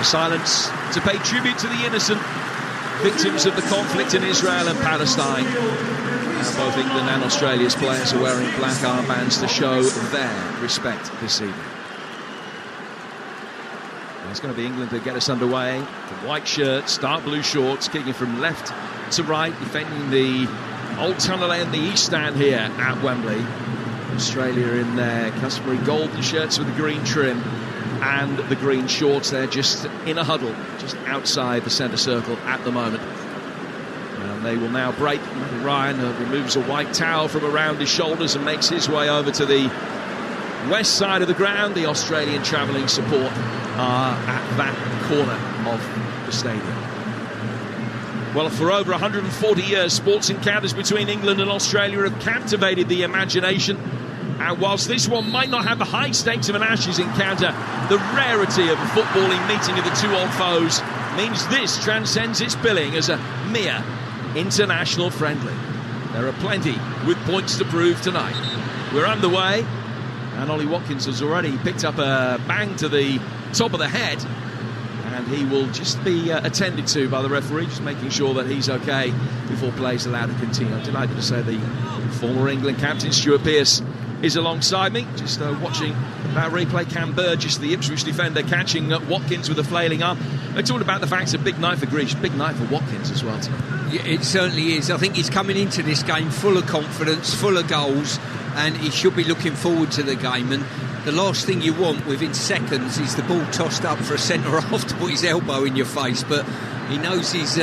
silence to pay tribute to the innocent victims of the conflict in Israel and Palestine. Both England and Australia's players are wearing black armbands to show their respect this evening. It's going to be England to get us underway. The white shirts, dark blue shorts, kicking from left to right, defending the Old Tunnel End, the East Stand here at Wembley. Australia in their customary golden shirts with the green trim and the green shorts. They're just in a huddle, just outside the centre circle at the moment. And they will now break. Ryan removes a white towel from around his shoulders and makes his way over to the west side of the ground. The Australian travelling support are at that corner of the stadium. Well, for over 140 years, sports encounters between England and Australia have captivated the imagination. And whilst this one might not have the high stakes of an Ashes encounter, the rarity of a footballing meeting of the two old foes means this transcends its billing as a mere international friendly. There are plenty with points to prove tonight. We're underway, and Ollie Watkins has already picked up a bang to the top of the head, and he will just be attended to by the referee, just making sure that he's okay before play is allowed to continue. I'm delighted to say the former England captain Stuart Pearce is alongside me, just watching that replay. Cam Burgess, the Ipswich defender, catching Watkins with a flailing arm. They talked about the fact it's a big night for Greece, big night for Watkins as well tonight. Yeah, it certainly is. I think he's coming into this game full of confidence, full of goals, and he should be looking forward to the game. And the last thing you want within seconds is the ball tossed up for a centre-half to put his elbow in your face, but he knows he's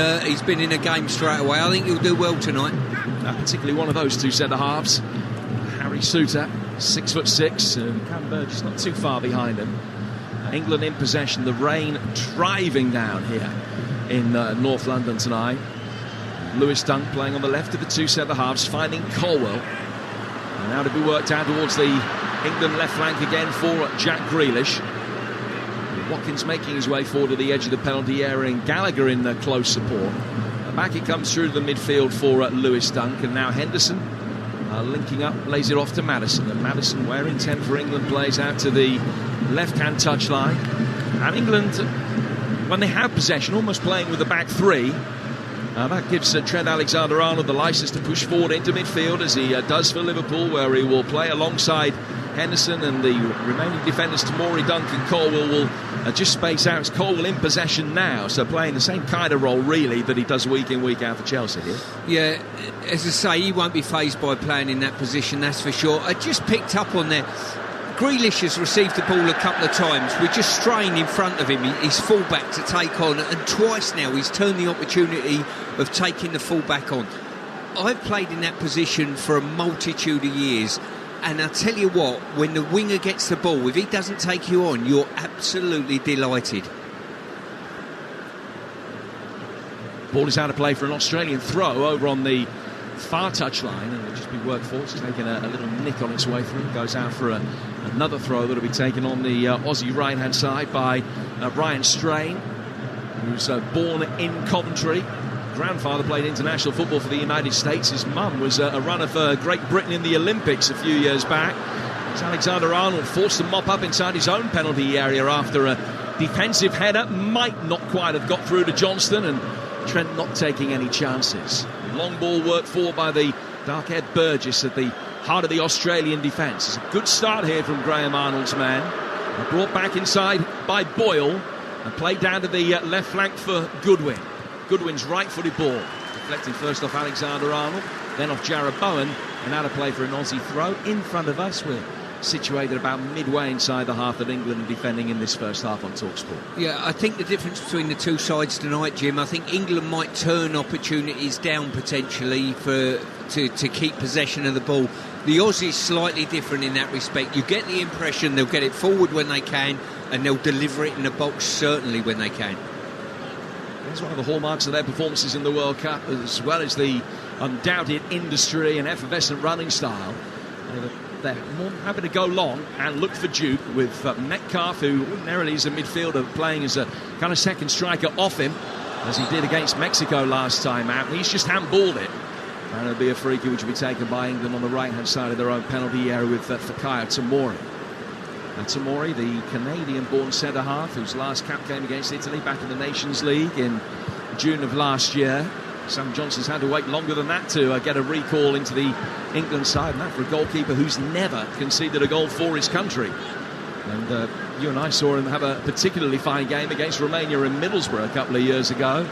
been in a game straight away. I think he'll do well tonight. Particularly one of those two centre-halves. Harry Souttar, 6'6", and Cam Burgess not too far behind him. England in possession, the rain driving down here in North London tonight. Lewis Dunk playing on the left of the two centre-halves, finding Colwell. And now to be worked out towards the England left flank again for Jack Grealish. Watkins making his way forward to the edge of the penalty area, and Gallagher in close support. Back it comes through to the midfield for Lewis Dunk, and now Henderson linking up, lays it off to Maddison, and Maddison, wearing 10 for England, plays out to the left-hand touchline. And England, when they have possession, almost playing with the back three. That gives Trent Alexander-Arnold the licence to push forward into midfield, as he does for Liverpool, where he will play alongside Henderson, and the remaining defenders, Tamori, Duncan, Colwell, will just space out. It's Colwell in possession now, so playing the same kind of role really that he does week in, week out for Chelsea here. Yeah, as I say, he won't be fazed by playing in that position, that's for sure. I just picked up on there, Grealish has received the ball a couple of times. We're just straying in front of him, his fullback to take on, and twice now he's turned the opportunity of taking the fullback on. I've played in that position for a multitude of years, and I tell you what, when the winger gets the ball, if he doesn't take you on, you're absolutely delighted. Ball is out of play for an Australian throw over on the far touchline, and it'll just be worked for. It's taking a little nick on its way through. Goes out for another throw that'll be taken on the Aussie right-hand side by Ryan Strain, who's born in Coventry. Grandfather played international football for the United States. His mum was a runner for Great Britain in the Olympics a few years back. As Alexander-Arnold forced to mop up inside his own penalty area after a defensive header might not quite have got through to Johnston, and Trent not taking any chances. Long ball worked for by the dark-haired Burgess at the heart of the Australian defence. It's a good start here from Graham Arnold's man. Brought back inside by Boyle and played down to the left flank for Goodwin. Goodwin's right-footed ball, deflecting first off Alexander-Arnold, then off Jarrod Bowen, and out of play for an Aussie throw in front of us. We're situated about midway inside the half that England are defending in this first half on Talksport. Yeah, I think the difference between the two sides tonight, Jim, I think England might turn opportunities down potentially to keep possession of the ball. The Aussies slightly different in that respect. You get the impression they'll get it forward when they can, and they'll deliver it in the box certainly when they can. It's one of the hallmarks of their performances in the World Cup, as well as the undoubted industry and effervescent running style. They're more happy to go long and look for Duke, with Metcalf, who ordinarily is a midfielder, playing as a kind of second striker off him, as he did against Mexico last time out. And he's just handballed it. And it'll be a free kick which will be taken by England on the right-hand side of their own penalty area with Fikayo Tomori. Tomori, the Canadian-born centre-half, whose last cap came against Italy back in the Nations League in June of last year. Sam Johnson's had to wait longer than that to get a recall into the England side, and that for a goalkeeper who's never conceded a goal for his country. And you and I saw him have a particularly fine game against Romania in Middlesbrough a couple of years ago,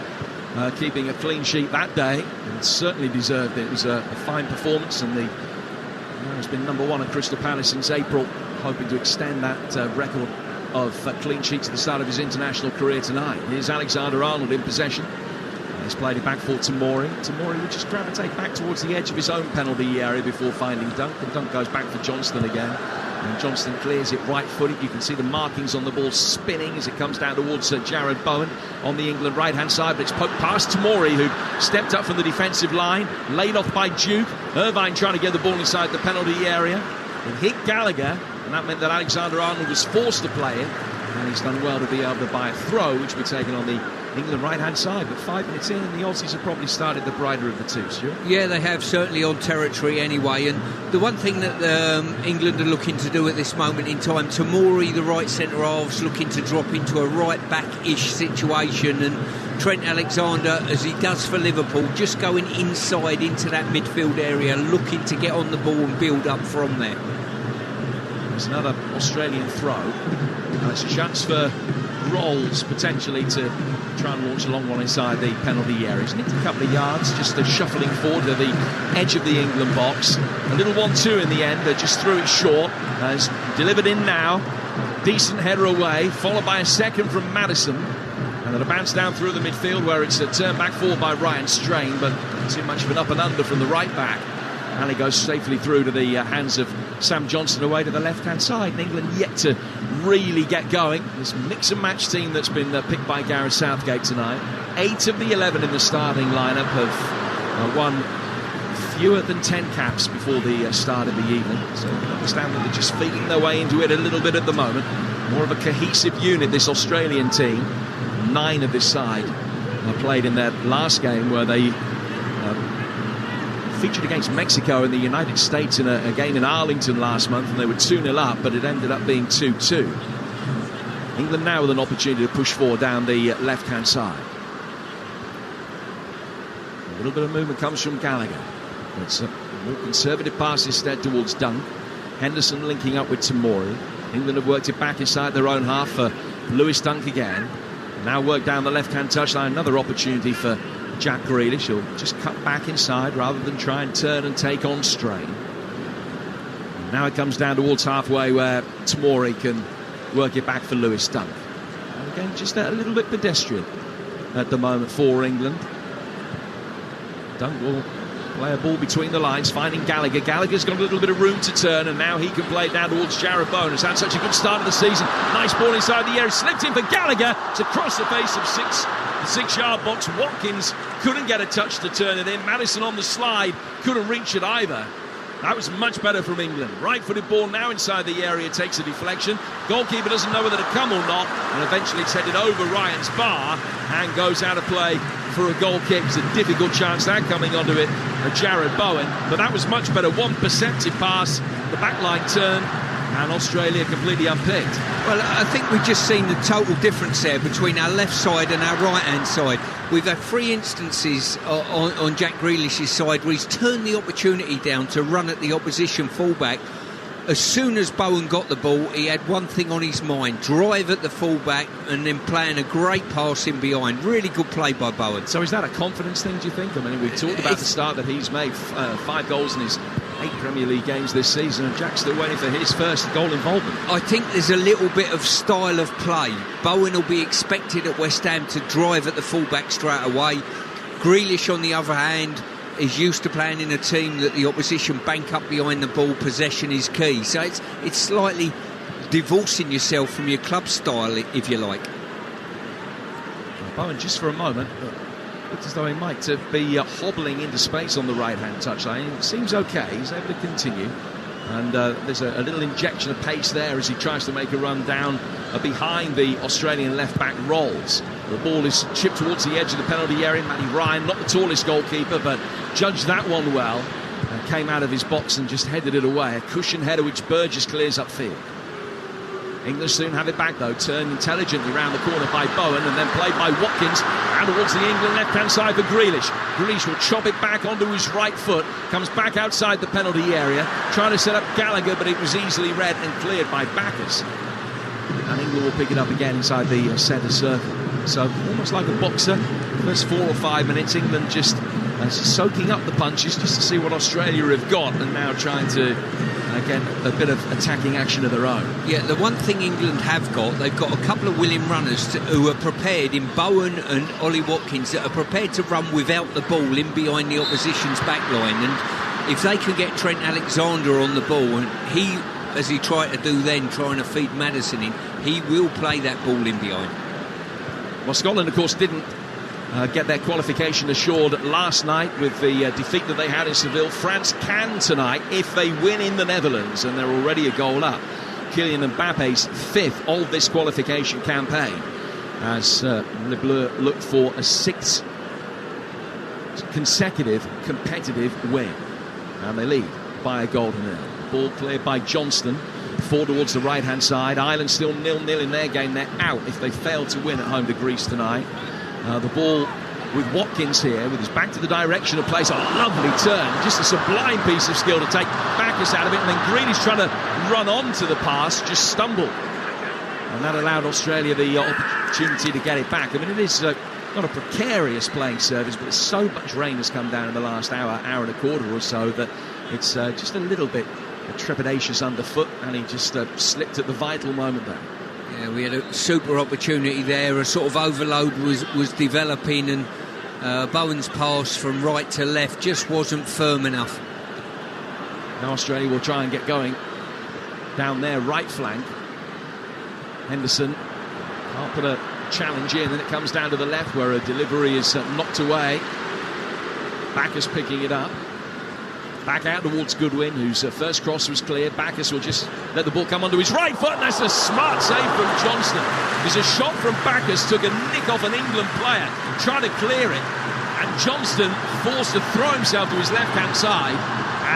keeping a clean sheet that day, and certainly deserved it. It was a fine performance, and he's been number one at Crystal Palace since April, hoping to extend that record of clean sheets at the start of his international career tonight. Here's Alexander-Arnold in possession. He's played it back for Tomori. Tomori would just gravitate back towards the edge of his own penalty area before finding Dunk, and Dunk goes back for Johnston again. And Johnston clears it right-footed. You can see the markings on the ball spinning as it comes down towards Jared Bowen on the England right-hand side, but it's poked past Tomori, who stepped up from the defensive line, laid off by Duke. Irvine trying to get the ball inside the penalty area. It hit Gallagher, and that meant that Alexander-Arnold was forced to play it, and he's done well to be able to buy a throw, which will be taken on the England right-hand side. But 5 minutes in, and the Aussies have probably started the brighter of the two, Stuart. Yeah, they have, certainly on territory anyway. And the one thing that England are looking to do at this moment in time, Tomori, the right centre-half's looking to drop into a right-back-ish situation, and Trent Alexander, as he does for Liverpool, just going inside into that midfield area, looking to get on the ball and build up from there. There's another Australian throw. It's a chance for Rolls potentially to try and launch a long one inside the penalty area. He's nicked a couple of yards, just shuffling forward to the edge of the England box. A little 1-2 in the end, just threw it short. Has delivered in now. Decent header away, followed by a second from Maddison. And then a bounce down through the midfield where it's turned back forward by Ryan Strain, but too much of an up and under from the right back. And it goes safely through to the hands of Sam Johnson away to the left-hand side. And England yet to really get going. This mix-and-match team that's been picked by Gareth Southgate tonight. 8 of the 11 in the starting lineup have won fewer than 10 caps before the start of the evening. So I understand that they're just feeding their way into it a little bit at the moment. More of a cohesive unit, this Australian team. 9 of this side played in their last game where they featured against Mexico in the United States in a game in Arlington last month, and they were 2-0 up, but it ended up being 2-2. England now with an opportunity to push forward down the left-hand side. A little bit of movement comes from Gallagher. It's a more conservative pass instead towards Dunk. Henderson linking up with Tomori. England have worked it back inside their own half for Lewis Dunk again. Now work down the left-hand touchline. Another opportunity for Jack Grealish. He'll just cut back inside rather than try and turn and take on Strain. And now it comes down towards halfway where Tomori can work it back for Lewis Dunk. And again, just a little bit pedestrian at the moment for England. Dunk will play a ball between the lines, finding Gallagher. Gallagher's got a little bit of room to turn, and now he can play it down towards Jared Bowen. It's had such a good start of the season. Nice ball inside the area, slipped in for Gallagher. It's across the face of the 6-yard box. Watkins couldn't get a touch to turn it in. Maddison on the slide couldn't reach it either. That was much better from England. Right-footed ball now inside the area, takes a deflection. Goalkeeper doesn't know whether to come or not, and eventually it's headed over Ryan's bar and goes out of play for a goal kick. It's a difficult chance that coming onto it for Jared Bowen, but that was much better. One perceptive pass, the backline turn, and Australia completely unpicked. Well, I think we've just seen the total difference there between our left side and our right-hand side. We've had 3 instances on Jack Grealish's side where he's turned the opportunity down to run at the opposition fullback. As soon as Bowen got the ball, he had one thing on his mind: drive at the fullback and then playing a great pass in behind. Really good play by Bowen. So is that a confidence thing, do you think? I mean, we've talked about the start that he's made 5 goals in his 8 Premier League games this season, and Jack's still waiting for his first goal involvement. I think there's a little bit of style of play. Bowen will be expected at West Ham to drive at the fullback straight away. Grealish, on the other hand, is used to playing in a team that the opposition bank up behind the ball. Possession is key. So it's slightly divorcing yourself from your club style, if you like. Bowen, just for a moment, looks as though he might be hobbling into space on the right-hand touchline. It seems okay. He's able to continue. And there's a little injection of pace there as he tries to make a run down behind the Australian left-back Rolls. The ball is chipped towards the edge of the penalty area. Matty Ryan, not the tallest goalkeeper, but judged that one well. Came out of his box and just headed it away. A cushion header which Burgess clears upfield. England soon have it back though, turned intelligently round the corner by Bowen and then played by Watkins and towards the England left-hand side for Grealish. Grealish will chop it back onto his right foot, comes back outside the penalty area, trying to set up Gallagher, but it was easily read and cleared by Bacchus. And England will pick it up again inside the centre circle. So almost like a boxer, first 4 or 5 minutes, England just soaking up the punches just to see what Australia have got, and now trying to again a bit of attacking action of their own. Yeah, the one thing England have got, they've got a couple of willing runners who are prepared in Bowen and Ollie Watkins, that are prepared to run without the ball in behind the opposition's back line. And if they can get Trent Alexander on the ball, and he, as he tried to do then, trying to feed Maddison in, he will play that ball in behind. Well, Scotland, of course, didn't get their qualification assured last night with the defeat that they had in Seville. France can tonight if they win in the Netherlands, and they're already a goal up. Kylian Mbappe's 5th of this qualification campaign, as Le Bleu look for a 6th consecutive competitive win. And they lead by a goal to 0. Ball cleared by Johnston, 4 towards the right-hand side. Ireland still 0-0 in their game. They're out if they fail to win at home to Greece tonight. The ball with Watkins here, with his back to the direction of play. A lovely turn, just a sublime piece of skill to take Bacchus out of it, and then Grealish trying to run on to the pass, just stumbled. And that allowed Australia the opportunity to get it back. I mean, it is not a precarious playing service, but so much rain has come down in the last hour and a quarter or so that it's just a little bit trepidatious underfoot, and he just slipped at the vital moment there. Yeah, we had a super opportunity there. A sort of overload was developing, and Bowen's pass from right to left just wasn't firm enough. Now Australia will try and get going down their right flank. Henderson can't put a challenge in, and it comes down to the left where a delivery is knocked away. Bacchus picking it up. Back out towards Goodwin, whose first cross was clear. Bacchus will just let the ball come onto his right foot, and that's a smart save from Johnston. There's a shot from Bacchus, took a nick off an England player, tried to clear it, and Johnston forced to throw himself to his left-hand side,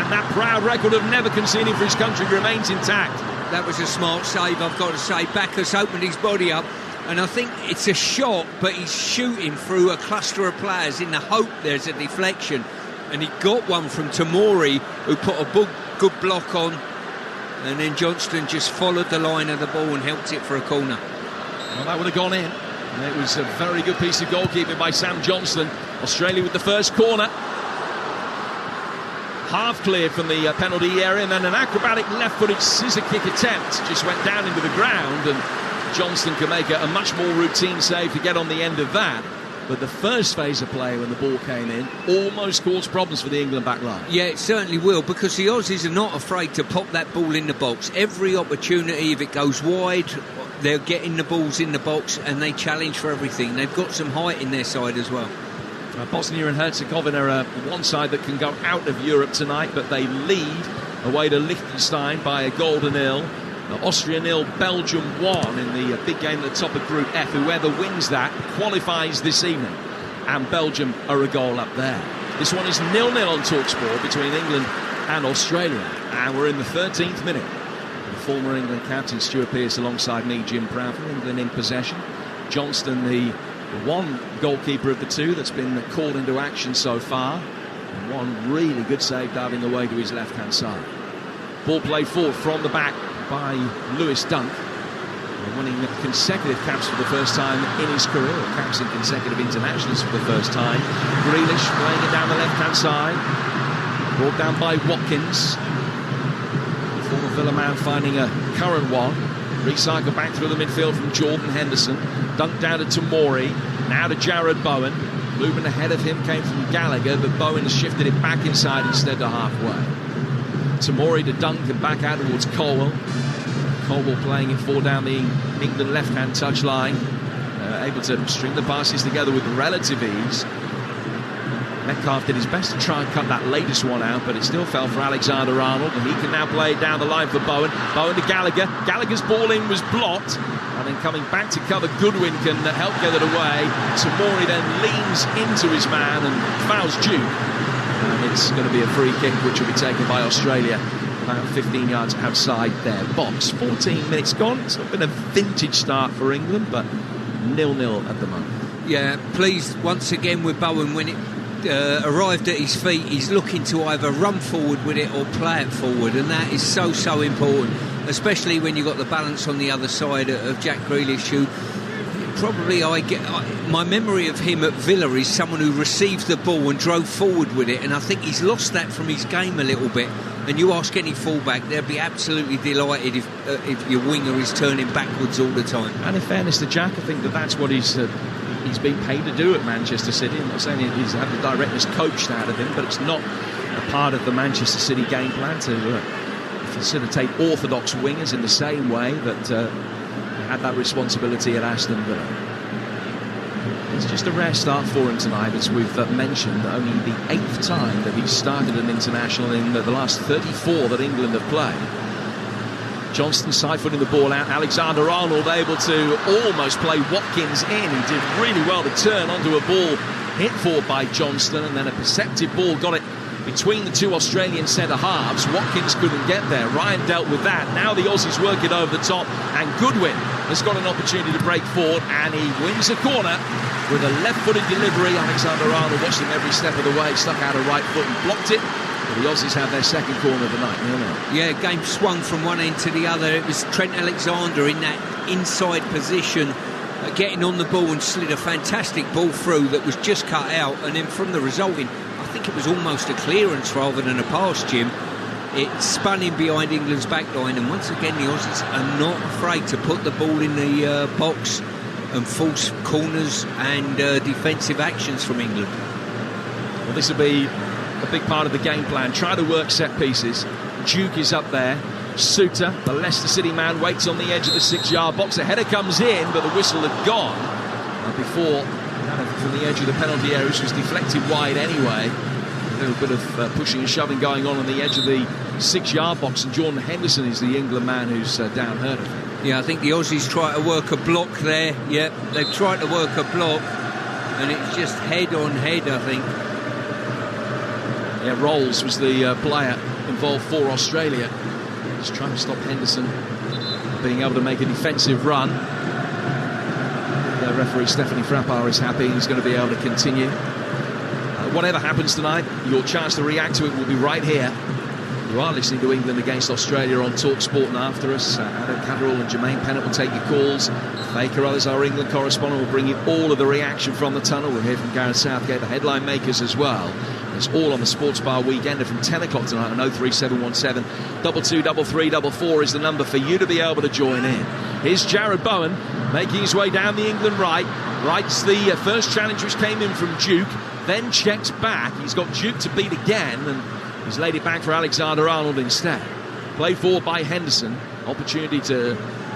and that proud record of never conceding for his country remains intact. That was a smart save, I've got to say. Bacchus opened his body up, and I think it's a shot, but he's shooting through a cluster of players in the hope there's a deflection. And he got one from Tamori, who put a good block on, and then Johnston just followed the line of the ball and helped it for a corner. Well, that would have gone in. And it was a very good piece of goalkeeping by Sam Johnston. Australia with the first corner. Half cleared from the penalty area, and then an acrobatic left-footed scissor kick attempt just went down into the ground, and Johnston can make a much more routine save to get on the end of that. But the first phase of play, when the ball came in, almost caused problems for the England back line. Yeah, it certainly will, because the Aussies are not afraid to pop that ball in the box. Every opportunity, if it goes wide, they're getting the balls in the box, and they challenge for everything. They've got some height in their side as well. Bosnia and Herzegovina are one side that can go out of Europe tonight, but they lead away to Liechtenstein by a goal to 0. Austria 0, Belgium 1 in the big game at the top of Group F. Whoever wins that qualifies this evening, and Belgium are a goal up there. This one is 0-0 on Talksport between England and Australia, and we're in the 13th minute. The former England captain Stuart Pearce alongside me, Jim Proud, for England in possession. Johnston, the one goalkeeper of the two that's been called into action so far, and one really good save diving away to his left-hand side. Ball played forward from the back by Lewis Dunk, winning consecutive caps for the first time in his career, caps in consecutive internationals for the first time. Grealish playing it down the left-hand side, brought down by Watkins. Former Villa man finding a current one. Recycle back through the midfield from Jordan Henderson. Dunk down to Tamori, now to Jared Bowen. Movement ahead of him came from Gallagher, but Bowen has shifted it back inside instead to halfway. Tamori to Dunk and back out towards Colwell. Colwell playing it forward down the England left-hand touchline, able to string the passes together with relative ease. Metcalf did his best to try and cut that latest one out, but it still fell for Alexander-Arnold, and he can now play it down the line for Bowen. Bowen to Gallagher. Gallagher's ball in was blocked, and then coming back to cover, Goodwin can help get it away. Tamori then leans into his man and fouls Duke. And it's going to be a free kick which will be taken by Australia about 15 yards outside their box. 14 minutes gone. It's not been a vintage start for England, but 0-0 at the moment. Yeah, pleased once again with Bowen. When it arrived at his feet, he's looking to either run forward with it or play it forward, and that is so important, especially when you've got the balance on the other side of Jack Grealish, who probably my memory of him at Villa is someone who received the ball and drove forward with it, and I think he's lost that from his game a little bit. And you ask any fullback, they'll be absolutely delighted if your winger is turning backwards all the time. And in fairness to Jack, I think that's what he's been paid to do at Manchester City. I'm not saying he's had the directness coached out of him, but it's not a part of the Manchester City game plan to facilitate orthodox wingers in the same way that he had that responsibility at Aston Villa. It's just a rare start for him tonight, as we've mentioned. Only the 8th time that he's started an international in the last 34 that England have played. Johnston side-footing the ball out. Alexander-Arnold able to almost play Watkins in. He did really well to turn onto a ball hit for by Johnston, and then a perceptive ball got it between the two Australian centre-halves. Watkins couldn't get there. Ryan dealt with that. Now the Aussies work it over the top, and Goodwin has got an opportunity to break forward, and he wins a corner with a left-footed delivery. Alexander-Arnold watched him every step of the way, stuck out a right foot and blocked it. But the Aussies have their second corner of the night. Yeah, game swung from one end to the other. It was Trent Alexander in that inside position, getting on the ball, and slid a fantastic ball through that was just cut out. And then from the resulting, I think it was almost a clearance rather than a pass, Jim. It spun in behind England's back line, and once again the Aussies are not afraid to put the ball in the box and force corners and defensive actions from England. Well, this will be a big part of the game plan. Try to work set pieces. Duke is up there. Suter, the Leicester City man, waits on the edge of the 6-yard box. A header comes in, but the whistle had gone before from the edge of the penalty area, which was deflected wide anyway. A little bit of pushing and shoving going on the edge of the 6-yard box, and Jordan Henderson is the England man who's down hurt. Yeah, I think the Aussies try to work a block there. Yeah, they've tried to work a block, and it's just head on head, I think. Yeah, Rolls was the player involved for Australia. Just trying to stop Henderson being able to make a defensive run. The referee Stephanie Frappard is happy. He's going to be able to continue. Whatever happens tonight, your chance to react to it will be right here. You are listening to England against Australia on Talksport, and after us, Adam Catterall and Jermaine Pennant will take your calls. Faye Carruthers, our England correspondent, will bring you all of the reaction from the tunnel. We'll hear from Gareth Southgate, the headline makers as well. It's all on the Sports Bar Weekender from 10 o'clock tonight on 03717 223344 is the number for you to be able to join in. Here's Jared Bowen making his way down the England right. Writes the first challenge which came in from Duke, then checks back. He's got Duke to beat again, and he's laid it back for Alexander-Arnold instead. Played forward by Henderson. Opportunity to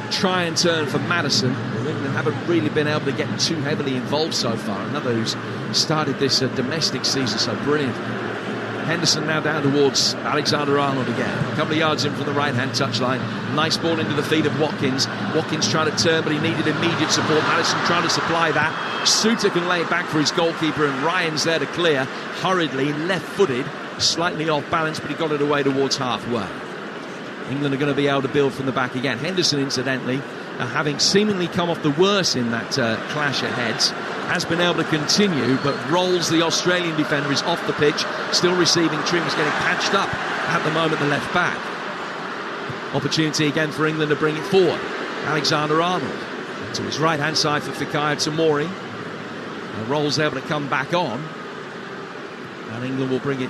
try and turn for Maddison. England haven't really been able to get too heavily involved so far. Another who's started this domestic season so brilliant. Henderson now down towards Alexander-Arnold again. A couple of yards in from the right-hand touchline. Nice ball into the feet of Watkins. Watkins trying to turn, but he needed immediate support. Maddison trying to supply that. Suter can lay it back for his goalkeeper, and Ryan's there to clear. Hurriedly, left-footed. Slightly off balance, but he got it away towards halfway. England are going to be able to build from the back again. Henderson, incidentally, having seemingly come off the worst in that clash at heads, has been able to continue, but Rolls, the Australian defender, is off the pitch, still receiving trims, getting patched up at the moment, the left back. Opportunity again for England to bring it forward. Alexander-Arnold to his right-hand side for Fikayo Tomori. Rolls able to come back on, and England will bring it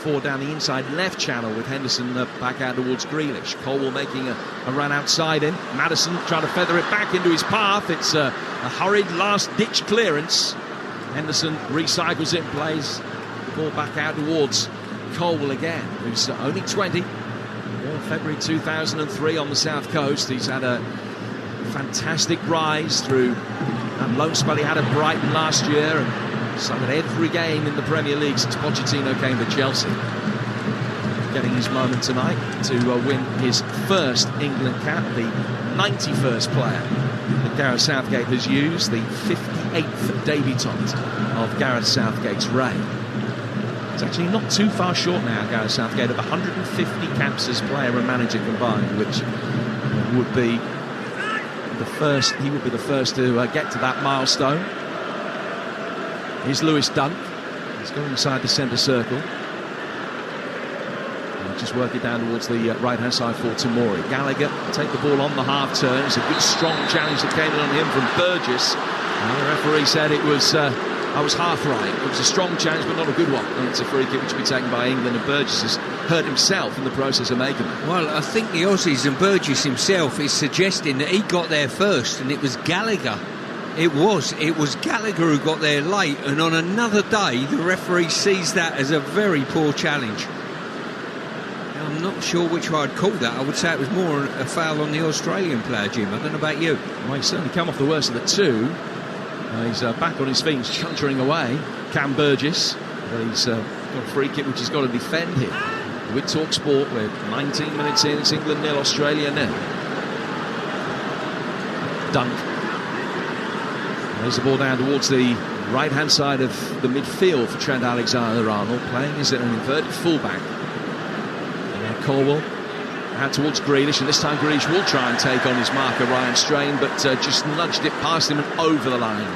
forward down the inside left channel with Henderson back out towards Grealish. Colwell making a run outside him. Maddison trying to feather it back into his path. It's a hurried last-ditch clearance. Henderson recycles it and plays the ball back out towards Colwell again, who's only 20. February 2003 on the South Coast. He's had a fantastic rise through that loan spell he had at Brighton last year, and started every game in the Premier League since Pochettino came to Chelsea. Getting his moment tonight to win his first England cap, the 91st player that Gareth Southgate has used, the 58th debutant of Gareth Southgate's reign. It's actually not too far short now, Gareth Southgate, of 150 caps as player and manager combined, which would be the first. He would be the first to get to that milestone. Here's Lewis Dunk. He's going inside the centre circle. Just work it down towards the right-hand side for Tamori. Gallagher take the ball on the half-turn. It's a good, strong challenge that came in on him from Burgess. And the referee said it was, I was half right. It was a strong challenge, but not a good one. And it's a free kick which will be taken by England, and Burgess has hurt himself in the process of making it. Well, I think the Aussies and Burgess himself is suggesting that he got there first, and it was Gallagher. It was Gallagher who got there late, and on another day, the referee sees that as a very poor challenge. I'm not sure which way I'd call that. I would say it was more a foul on the Australian player, Jim. I don't know about you. Well, he's certainly come off the worst of the two. He's back on his feet, he's chuntering away. Cam Burgess, but he's got a free kick which he's got to defend here. With Talksport, we're 19 minutes in. It's England 0, Australia 0. Dunk. There's the ball down towards the right-hand side of the midfield for Trent Alexander-Arnold, playing as an inverted fullback. Colwell out towards Grealish, and this time Grealish will try and take on his marker Ryan Strain, but just nudged it past him and over the line.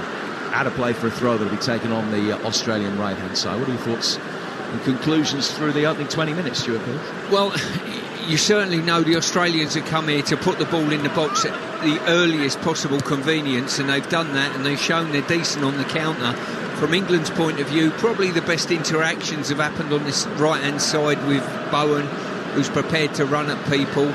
Out of play for a throw that will be taken on the Australian right-hand side. What are your thoughts and conclusions through the opening 20 minutes, Stuart Pearce? Well, you certainly know the Australians have come here to put the ball in the box at the earliest possible convenience, and they've done that, and they've shown they're decent on the counter. From England's point of view, probably the best interactions have happened on this right-hand side with Bowen, who's prepared to run at people,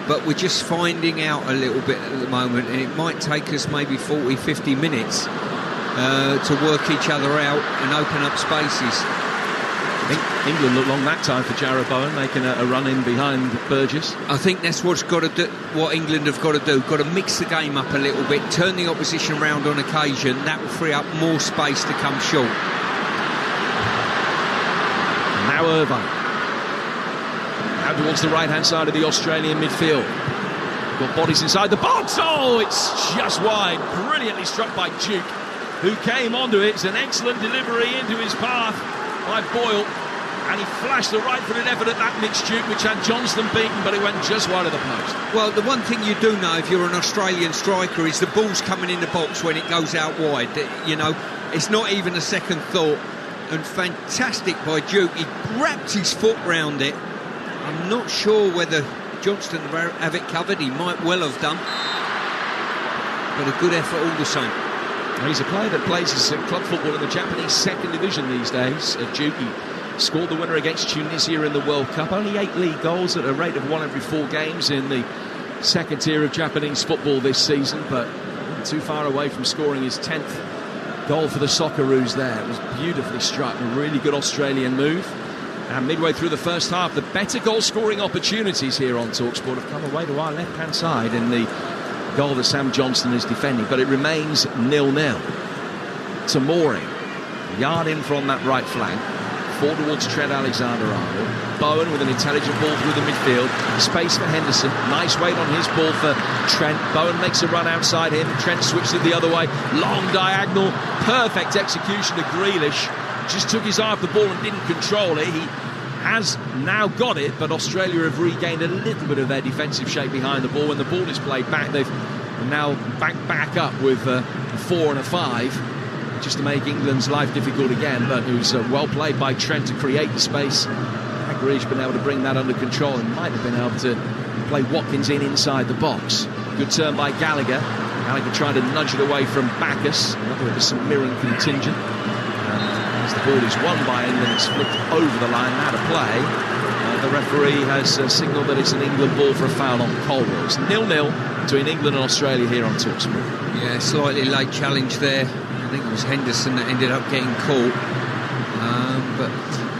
but we're just finding out a little bit at the moment, and it might take us maybe 40-50 minutes to work each other out and open up spaces. I think England looked long that time for Jarrod Bowen, making a run in behind Burgess. I think that's what England have got to do. Got to mix the game up a little bit, turn the opposition around on occasion. That will free up more space to come short. Now Irvine. Out towards the right-hand side of the Australian midfield. Got bodies inside the box. Oh, it's just wide. Brilliantly struck by Duke, who came onto it. It's an excellent delivery into his path by Boyle. And he flashed the right-footed effort at that mixed Duke, which had Johnston beaten, but it went just wide of the post. Well, the one thing you do know if you're an Australian striker is the ball's coming in the box when it goes out wide. You know, it's not even a second thought. And fantastic by Duke. He wrapped his foot round it. I'm not sure whether Johnston will have it covered. He might well have done, but a good effort all the same. He's a player that plays his club football in the Japanese second division these days. Juki scored the winner against Tunisia in the World Cup. Only 8 league goals at a rate of 1 every 4 games in the second tier of Japanese football this season, but not too far away from scoring his 10th goal for the Socceroos there. It was beautifully struck, a really good Australian move. And midway through the first half, the better goal-scoring opportunities here on TalkSport have come away to our left-hand side in the goal that Sam Johnston is defending. But it remains 0-0. Tamori, a yard in from that right flank, forward towards Trent Alexander-Arnold. Bowen with an intelligent ball through the midfield. Space for Henderson. Nice weight on his ball for Trent. Bowen makes a run outside him. Trent switches it the other way. Long diagonal. Perfect execution to Grealish. Just took his eye off the ball and didn't control it. He has now got it, but Australia have regained a little bit of their defensive shape behind the ball. When the ball is played back, they've now back up with a 4 and a 5, just to make England's life difficult again. But it was well played by Trent to create the space. Grealish been able to bring that under control and might have been able to play Watkins inside the box. Good turn by Gallagher. Gallagher trying to nudge it away from Bacchus, another of the St Mirren contingent. As the ball is won by England, it's flipped over the line, out of play. The referee has signalled that it's an England ball for a foul on Colwell. It's 0-0 between England and Australia here on Talksport. Yeah, slightly late challenge there. I think it was Henderson that ended up getting caught. But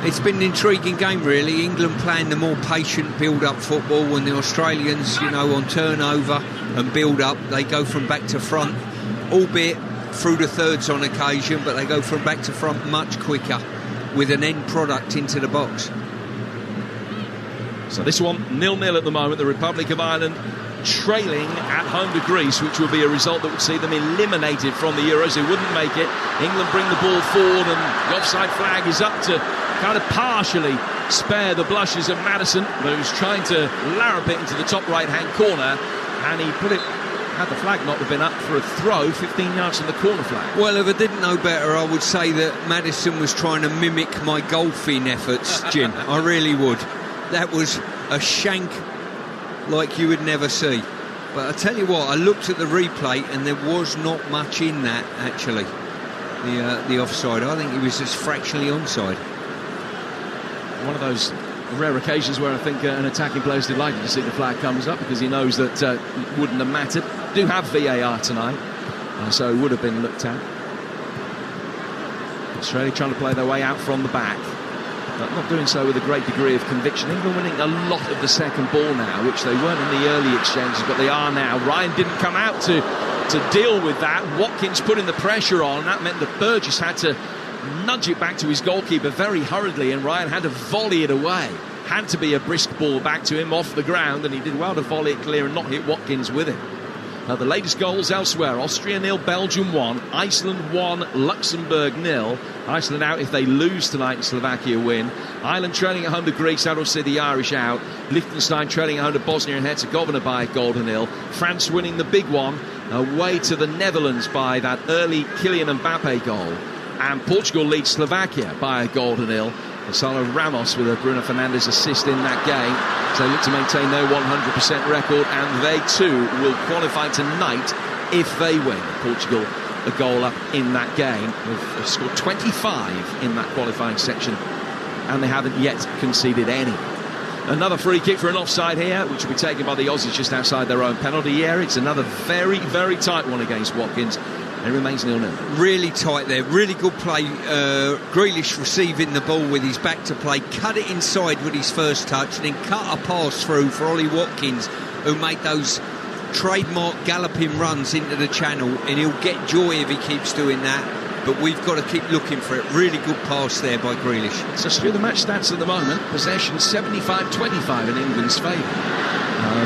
it's been an intriguing game, really. England playing the more patient build-up football, when the Australians, you know, on turnover and build-up, they go from back to front, albeit through the thirds on occasion, but they go from back to front much quicker with an end product into the box. So this one 0-0 at the moment. The Republic of Ireland trailing at home to Greece, which would be a result that would see them eliminated from the Euros. They wouldn't make it. England bring the ball forward, and the offside flag is up to kind of partially spare the blushes of Maddison, who's trying to larrup it into the top right-hand corner, and he put it, had the flag not have been up for a throw, 15 yards from the corner flag. Well, if I didn't know better, I would say that Maddison was trying to mimic my golfing efforts, Jim. I really would. That was a shank like you would never see. But I tell you what, I looked at the replay and there was not much in that, actually, the offside. I think he was just fractionally onside. One of those rare occasions where I think an attacking player is delighted to see the flag comes up, because he knows that it wouldn't have mattered. Do have VAR tonight, so it would have been looked at. Australia trying to play their way out from the back, but not doing so with a great degree of conviction. England winning a lot of the second ball now, which they weren't in the early exchanges, but they are now. Ryan didn't come out to deal with that. Watkins putting the pressure on. That meant that Burgess had to nudge it back to his goalkeeper very hurriedly, and Ryan had to volley it away. Had to be a brisk ball back to him off the ground, and he did well to volley it clear and not hit Watkins with it. The latest goals elsewhere: Austria 0, Belgium 1, Iceland 1, Luxembourg 0. Iceland out if they lose tonight and Slovakia win. Ireland trailing at home to Greece, that'll see the Irish out. Liechtenstein trailing at home to Bosnia and Herzegovina by a goal to nil. France winning the big one away to the Netherlands by that early Kylian Mbappe goal. And Portugal leads Slovakia by a goal to nil. Gonzalo Ramos with a Bruno Fernandes assist in that game. So they look to maintain their 100% record, and they too will qualify tonight if they win. Portugal a goal up in that game. They've scored 25 in that qualifying section, and they haven't yet conceded any. Another free kick for an offside here, which will be taken by the Aussies just outside their own penalty area. It's another very, very tight one against Watkins. It remains 0-0. Really tight there, really good play. Grealish receiving the ball with his back to play, cut it inside with his first touch, and then cut a pass through for Ollie Watkins, who made those trademark galloping runs into the channel, and he'll get joy if he keeps doing that. But we've got to keep looking for it. Really good pass there by Grealish. So through the match stats at the moment, possession 75-25 in England's favour.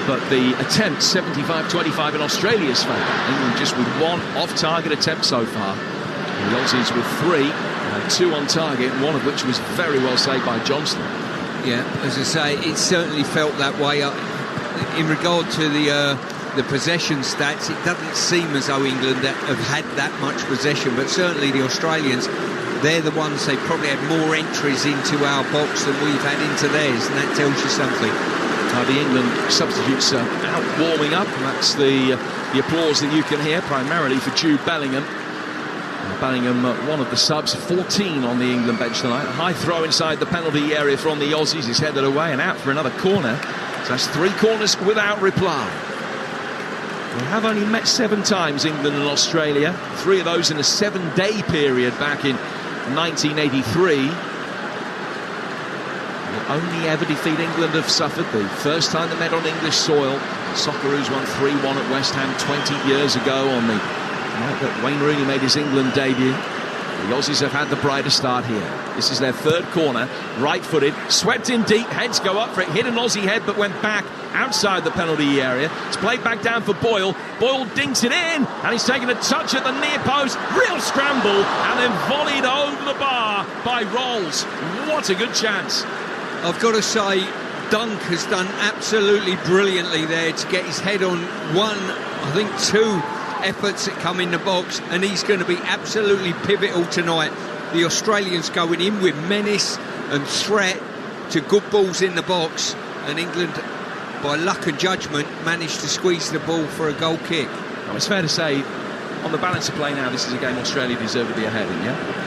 But the attempt 75-25 in Australia's favour. England just with one off-target attempt so far. The Aussies with 3, 2 on target, one of which was very well saved by Johnston. Yeah, as I say, it certainly felt that way. In regard to the possession stats, it doesn't seem as though England have had that much possession, but certainly the Australians, they're the ones, they probably had more entries into our box than we've had into theirs, and that tells you something. The England substitutes out warming up, and that's the applause that you can hear, primarily for Jude Bellingham. Bellingham, one of the subs, 14 on the England bench tonight. A high throw inside the penalty area from the Aussies is headed away and out for another corner. So that's 3 corners without reply. They have only met 7 times, England and Australia. 3 of those in a 7-day period back in 1983. Only ever defeat England have suffered. The first time they met on English soil, Socceroos won 3-1 at West Ham 20 years ago on the night that Wayne Rooney made his England debut. The Aussies have had the brighter start here. This is their 3rd corner, right-footed, swept in deep, heads go up for it, hit an Aussie head but went back outside the penalty area. It's played back down for Boyle. Boyle dinks it in, and he's taken a touch at the near post, real scramble, and then volleyed over the bar by Rolls. What a good chance. I've got to say, Dunk has done absolutely brilliantly there to get his head on 2 efforts that come in the box, and he's going to be absolutely pivotal tonight. The Australians going in with menace and threat to good balls in the box, and England, by luck and judgment, managed to squeeze the ball for a goal kick. Well, it's fair to say, on the balance of play now, this is a game Australia deserve to be ahead in, yeah?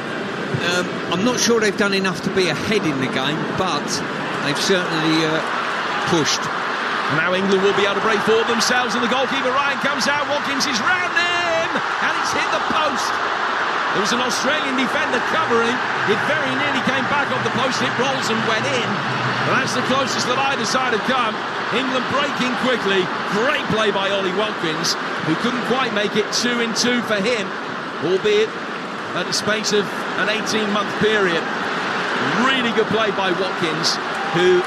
I'm not sure they've done enough to be ahead in the game, but they've certainly pushed. And now England will be able to break for themselves, and the goalkeeper Ryan comes out. Watkins is round him, and it's hit the post. There was an Australian defender covering. It very nearly came back off the post, hit Rolls and went in. But that's the closest that either side have come. England breaking quickly. Great play by Ollie Watkins, who couldn't quite make it 2-2 for him, albeit at the space of an 18-month period. Really good play by Watkins, who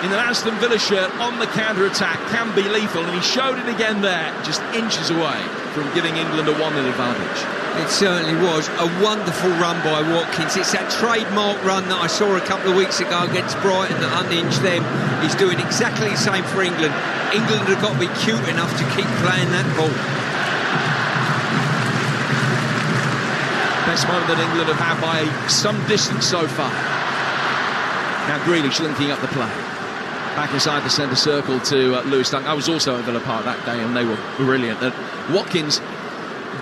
in an Aston Villa shirt on the counter-attack can be lethal, and he showed it again there, just inches away from giving England a 1-0 advantage. It certainly was a wonderful run by Watkins. It's that trademark run that I saw a couple of weeks ago against Brighton that unhinged them. He's doing exactly the same for England. England have got to be cute enough to keep playing that ball. Best moment that England have had by some distance so far. Now Grealish linking up the play. Back inside the centre circle to Lewis Dunk. I was also at Villa Park that day and they were brilliant. Watkins,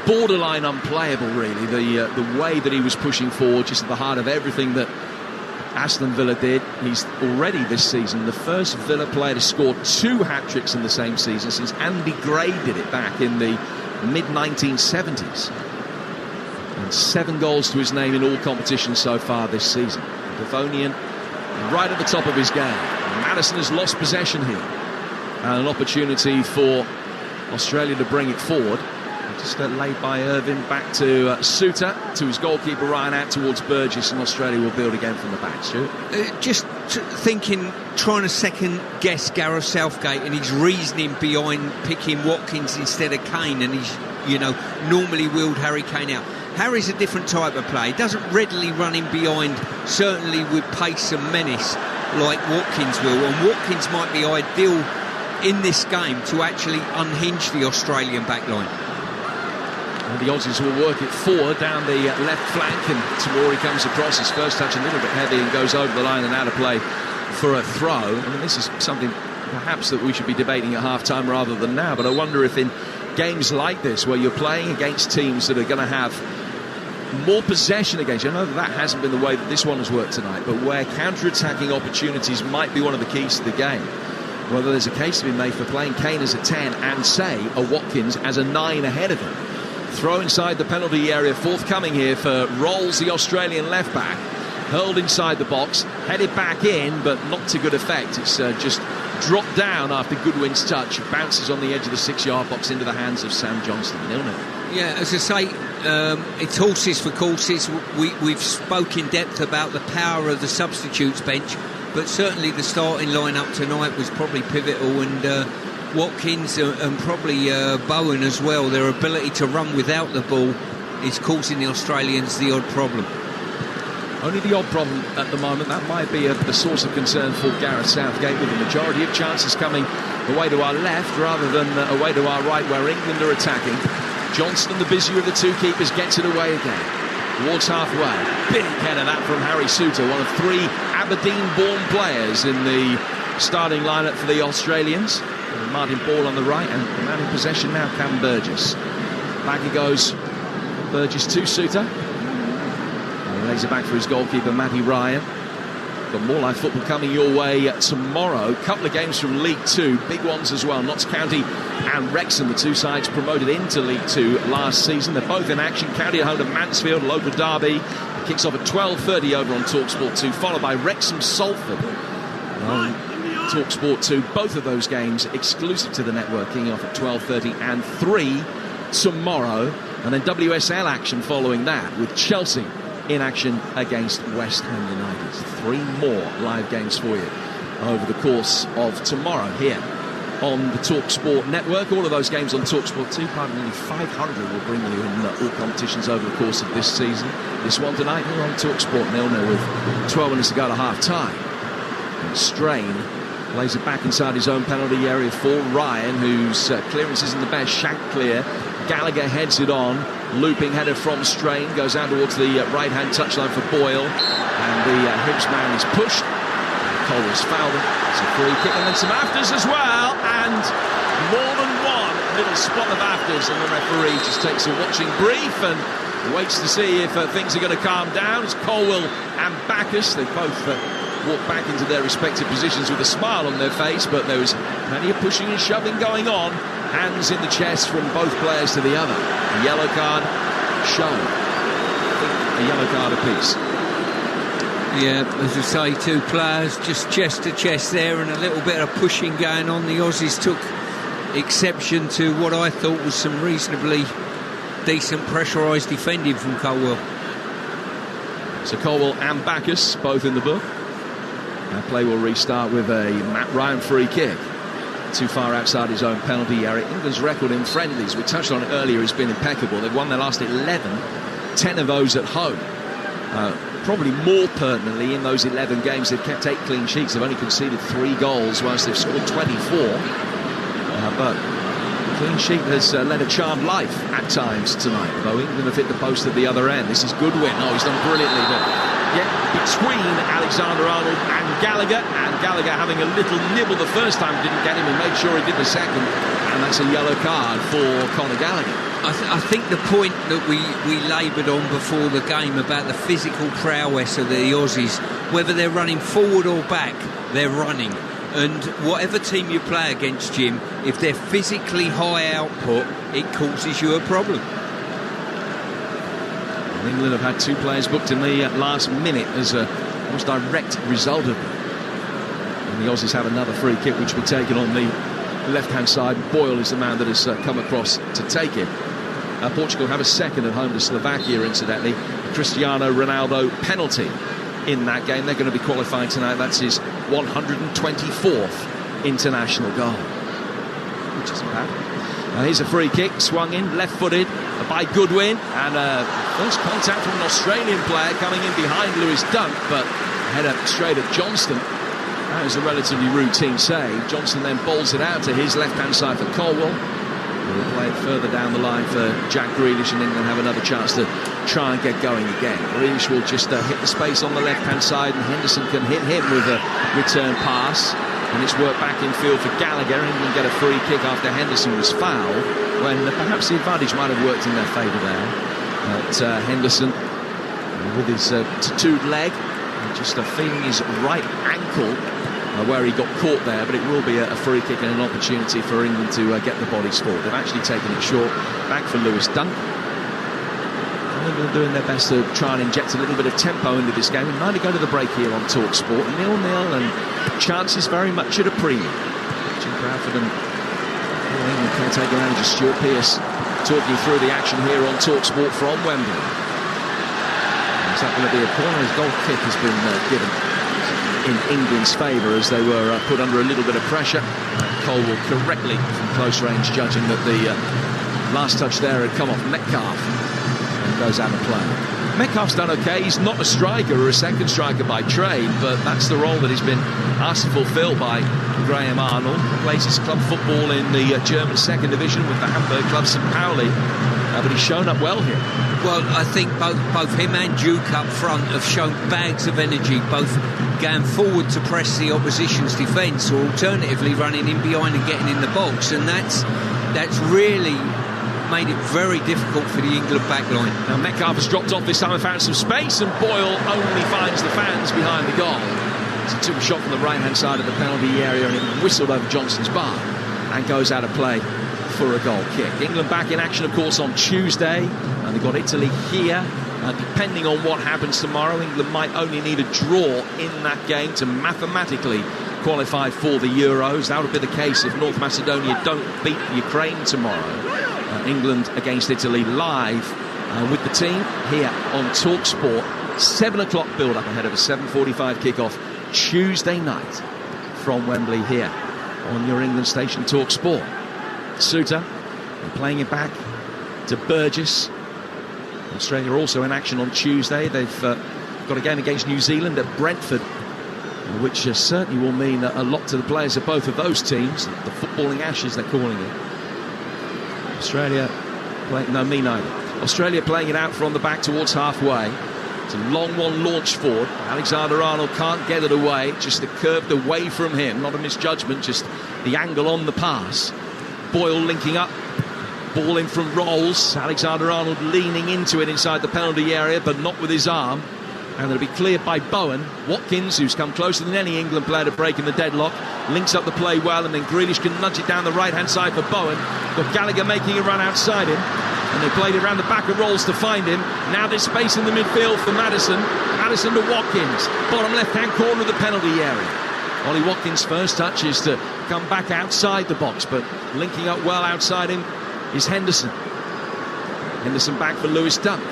borderline unplayable really, the way that he was pushing forward, just at the heart of everything that Aston Villa did. He's already this season the first Villa player to score 2 hat-tricks in the same season since Andy Gray did it back in the mid-1970s. And 7 goals to his name in all competitions so far this season. The Devonian right at the top of his game. Maddison has lost possession here, and an opportunity for Australia to bring it forward. Just laid by Irvine back to Suter, to his goalkeeper Ryan, out towards Burgess, and Australia will build again from the back. Stuart? Trying to second guess Gareth Southgate and his reasoning behind picking Watkins instead of Kane, and he's normally wheeled Harry Kane out. Harry's a different type of play. He doesn't readily run in behind, certainly with pace and menace, like Watkins will. And Watkins might be ideal in this game to actually unhinge the Australian backline. And the Aussies will work it forward down the left flank, and Tamori comes across. His first touch a little bit heavy and goes over the line and out of play for a throw. I mean, this is something perhaps that we should be debating at half-time rather than now, but I wonder if in games like this, where you're playing against teams that are going to have more possession against you, I know that hasn't been the way that this one has worked tonight, but where counter-attacking opportunities might be one of the keys to the game, whether there's a case to be made for playing Kane as a 10 and, say, a Watkins as a 9 ahead of him. Throw inside the penalty area forthcoming here for Rolls, the Australian left-back. Hurled inside the box, headed back in, but not to good effect. It's just dropped down after Goodwin's touch. Bounces on the edge of the 6-yard box into the hands of Sam Johnston. 0-0. Yeah, as I say, it's horses for courses. We've spoke in depth about the power of the substitutes bench, but certainly the starting lineup tonight was probably pivotal, and Watkins and probably Bowen as well, their ability to run without the ball is causing the Australians the odd problem. Only the odd problem at the moment. That might be a source of concern for Gareth Southgate, with the majority of chances coming away to our left rather than away to our right, where England are attacking. Johnston, the busier of the two keepers, gets it away again towards halfway. Big header that from Harry Suter, one of 3 Aberdeen-born players in the starting lineup for the Australians. Martin Ball on the right, and the man in possession now, Cam Burgess. Back he goes, Burgess to Suter. And he lays it back for his goalkeeper, Matty Ryan. Got more live football coming your way tomorrow. Couple of games from League 2, big ones as well. Notts County and Wrexham, the two sides promoted into League 2 last season. They're both in action. County at home to Mansfield, local derby. It kicks off at 12:30 over on Talksport 2, followed by Wrexham Salford on Talksport 2. Both of those games exclusive to the network, kicking off at 12:30 and 3 tomorrow. And then WSL action following that, with Chelsea in action against West Ham United. 3 more live games for you over the course of tomorrow here on the TalkSport network. All of those games on TalkSport 2, nearly 500 will bring you in all competitions over the course of this season. This one tonight here on TalkSport 0-0 with 12 minutes to go to half-time. And Strain plays it back inside his own penalty area for Ryan, whose clearance isn't the best. Shank clear. Gallagher heads it on. Looping header from Strain, goes out towards the right-hand touchline for Boyle, and the Hibs man is pushed. Cole's fouled him. It's a free kick, and then some afters as well, and more than one little spot of afters, and the referee just takes a watching brief and waits to see if things are going to calm down. It's Colwell and Bacchus. They both walk back into their respective positions with a smile on their face, but there was plenty of pushing and shoving going on. Hands in the chest from both players to the other. A yellow card shown. A yellow card apiece. Yeah, as I say, 2 players just chest to chest there, and a little bit of pushing going on. The Aussies took exception to what I thought was some reasonably decent pressurised defending from Colwell. So Colwell and Bacchus both in the book. Play will restart with a Matt Ryan free kick. Too far outside his own penalty area. England's record in friendlies, we touched on it earlier, has been impeccable. They've won their last 11, 10 of those at home. Probably more pertinently, in those 11 games, they've kept 8 clean sheets. They've only conceded 3 goals, whilst they've scored 24. But clean sheet has led a charmed life at times tonight, though England have hit the post at the other end. This is Goodwin. Oh, he's done brilliantly, but yet between Alexander-Arnold and Gallagher having a little nibble the first time, didn't get him, and made sure he did the second, and that's a yellow card for Conor Gallagher. I think the point that we laboured on before the game about the physical prowess of the Aussies, whether they're running forward or back, they're running. And whatever team you play against, Jim, if they're physically high output, it causes you a problem. Well, England have had 2 players booked in the last minute as a most direct result of it. And the Aussies have another free kick which will be taken on the left-hand side. Boyle is the man that has come across to take it. Portugal have a second at home to Slovakia, incidentally. Cristiano Ronaldo penalty in that game. They're going to be qualifying tonight. That's his 124th international goal, which isn't bad. Here's a free kick, swung in, left-footed by Goodwin, and first contact from an Australian player coming in behind Lewis Dunk, but header straight at Johnston. That was a relatively routine save. Johnston then bowls it out to his left-hand side for Colwell. He'll play it further down the line for Jack Grealish, and England have another chance to try and get going again. Grealish will just hit the space on the left-hand side, and Henderson can hit him with a return pass. And it's worked back in field for Gallagher. England get a free kick after Henderson was fouled, when perhaps the advantage might have worked in their favour there. But Henderson, with his tattooed leg, just feeling his right ankle where he got caught there, but it will be a free kick and an opportunity for England to get the bodies forward. They've actually taken it short, back for Lewis Dunk. England doing their best to try and inject a little bit of tempo into this game. We might go to the break here on Talksport, 0-0, and chances very much at a premium. Jim Bradford and England caretaker manager Stuart Pearce talking through the action here on Talksport from Wembley. Is that going to be a corner? His goal kick has been given in England's favour as they were put under a little bit of pressure. Colwell correctly from close range judging that the last touch there had come off Metcalf. Goes out of play. Metcalf's done okay. He's not a striker or a second striker by trade, but that's the role that he's been asked to fulfil by Graham Arnold. Plays his club football in the German second division with the Hamburg club St. Pauli, but he's shown up well here. Well, I think both him and Duke up front have shown bags of energy, both going forward to press the opposition's defence, or alternatively running in behind and getting in the box, and that's really made it very difficult for the England backline. Now Metcalf has dropped off this time and found some space, and Boyle only finds the fans behind the goal. So took a shot from the right-hand side of the penalty area, and it whistled over Johnson's bar and goes out of play for a goal kick. England back in action, of course, on Tuesday, and they've got Italy here. Depending on what happens tomorrow, England might only need a draw in that game to mathematically qualify for the Euros. That would be the case if North Macedonia don't beat Ukraine tomorrow. England against Italy live with the team here on Talksport. 7 o'clock build-up ahead of a 7:45 kick-off Tuesday night from Wembley here on your England station Talksport. Suter playing it back to Burgess. Australia also in action on Tuesday. They've got a game against New Zealand at Brentford, which certainly will mean a lot to the players of both of those teams. The footballing ashes, they're calling it. Australia Australia playing it out from the back towards halfway. It's a long one launched forward. Alexander-Arnold can't get it away. Just the curved away from him. Not a misjudgment, just the angle on the pass. Boyle linking up. Ball in from Rolls. Alexander-Arnold leaning into it inside the penalty area, but not with his arm. And it'll be cleared by Bowen. Watkins, who's come closer than any England player to break in the deadlock, links up the play well, and then Grealish can nudge it down the right-hand side for Bowen. Got Gallagher making a run outside him, and they played it around the back of Rolls to find him. Now there's space in the midfield for Maddison. Maddison to Watkins. Bottom left-hand corner of the penalty area. Ollie Watkins' first touch is to come back outside the box, but linking up well outside him is Henderson. Henderson back for Lewis Dunk.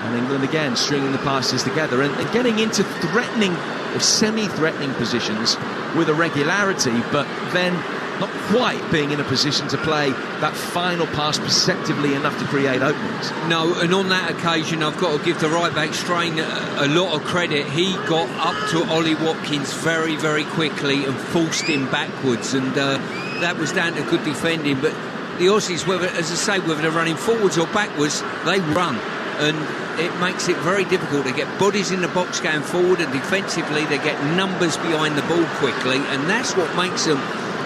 And England again stringing the passes together and getting into threatening of semi-threatening positions with a regularity, but then not quite being in a position to play that final pass perceptively enough to create openings. No, and on that occasion I've got to give the right-back Strain a lot of credit. He got up to Ollie Watkins very, very quickly and forced him backwards, and that was down to good defending. But the Aussies, whether, as I say, whether they're running forwards or backwards, they run, and it makes it very difficult to get bodies in the box going forward, and defensively they get numbers behind the ball quickly, and that's what makes them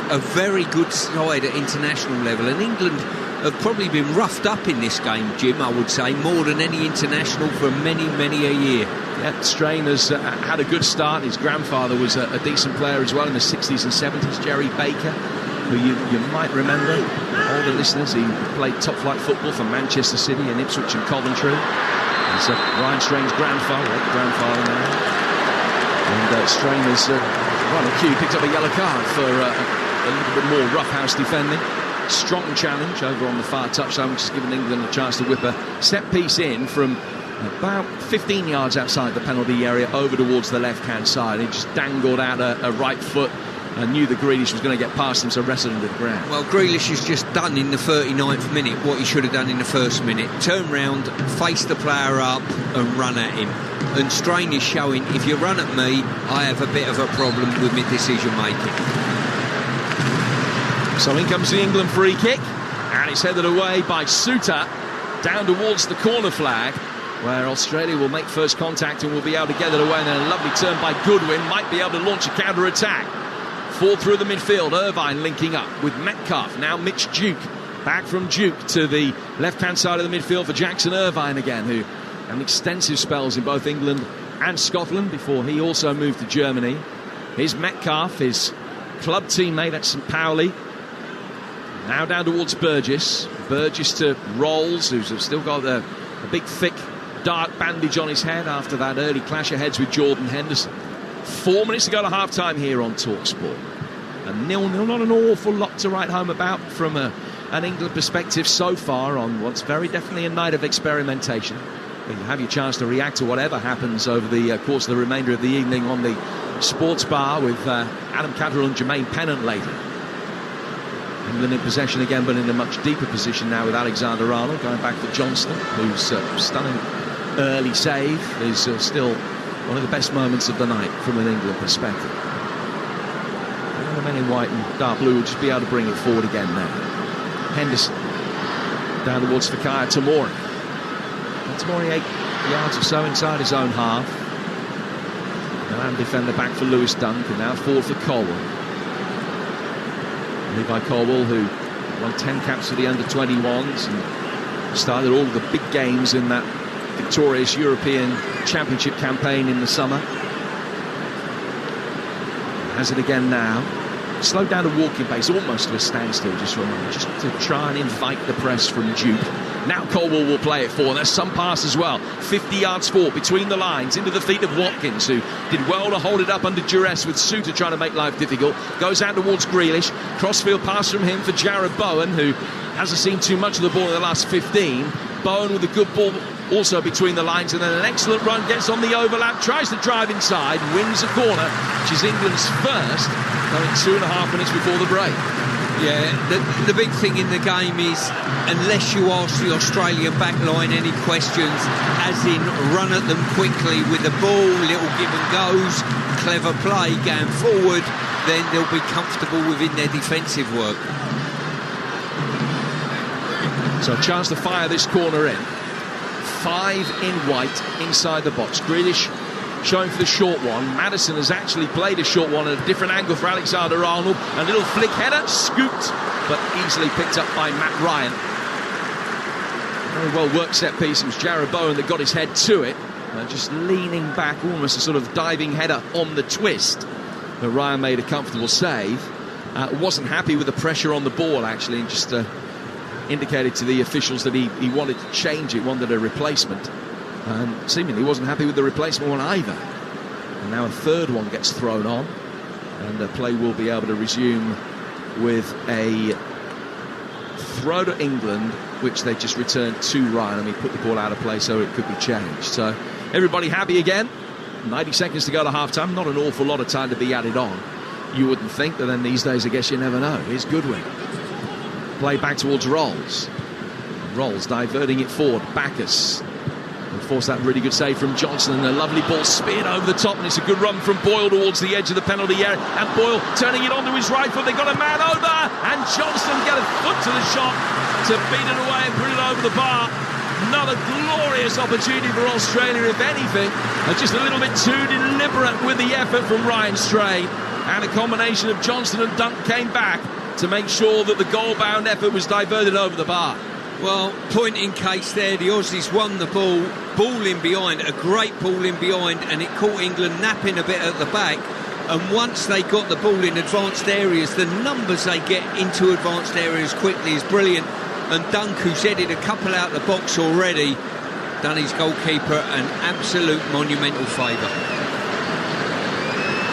a very good side at international level. And England have probably been roughed up in this game, Jim, I would say, more than any international for many, many a year. Yeah, Strain has had a good start. His grandfather was a decent player as well in the 60s and 70s, Jerry Baker, who you might remember. Older listeners, he played top-flight football for Manchester City and Ipswich and Coventry. He's Ryan Strain's grandfather now. And Strain has run a cue, picked up a yellow card for a little bit more roughhouse defending. Strong challenge over on the far touchline, which has given England a chance to whip a set piece in from about 15 yards outside the penalty area over towards the left-hand side. He just dangled out a right foot and knew that Grealish was going to get past him, so wrestled him to the ground. Well, Grealish has just done in the 39th minute what he should have done in the first minute. Turn round, face the player up and run at him. And Strain is showing, if you run at me, I have a bit of a problem with my decision-making. So in comes the England free kick, and it's headed away by Suter down towards the corner flag, where Australia will make first contact and will be able to get it away. And then a lovely turn by Goodwin, might be able to launch a counter-attack. Fall through the midfield, Irvine linking up with Metcalfe. Now Mitch Duke, back from Duke to the left-hand side of the midfield for Jackson Irvine again, who had extensive spells in both England and Scotland before he also moved to Germany. Here's Metcalfe, his club teammate at St Pauli. Now down towards Burgess. Burgess to Rolls, who's still got a big, thick, dark bandage on his head after that early clash of heads with Jordan Henderson. 4 minutes to go to half-time here on Talksport. A 0-0, not an awful lot to write home about from an England perspective so far on what's very definitely a night of experimentation. But you have your chance to react to whatever happens over the course of the remainder of the evening on the sports bar with Adam Catterall and Jermaine Pennant later. England in possession again, but in a much deeper position now with Alexander Arnold going back for Johnston, whose stunning early save is still one of the best moments of the night from an England perspective. And the men in white and dark blue will just be able to bring it forward again now. Henderson down towards Fikayo Tomori. Tomori 8 yards or so inside his own half. And defender back for Lewis Dunk, now forward for Colwell. Levi Colwell, who won 10 caps for the under-21s and started all of the big games in that victorious European Championship campaign in the summer. Has it again now. Slowed down to walking pace, almost to a standstill just to try and invite the press from Duke. Now Colwell will play it forward. There's some pass as well. 50 yards forward between the lines into the feet of Watkins, who did well to hold it up under duress with Suter trying to make life difficult. Goes out towards Grealish. Crossfield pass from him for Jared Bowen, who hasn't seen too much of the ball in the last 15. Bowen with a good ball also between the lines, and then an excellent run, gets on the overlap, tries to drive inside, wins a corner, which is England's first, going 2.5 minutes before the break. Yeah, the big thing in the game is, unless you ask the Australian backline any questions, as in run at them quickly with the ball, little give and goes, clever play going forward, then they'll be comfortable within their defensive work. So a chance to fire this corner in. 5 in white inside the box. Grealish showing for the short one. Maddison has actually played a short one at a different angle for Alexander Arnold. A little flick header, scooped, but easily picked up by Matt Ryan. Very well worked set piece. It was Jared Bowen that got his head to it. Just leaning back, almost a sort of diving header on the twist. But Ryan made a comfortable save. Wasn't happy with the pressure on the ball, actually, and just indicated to the officials that he wanted to change it, wanted a replacement. And seemingly wasn't happy with the replacement one either. And now a third one gets thrown on, and the play will be able to resume with a throw to England, which they just returned to Ryan, and he put the ball out of play so it could be changed. So everybody happy again. 90 seconds to go to half-time. Not an awful lot of time to be added on. You wouldn't think, but then these days, I guess you never know. Here's Goodwin. Play back towards Rolls. Rolls diverting it forward. Backus. Force that really good save from Johnson, and a lovely ball speared over the top, and it's a good run from Boyle towards the edge of the penalty area, and Boyle turning it onto his right foot. They got a man over, and Johnson get a foot to the shot to beat it away and put it over the bar. Another glorious opportunity for Australia, if anything, and just a little bit too deliberate with the effort from Ryan Strain, and a combination of Johnson and Dunk came back to make sure that the goal-bound effort was diverted over the bar. Well, point in case there, the Aussies won the ball in behind, a great ball in behind, and it caught England napping a bit at the back. And once they got the ball in advanced areas, the numbers they get into advanced areas quickly is brilliant. And Dunk, who's headed a couple out the box already, done his goalkeeper an absolute monumental favour.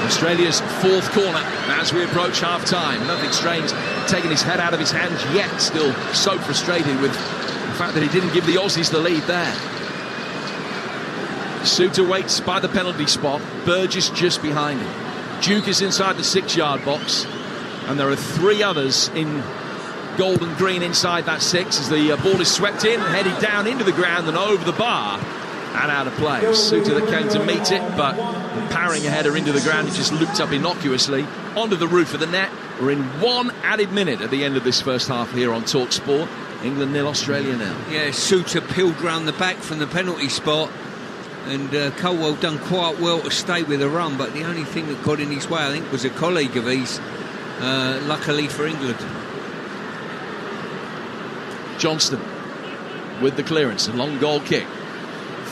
Australia's fourth corner as we approach half-time. Nothing strange, taking his head out of his hands yet, still so frustrated with the fact that he didn't give the Aussies the lead there. Suter waits by the penalty spot. Burgess just behind him. Duke is inside the 6-yard box, and there are 3 others in gold and green inside that 6 as the ball is swept in and headed down into the ground and over the bar and out of play. Suter that came to meet it, but powering a header into the ground, it just looped up innocuously onto the roof of the net. We're in 1 added minute at the end of this first half here on Talksport. England 0, Australia 0. Yeah, Suter peeled round the back from the penalty spot, and Colwell done quite well to stay with the run, but the only thing that got in his way, I think, was a colleague of his, luckily for England. Johnston with the clearance, a long goal kick.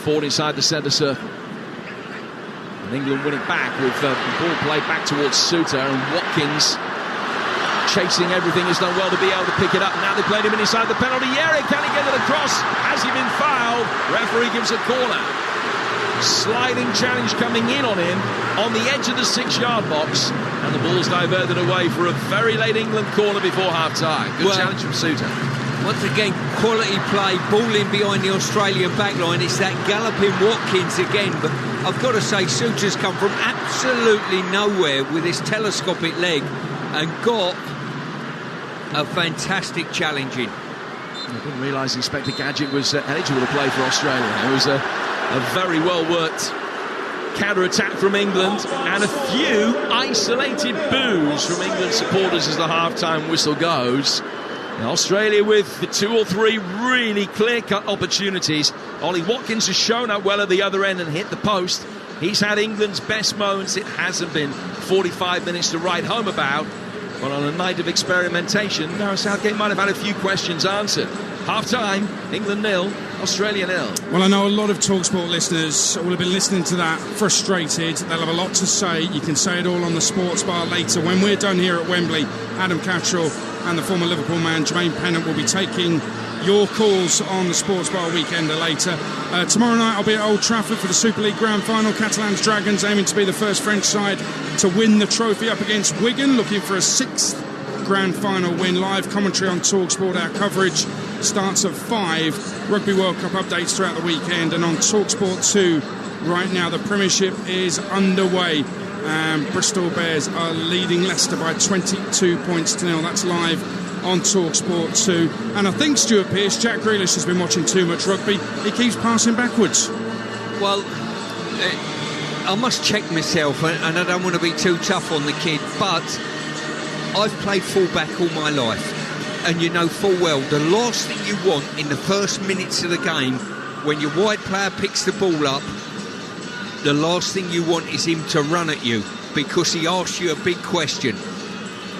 Forward inside the centre circle. And England win it back with the ball played back towards Suter, and Watkins chasing everything has done well to be able to pick it up. Now they played him inside the penalty area. Can he get it across? Has he been fouled? Referee gives a corner. Sliding challenge coming in on him on the edge of the 6-yard box, and the ball's diverted away for a very late England corner before half-time. Good challenge from Suter. Once again, quality play, ball in behind the Australian backline. It's that galloping Watkins again, but I've got to say Suter's come from absolutely nowhere with his telescopic leg and got a fantastic challenge in. I didn't realise Inspector Gadget was eligible to play for Australia. It was a very well-worked counter-attack from England, and a few isolated boos from England supporters as the half-time whistle goes. Australia with the 2 or 3 really clear-cut opportunities. Ollie Watkins has shown up well at the other end and hit the post. He's had England's best moments. It hasn't been 45 minutes to write home about, but on a night of experimentation, Gareth Southgate might have had a few questions answered. Half-time, England 0, Australia 0. Well, I know a lot of TalkSport listeners will have been listening to that frustrated. They'll have a lot to say. You can say it all on the Sports Bar later. When we're done here at Wembley, Adam Cattrall and the former Liverpool man Jermaine Pennant will be taking your calls on the Sports Bar Weekender later. Tomorrow night I'll be at Old Trafford for the Super League Grand Final. Catalans Dragons aiming to be the first French side to win the trophy up against Wigan, looking for a 6th Grand Final win. Live commentary on TalkSport. Our coverage starts at 5. Rugby World Cup updates throughout the weekend, and on TalkSport 2 right now the Premiership is underway. Bristol Bears are leading Leicester by 22 points to 0. That's live on TalkSport 2. And I think Stuart Pearce, Jack Grealish, has been watching too much rugby. He keeps passing backwards. Well, I must check myself, and I don't want to be too tough on the kid, but I've played full-back all my life, and you know full well the last thing you want in the first minutes of the game, when your wide player picks the ball up, the last thing you want is him to run at you, because he asks you a big question.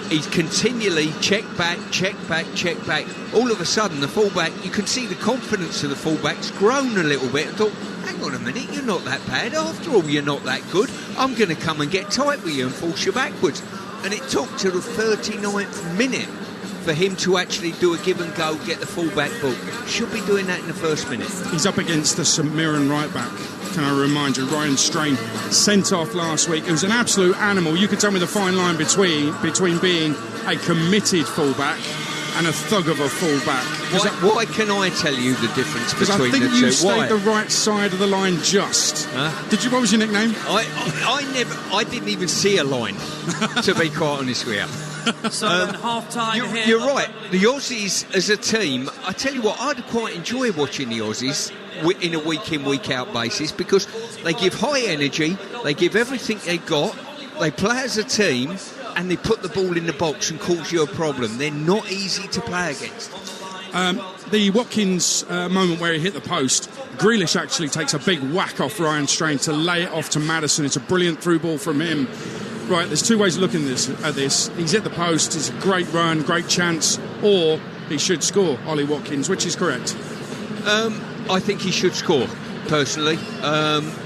He's continually check back, check back, check back. All of a sudden, the fullback, you can see the confidence of the fullback's grown a little bit. I thought, hang on a minute, you're not that bad. After all, you're not that good. I'm going to come and get tight with you and force you backwards. And it took to the 39th minute for him to actually do a give and go, get the fullback ball. Should be doing that in the first minute. He's up against the St Mirren right back. Can I remind you, Ryan Strain, sent off last week. It was an absolute animal. You could tell me the fine line between being a committed fullback and a thug of a full-back. Why can I tell you the difference between the two? Because I think you stayed the right side of the line just. Huh? What was your nickname? I didn't even see a line, to be quite honest with you. So half-time here. You're right. The Aussies as a team, I tell you what, I'd quite enjoy watching the Aussies in a week-in, week-out basis, because they give high energy, they give everything they got, they play as a team, and they put the ball in the box and cause you a problem. They're not easy to play against. The Watkins moment where he hit the post, Grealish actually takes a big whack off Ryan Strain to lay it off to Maddison. It's a brilliant through ball from him. Right, there's two ways of looking at this. He's hit the post, it's a great run, great chance, or he should score, Ollie Watkins. Which is correct? I think he should score, personally.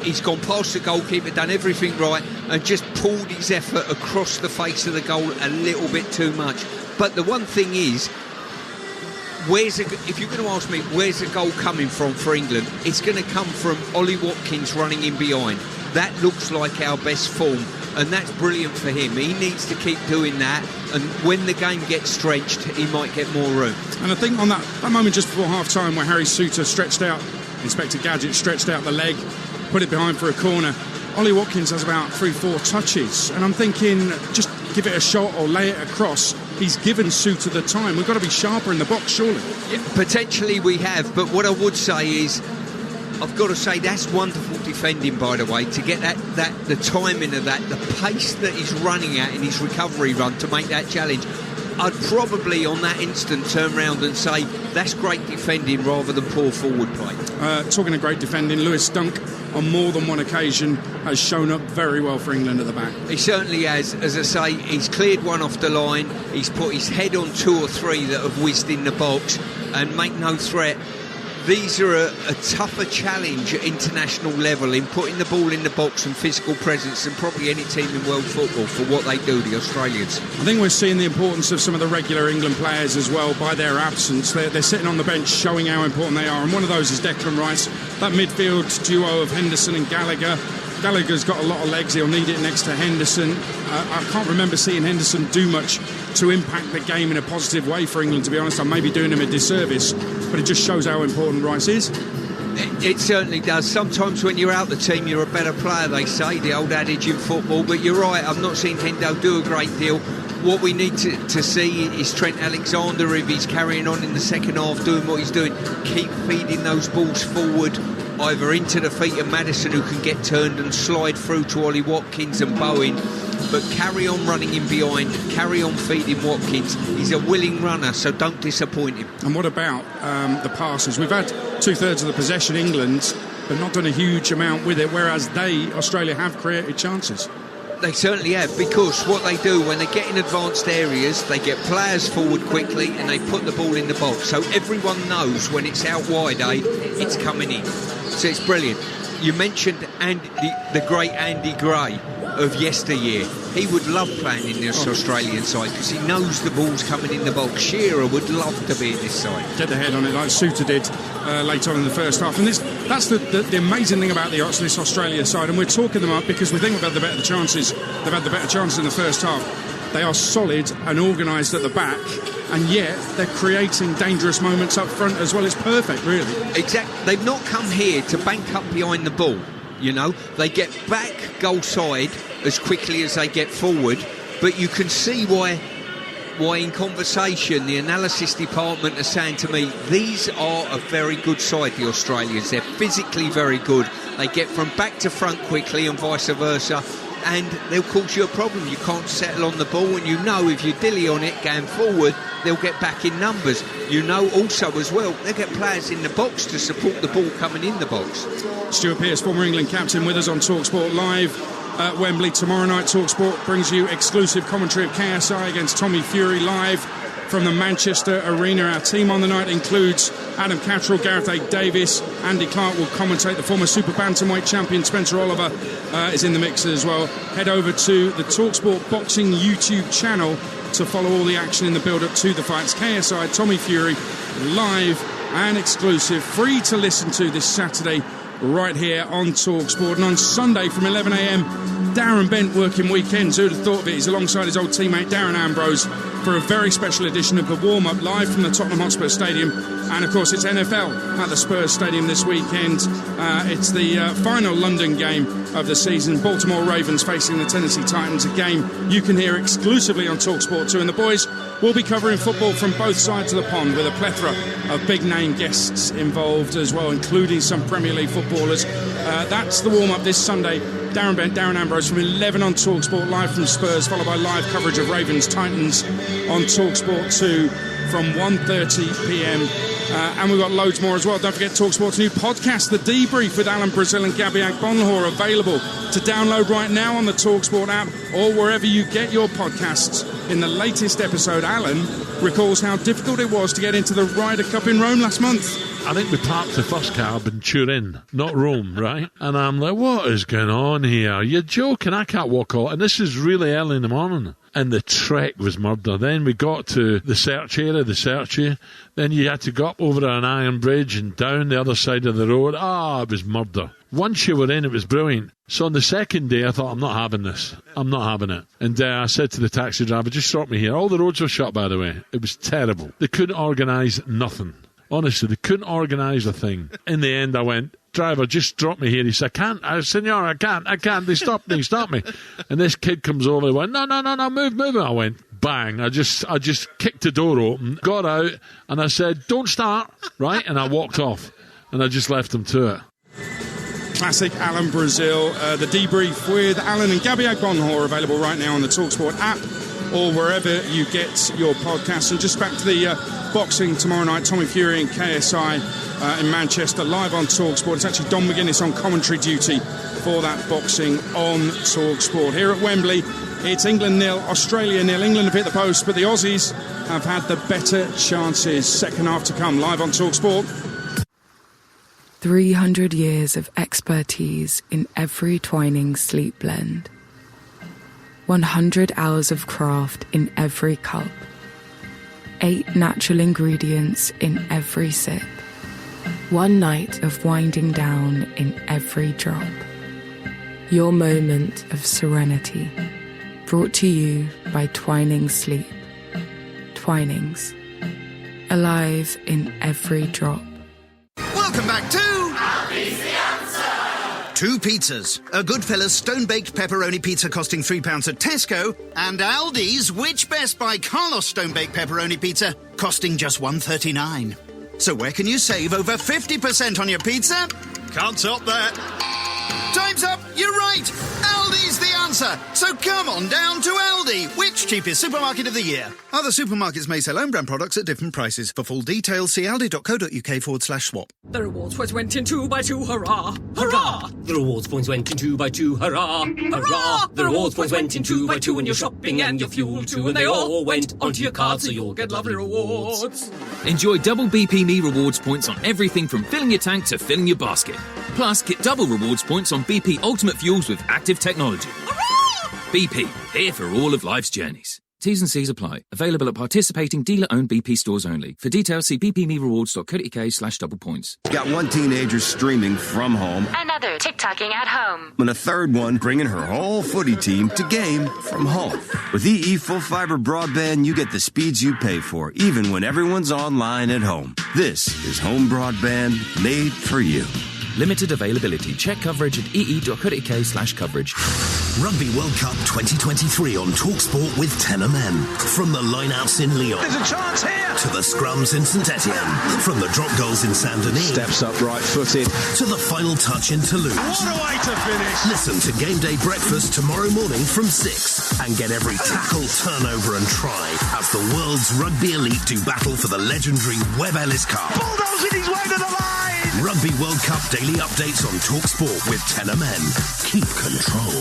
He's gone past the goalkeeper, done everything right, and just pulled his effort across the face of the goal a little bit too much. But the one thing is, if you're going to ask me where's the goal coming from for England, it's going to come from Ollie Watkins running in behind. That looks like our best form, and that's brilliant for him. He needs to keep doing that, and when the game gets stretched, he might get more room. And I think on that moment just before half-time where Harry Souttar stretched out, Inspector Gadget stretched out the leg, put it behind for a corner, Ollie Watkins has about 3-4 touches, and I'm thinking just give it a shot or lay it across. He's given Souttar the time. We've got to be sharper in the box, surely. Yeah, potentially we have, but what I would say is, I've got to say that's wonderful defending, by the way, to get the timing of that, the pace that he's running at in his recovery run to make that challenge. I'd probably on that instant turn round and say that's great defending rather than poor forward play. Talking of great defending, Lewis Dunk on more than one occasion has shown up very well for England at the back. He certainly has. As I say, he's cleared one off the line, he's put his head on 2 or 3 that have whizzed in the box and make no threat. These are a tougher challenge at international level in putting the ball in the box and physical presence than probably any team in world football for what they do, the Australians. I think we're seeing the importance of some of the regular England players as well by their absence. They're sitting on the bench showing how important they are, and one of those is Declan Rice. That midfield duo of Henderson and Gallagher. Gallagher's got a lot of legs, he'll need it next to Henderson. I can't remember seeing Henderson do much to impact the game in a positive way for England, to be honest. I may be doing him a disservice, but it just shows how important Rice is. It certainly does. Sometimes when you're out the team, you're a better player, they say, the old adage in football. But you're right, I've not seen Hendo do a great deal. What we need to see is Trent Alexander, if he's carrying on in the second half, doing what he's doing, keep feeding those balls forward, either into the feet of Maddison, who can get turned and slide through to Ollie Watkins and Bowen, but carry on running in behind, carry on feeding Watkins. He's a willing runner, so don't disappoint him. And what about the passes? We've had 2/3 of the possession, England, but not done a huge amount with it, whereas Australia, have created chances. They certainly have, because what they do when they get in advanced areas, they get players forward quickly and they put the ball in the box, so everyone knows when it's out wide, it's coming in. So it's brilliant. You mentioned the great Andy Gray of yesteryear. He would love playing in this Australian side because he knows the ball's coming in the box. Shearer would love to be in this side. Get the head on it like Souttar did late on in the first half. And that's the amazing thing about this Australia side. And we're talking them up because we think we've had the better chances. They've had the better chances in the first half. They are solid and organised at the back, and yet they're creating dangerous moments up front as well. It's perfect, really. Exactly. They've not come here to bank up behind the ball. You know, they get back goal side as quickly as they get forward, but you can see why in conversation the analysis department are saying to me, these are a very good side, the Australians. They're physically very good. They get from back to front quickly and vice versa, and they'll cause you a problem. You can't settle on the ball, and you know if you dilly on it going forward, they'll get back in numbers. You know also as well, they'll get players in the box to support the ball coming in the box. Stuart Pearce, former England captain, with us on Talksport Live at Wembley. Tomorrow night, Talksport brings you exclusive commentary of KSI against Tommy Fury live from the Manchester Arena. Our team on the night includes Adam Catterall, Gareth A. Davis, Andy Clark will commentate. The former super bantamweight champion Spencer Oliver is in the mix as well. Head over to the Talksport Boxing YouTube channel to follow all the action in the build-up to the fights. KSI, Tommy Fury, live and exclusive, free to listen to this Saturday right here on Talksport. And on Sunday from 11 a.m, Darren Bent working weekends. Who'd have thought of it? He's alongside his old teammate Darren Ambrose for a very special edition of the warm-up live from the Tottenham Hotspur Stadium. And, of course, it's NFL at the Spurs Stadium this weekend. It's the final London game of the season. Baltimore Ravens facing the Tennessee Titans, a game you can hear exclusively on Talksport 2. And the boys will be covering football from both sides of the pond with a plethora of big-name guests involved as well, including some Premier League footballers. That's the warm-up this Sunday. Darren Bent, Darren Ambrose from 11 on Talksport, live from Spurs, followed by live coverage of Ravens Titans on Talksport 2 from 1:30pm. And we've got loads more as well. Don't forget Talksport's new podcast, The Debrief with Alan Brazil and Gabby Agbonlahor, available to download right now on the Talksport app or wherever you get your podcasts. In the latest episode, Alan recalls how difficult it was to get into the Ryder Cup in Rome last month. I think we parked the first cab in Turin, not Rome, right? And I'm like, what is going on here? You're joking, I can't walk all. And this is really early in the morning. And the trek was murder. Then we got to the search area. Then you had to go up over an iron bridge and down the other side of the road. It was murder. Once you were in, it was brilliant. So on the second day, I thought, I'm not having this. I'm not having it. And I said to the taxi driver, just drop me here. All the roads were shut, by the way. It was terrible. They couldn't organise nothing. Honestly, they couldn't organise a thing. In the end, I went, driver, just drop me here. He said, I said, senor, I can't. They stopped me. And this kid comes over and went, no, move. I went, bang. I just kicked the door open, got out, and I said, don't start, right? And I walked off, and I just left them to it. Classic Alan Brazil. The Debrief with Alan and Gabby Agbonlahor, available right now on the Talksport app or wherever you get your podcasts. And just back to the boxing tomorrow night, Tommy Fury and KSI in Manchester, live on Talksport. It's actually Don McGuinness on commentary duty for that boxing on Talksport. Here at Wembley, it's England 0, Australia 0. England have hit the post, but the Aussies have had the better chances. Second half to come, live on Talksport. 300 years of expertise in every Twinings sleep blend. 100 hours of craft in every cup. 8 natural ingredients in every sip. 1 night of winding down in every drop. Your moment of serenity. Brought to you by Twinings Sleep. Twinings. Alive in every drop. Welcome back to Aldi's the Answer. 2 pizzas. A Goodfellas stone-baked pepperoni pizza costing £3 at Tesco, and Aldi's Which Best by Carlos stone-baked pepperoni pizza costing just $1.39. So where can you save over 50% on your pizza? Can't top that. Time's up. You're right. Aldi's the answer. So come on down to Aldi. Which cheapest supermarket of the year? Other supermarkets may sell own brand products at different prices. For full details, see aldi.co.uk/swap. The rewards points went in 2 by 2, hurrah! Hurrah! The rewards points went in 2 by 2, hurrah! Hurrah! The rewards points went in 2 by 2 and your shopping and your fuel too, and they all went onto your card, so you'll get lovely rewards. Enjoy double BP Me rewards points on everything from filling your tank to filling your basket. Plus, get double rewards points on BP Ultimate Fuels with active technology. Hurrah! BP, here for all of life's journeys. T's and C's apply. Available at participating dealer-owned BP stores only. For details, see bpmerewards.co.uk/double points. Got one teenager streaming from home. Another TikToking at home. And a third one bringing her whole footy team to game from home. With EE Full Fiber Broadband, you get the speeds you pay for, even when everyone's online at home. This is home broadband made for you. Limited availability. Check coverage at ee.co.uk/coverage. Rugby World Cup 2023 on Talksport with Tenor Men. From the lineouts in Lyon. There's a chance here! To the scrums in St Etienne. From the drop goals in Saint-Denis. Steps up right-footed. To the final touch in Toulouse. What a way to finish! Listen to Game Day Breakfast tomorrow morning from 6. And get every tackle, turnover and try as the world's rugby elite do battle for the legendary Webb Ellis Cup. Bulldozing his way to the line! Rugby World Cup daily updates on Talksport with Tenor Men. Keep control.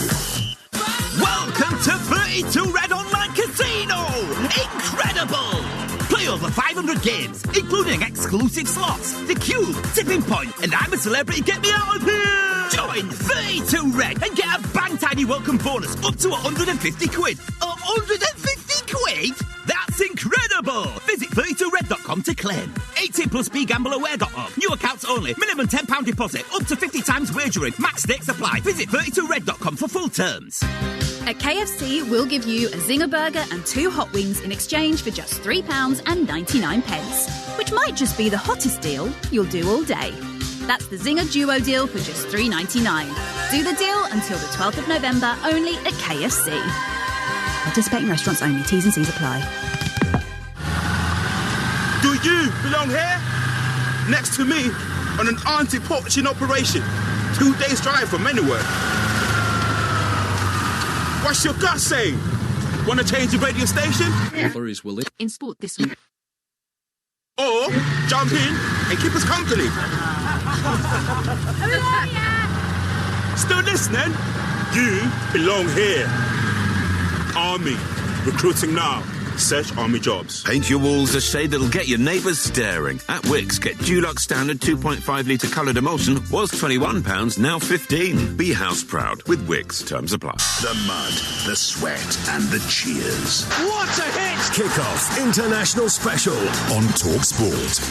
Welcome to 32 Red Online Casino! Incredible! Play over 500 games, including exclusive slots, the Cube, Tipping Point, and I'm a Celebrity, Get Me Out of Here! Join 32 Red and get a bang tiny welcome bonus up to 150 quid. 150 quid? That's incredible! Visit 32red.com to claim. 18 plus begambleaware.org. New accounts only. Minimum £10 deposit. Up to 50 times wagering. Max stakes apply. Visit 32red.com for full terms. At KFC, we'll give you a Zinger burger and 2 hot wings in exchange for just £3.99, which might just be the hottest deal you'll do all day. That's the Zinger Duo deal for just $3.99. Do the deal until the 12th of November, only at KFC. Participating restaurants only. T's and C's apply. Do you belong here? Next to me on an anti-poaching operation. 2 days drive from anywhere. What's your gut saying? Want to change the radio station? In sport this week. Or jump in and keep us company. Still listening? You belong here. Army. Recruiting now. Search Army jobs. Paint your walls a shade that'll get your neighbours staring. At Wickes, get Dulux Standard 2.5 litre coloured emulsion. Was £21, now $15. Be house proud with Wickes. Terms apply. The mud, the sweat, and the cheers. What a hit! Kickoff International Special on Talksport.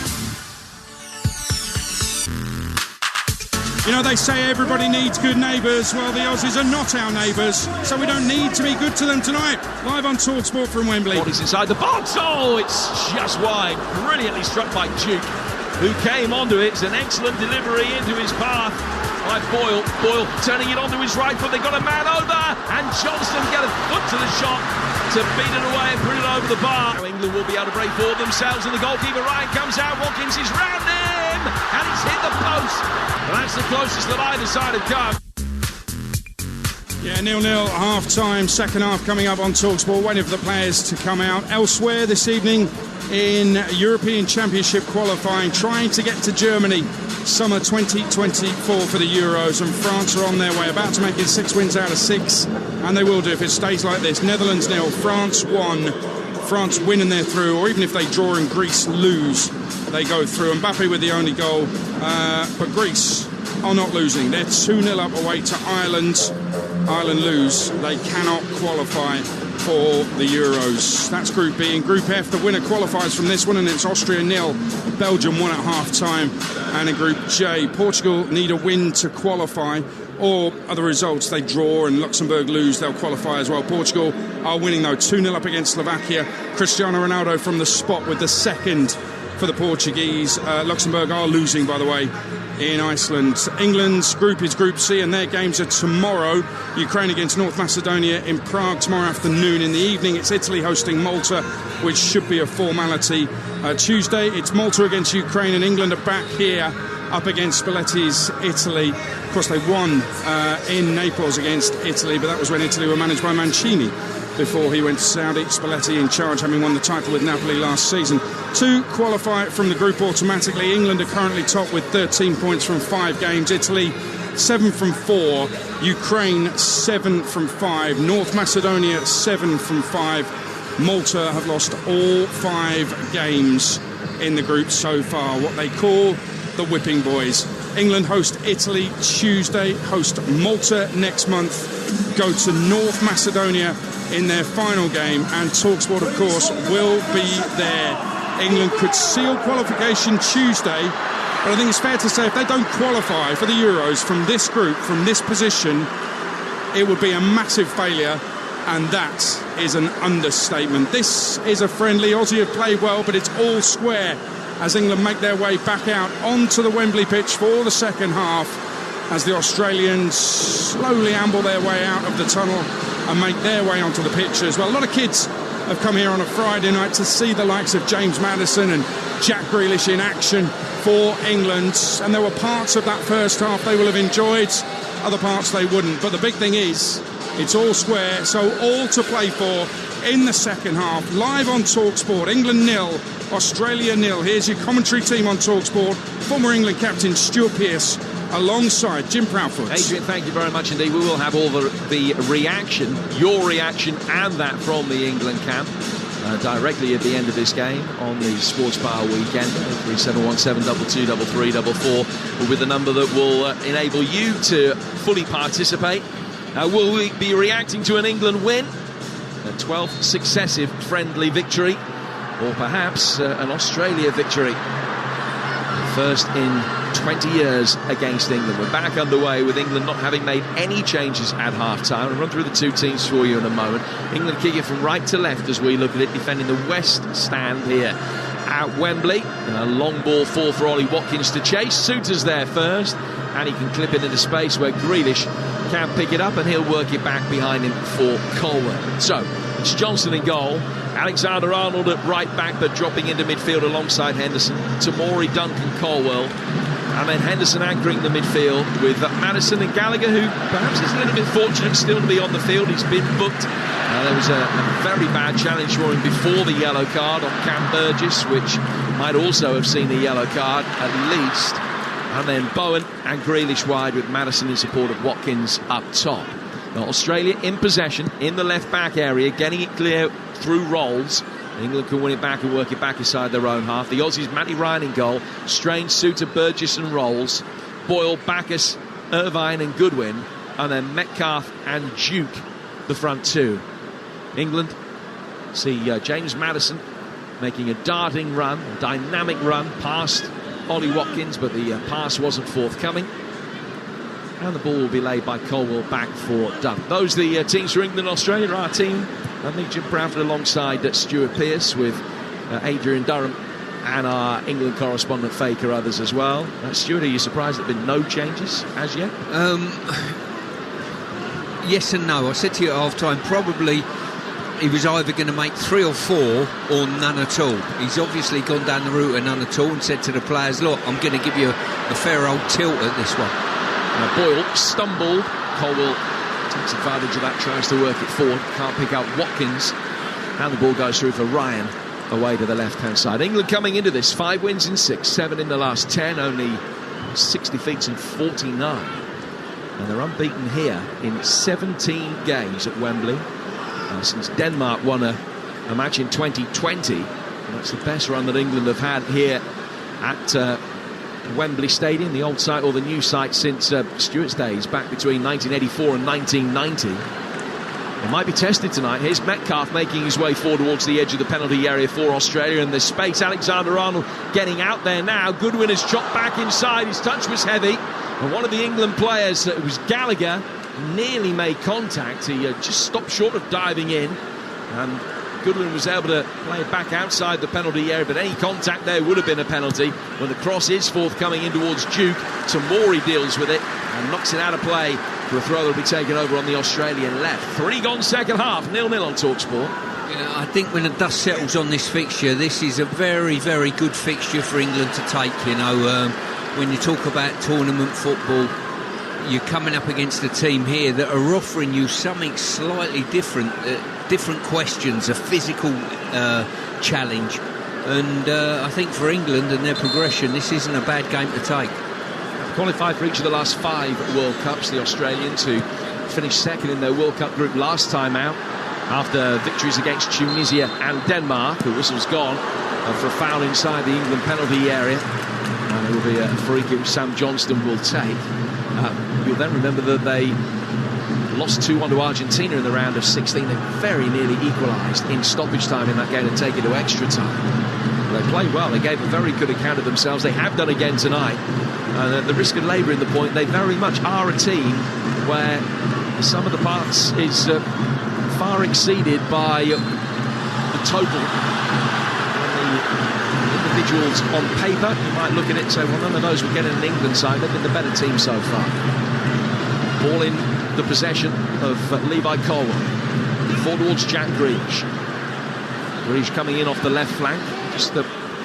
You know, they say everybody needs good neighbours. Well, the Aussies are not our neighbours, so we don't need to be good to them tonight. Live on Talksport from Wembley. Bodies inside the box. Oh, it's just wide. Brilliantly struck by Duke, who came onto it. It's an excellent delivery into his path by Boyle. Boyle turning it onto his right foot. They got a man over, and Johnston get a foot to the shot to beat it away and put it over the bar. Now England will be able to break for themselves, and the goalkeeper Ryan comes out. Watkins is round him, and it's hit the post. And that's the closest that either side have come. Yeah, 0-0 half-time, second half coming up on TalkSport, waiting for the players to come out. Elsewhere this evening in European Championship qualifying, trying to get to Germany, summer 2024 for the Euros, and France are on their way, about to make it 6 wins out of 6, and they will do if it stays like this. Netherlands 0, France 1. France win and they're through, or even if they draw and Greece lose, they go through. Mbappe with the only goal, but Greece are not losing. They're 2-0 up away to Ireland. Ireland lose. They cannot qualify for the Euros. That's Group B. In Group F, the winner qualifies from this one, and it's Austria 0, Belgium 1 at half-time. And in Group J, Portugal need a win to qualify, or other results, they draw and Luxembourg lose, they'll qualify as well. Portugal are winning though, 2-0 up against Slovakia. Cristiano Ronaldo from the spot with the second for the Portuguese. Luxembourg are losing, by the way, in Iceland. England's group is Group C, and their games are tomorrow. Ukraine against North Macedonia in Prague tomorrow afternoon. In the evening, it's Italy hosting Malta, which should be a formality. Tuesday, it's Malta against Ukraine, and England are back here up against Spalletti's Italy. Of course, they won in Naples against Italy, but that was when Italy were managed by Mancini before he went to Saudi. Spalletti in charge, having won the title with Napoli last season. To qualify from the group automatically, England are currently top with 13 points from 5 games. Italy 7 from 4. Ukraine 7 from 5. North Macedonia 7 from 5. Malta have lost all 5 games in the group so far. What they call the whipping boys. England host Italy Tuesday, host Malta next month, go to North Macedonia in their final game, and TalkSport, of course, will be there. England could seal qualification Tuesday, but I think it's fair to say if they don't qualify for the Euros from this group, from this position, it would be a massive failure, and that is an understatement. This is a friendly. Aussie have played well, but it's all square as England make their way back out onto the Wembley pitch for the second half, as the Australians slowly amble their way out of the tunnel and make their way onto the pitch as well. A lot of kids have come here on a Friday night to see the likes of James Maddison and Jack Grealish in action for England, and there were parts of that first half they will have enjoyed, other parts they wouldn't. But the big thing is, it's all square, so all to play for in the second half. Live on TalkSport, England 0, Australia 0. Here's your commentary team on TalkSport. Former England captain Stuart Pearce alongside Jim Proudfoot. Adrian, thank you very much indeed. We will have all the reaction, your reaction and that from the England camp directly at the end of this game on the Sports Bar weekend. 3717 22 33 will be the number that will enable you to fully participate. Will we be reacting to an England win, a 12th successive friendly victory, or perhaps an Australia victory? First in 20 years against England. We're back underway with England not having made any changes at half-time. I'll run through the two teams for you in a moment. England kicking from right to left as we look at it, defending the West Stand here at Wembley. A long ball for Ollie Watkins to chase. Souttar's there first, and he can clip it into space where Grealish can pick it up, and he'll work it back behind him for Colwell. So, it's Johnson in goal. Alexander-Arnold at right back, but dropping into midfield alongside Henderson. Tamori, Duncan, Colwell. And then Henderson anchoring the midfield with Maddison and Gallagher, who perhaps is a little bit fortunate still to be on the field. He's been booked. There was a very bad challenge for him before the yellow card on Cam Burgess, which might also have seen the yellow card at least. And then Bowen and Grealish wide with Maddison in support of Watkins up top. Now, Australia in possession in the left back area, getting it clear through Rolls. England can win it back and work it back inside their own half. The Aussies, Matty Ryan in goal. Strange, Souttar, Burgess and Rolls. Boyle, Bacchus, Irvine and Goodwin. And then Metcalfe and Duke, the front two. England see James Maddison making a darting run, a dynamic run past Ollie Watkins, but the pass wasn't forthcoming. And the ball will be laid by Colwell back for Dunn. Those are the teams for England and Australia. Our team, I think Jim Bradford alongside Stuart Pearce with Adrian Durham and our England correspondent Faker, others as well. Stuart, are you surprised there have been no changes as yet? Yes and no. I said to you at half-time, probably he was either going to make 3 or 4 or none at all. He's obviously gone down the route of none at all and said to the players, look, I'm going to give you a fair old tilt at this one. Boyle stumbled. Colwell takes advantage of that, tries to work it forward. Can't pick out Watkins. And the ball goes through for Ryan away to the left-hand side. England coming into this, 5 wins in 6, 7 in the last 10, only 6 defeats in 49. And they're unbeaten here in 17 games at Wembley. Since Denmark won a match in 2020. And that's the best run that England have had here at Wembley Stadium, the old site or the new site since Stuart's days, back between 1984 and 1990. It might be tested tonight. Here's Metcalfe making his way forward towards the edge of the penalty area for Australia, and there's space. Alexander-Arnold getting out there now. Goodwin has chopped back inside. His touch was heavy, and one of the England players, it was Gallagher, nearly made contact. He just stopped short of diving in, and Goodwin was able to play it back outside the penalty area, but any contact there would have been a penalty. When the cross is forthcoming in towards Duke, Tamori deals with it and knocks it out of play for a throw that will be taken over on the Australian left. 3 gone second half, 0-0 on Talksport. Yeah, I think when the dust settles on this fixture, this is a very, very good fixture for England to take. You know, when you talk about tournament football, you're coming up against a team here that are offering you something slightly different, different questions, a physical challenge. And I think for England and their progression, this isn't a bad game to take. Qualified for each of the last 5 World Cups, the Australians, who finished second in their World Cup group last time out after victories against Tunisia and Denmark. The whistle's gone for a foul inside the England penalty area. And it will be a free kick which Sam Johnston will take. You'll then remember that they lost 2-1 to Argentina in the round of 16. They very nearly equalised in stoppage time in that game to take it to extra time. They played well. They gave a very good account of themselves. They have done again tonight. At the risk of labouring the point, they very much are a team where the sum of the parts is far exceeded by the total. Individuals on paper, you might look at it and say, well, none of those would get in an England side. They've been the better team so far. Ball in the possession of Levi Colwell. Forward towards Jack Grealish. Grealish coming in off the left flank. Just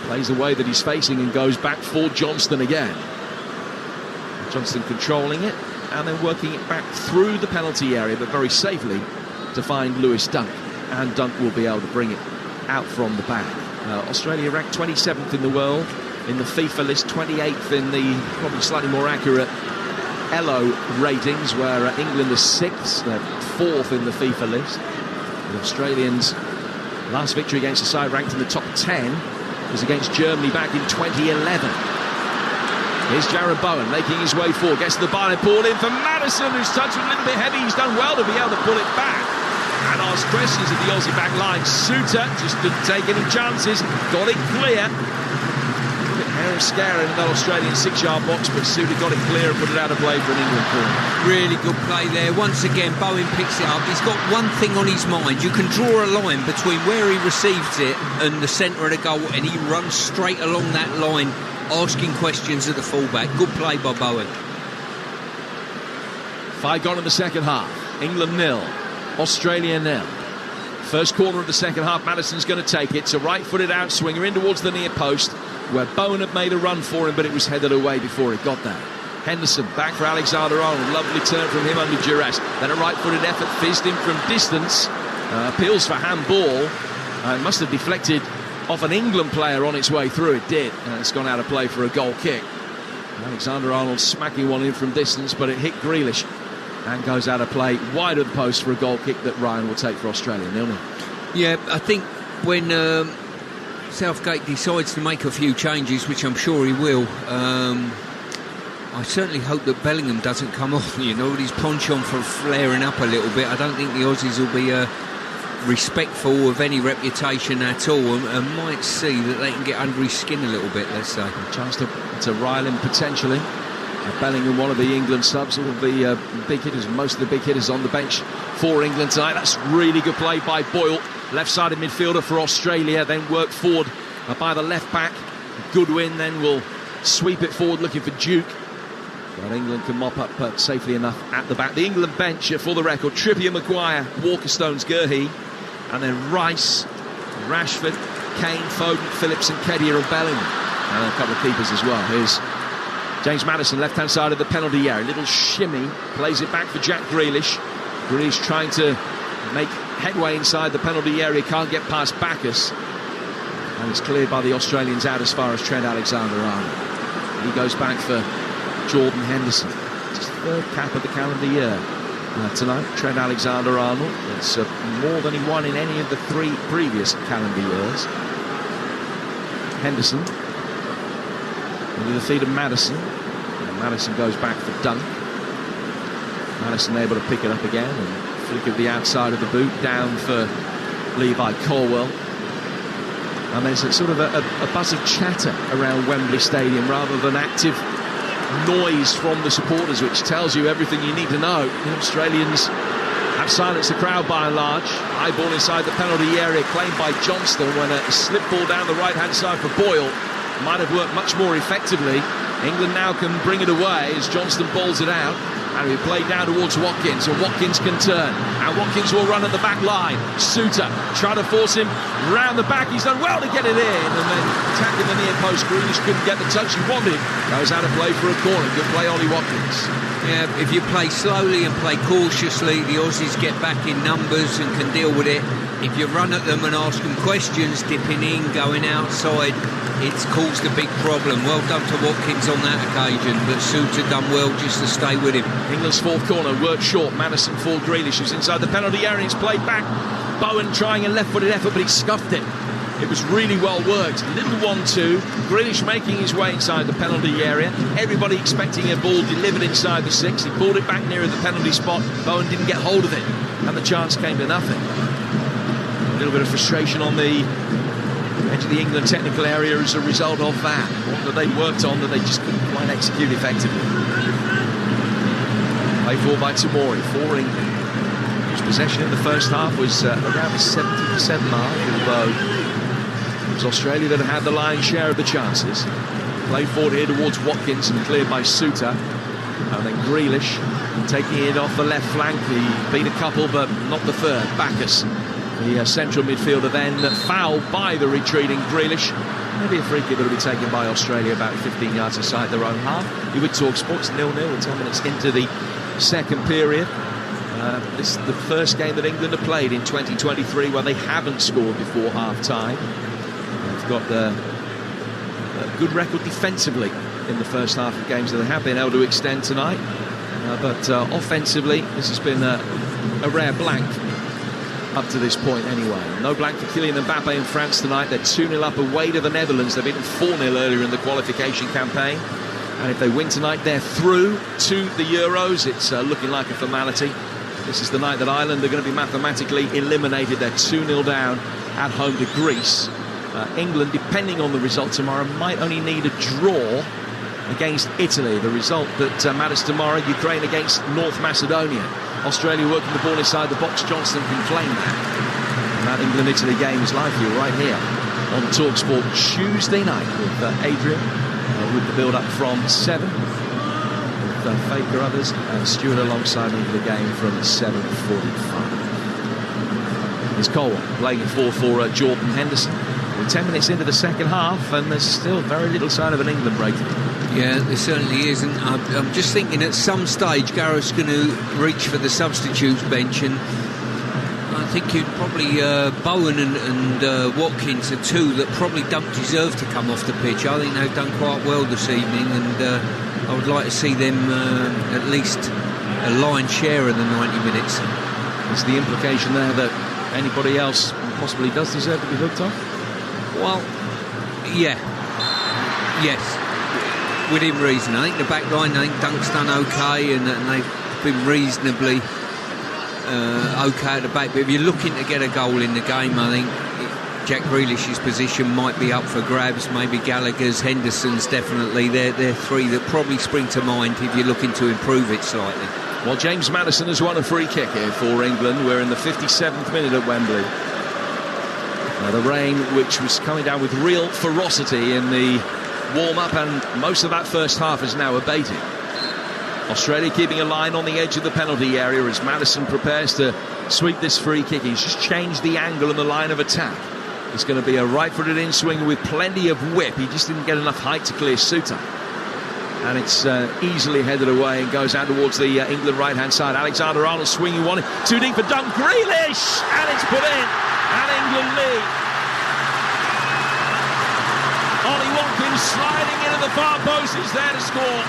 plays the way that he's facing and goes back for Johnston again. Johnston controlling it and then working it back through the penalty area, but very safely to find Lewis Dunk. And Dunk will be able to bring it out from the back. Australia ranked 27th in the world in the FIFA list, 28th in the probably slightly more accurate ELO ratings, where England is 6th, they're 4th in the FIFA list. The Australians' last victory against a side ranked in the top 10 was against Germany back in 2011. Here's Jarrod Bowen making his way forward, gets to the bar and ball in for Maddison, whose touch was a little bit heavy. He's done well to be able to pull it back and ask questions of the Aussie back line. Souttar just didn't take any chances, got it clear. A bit hairy of scaring in that Australian 6-yard box, but Suter got it clear and put it out of play for an England corner. Really good play there. Once again, Bowen picks it up. He's got one thing on his mind. You can draw a line between where he receives it and the centre of the goal, and he runs straight along that line, asking questions of the fullback. Good play by Bowen. 5 gone in the second half. England 0, Australia 0. First corner of the second half, Madison's going to take it. It's a right-footed outswinger in towards the near post, where Bowen had made a run for him, but it was headed away before it got there. Henderson back for Alexander-Arnold. Lovely turn from him under duress. Then a right-footed effort fizzed in from distance. Appeals for handball. It must have deflected off an England player on its way through. It did. It's gone out of play for a goal kick. Alexander-Arnold smacking one in from distance, but it hit Grealish and goes out of play wide of the post for a goal kick that Ryan will take for Australia. 0-0. Yeah, I think when Southgate decides to make a few changes, which I'm sure he will, I certainly hope that Bellingham doesn't come off, with his penchant for flaring up a little bit. I don't think the Aussies will be respectful of any reputation at all, and might see that they can get under his skin a little bit, let's say. A chance to rile him potentially. Bellingham, one of the England subs, all of the big hitters, most of the big hitters on the bench for England tonight. That's really good play by Boyle, left-sided midfielder for Australia, then worked forward by the left-back. Goodwin then will sweep it forward looking for Duke. But England can mop up safely enough at the back. The England bench, for the record, Trippier, Maguire, Walker, Stones, Gurhey, and then Rice, Rashford, Kane, Foden, Phillips and Keddier and Bellingham. And a couple of keepers as well. Here's James Maddison, left-hand side of the penalty area. Little shimmy, plays it back for Jack Grealish. Grealish trying to make headway inside the penalty area, can't get past Bacchus. And it's cleared by the Australians out as far as Trent Alexander-Arnold. He goes back for Jordan Henderson. It's his third cap of the calendar year. Tonight, Trent Alexander-Arnold. It's more than he won in any of the 3 previous calendar years. Henderson into the feet of Maddison. And Maddison goes back for Dunk. Maddison able to pick it up again and flick of the outside of the boot down for Levi Colwell. And there's a sort of a buzz of chatter around Wembley Stadium rather than active noise from the supporters, which tells you everything you need to know. The Australians have silenced the crowd by and large. High ball inside the penalty area, claimed by Johnston, when a slip ball down the right-hand side for Boyle might have worked much more effectively. England now can bring it away as Johnston bowls it out, and we play down towards Watkins, and Watkins can turn, and Watkins will run at the back line. Suter try to force him round the back. He's done well to get it in, and then attacking the near post. Grealish couldn't get the touch he wanted. Goes out of play for a corner. Good play, Ollie Watkins. Yeah, if you play slowly and play cautiously, the Aussies get back in numbers and can deal with it. If you run at them and ask them questions, dipping in, going outside, it's caused a big problem. Well done to Watkins on that occasion, but Suter done well just to stay with him. England's fourth corner worked short. Maddison for Grealish, who's inside the penalty area. It's played back. Bowen trying a left-footed effort, but he scuffed it. It was really well worked. Little 1-2. Grealish making his way inside the penalty area. Everybody expecting a ball delivered inside the 6. He pulled it back nearer the penalty spot. Bowen didn't get hold of it, and the chance came to nothing. A little bit of frustration on the edge of the England technical area as a result of that. One that they worked on that they just couldn't quite execute effectively. Play forward by Tamori for England, whose possession in the first half was around the 70% mark, although it was Australia that had the lion's share of the chances. Play forward here towards Watkins and cleared by Suter. And then Grealish taking it off the left flank. He beat a couple, but not the third. Bacchus, the central midfielder, then fouled by the retreating Grealish. Maybe a free kick that will be taken by Australia about 15 yards inside their own half. You would talk sports 0-0 with 10 minutes into the second period. This is the first game that England have played in 2023 where they haven't scored before half-time. They've got a good record defensively in the first half of games that they have been able to extend tonight. But offensively, this has been a rare blank up to this point anyway. No blank for Kylian Mbappe in France tonight. They're 2-0 up away to the Netherlands. They've beaten 4-0 earlier in the qualification campaign. And if they win tonight, they're through to the Euros. It's looking like a formality. This is the night that Ireland are going to be mathematically eliminated. They're 2-0 down at home to Greece. England, depending on the result tomorrow, might only need a draw against Italy. The result that matters tomorrow, Ukraine against North Macedonia. Australia working the ball inside the box. Johnston can claim that. And that England-Italy game is live for you right here on Talksport Tuesday night with Adrian, with the build-up from 7. With Faith Carruthers and Stuart alongside me for the game from 7:45. It's Colwell playing it for Jordan Henderson. We're 10 minutes into the second half and there's still very little sign of an England breakthrough. Yeah, there certainly isn't. I'm just thinking at some stage Gareth's going to reach for the substitutes bench, and I think you'd probably Bowen and Watkins are two that probably don't deserve to come off the pitch. I think they've done quite well this evening, and I would like to see them at least a lion's share of the 90 minutes. Is the implication there that anybody else possibly does deserve to be hooked off? Well, yeah. Yes. Within reason. I think the back line, I think Dunk's done okay, and they've been reasonably okay at the back. But if you're looking to get a goal in the game, I think Jack Grealish's position might be up for grabs. Maybe Gallagher's, Henderson's, definitely. They're three that probably spring to mind if you're looking to improve it slightly. Well, James Maddison has won a free kick here for England. We're in the 57th minute at Wembley. Now, the rain, which was coming down with real ferocity in the warm-up, and most of that first half is now abated. Australia keeping a line on the edge of the penalty area as Maddison prepares to sweep this free kick. He's just changed the angle and the line of attack. It's going to be a right-footed in-swing with plenty of whip. He just didn't get enough height to clear Suter. And it's easily headed away and goes out towards the England right-hand side. Alexander-Arnold swinging one, too deep for Dunk. Grealish! And it's put in. And England lead. Ollie Watkins sliding into the far post is there to score.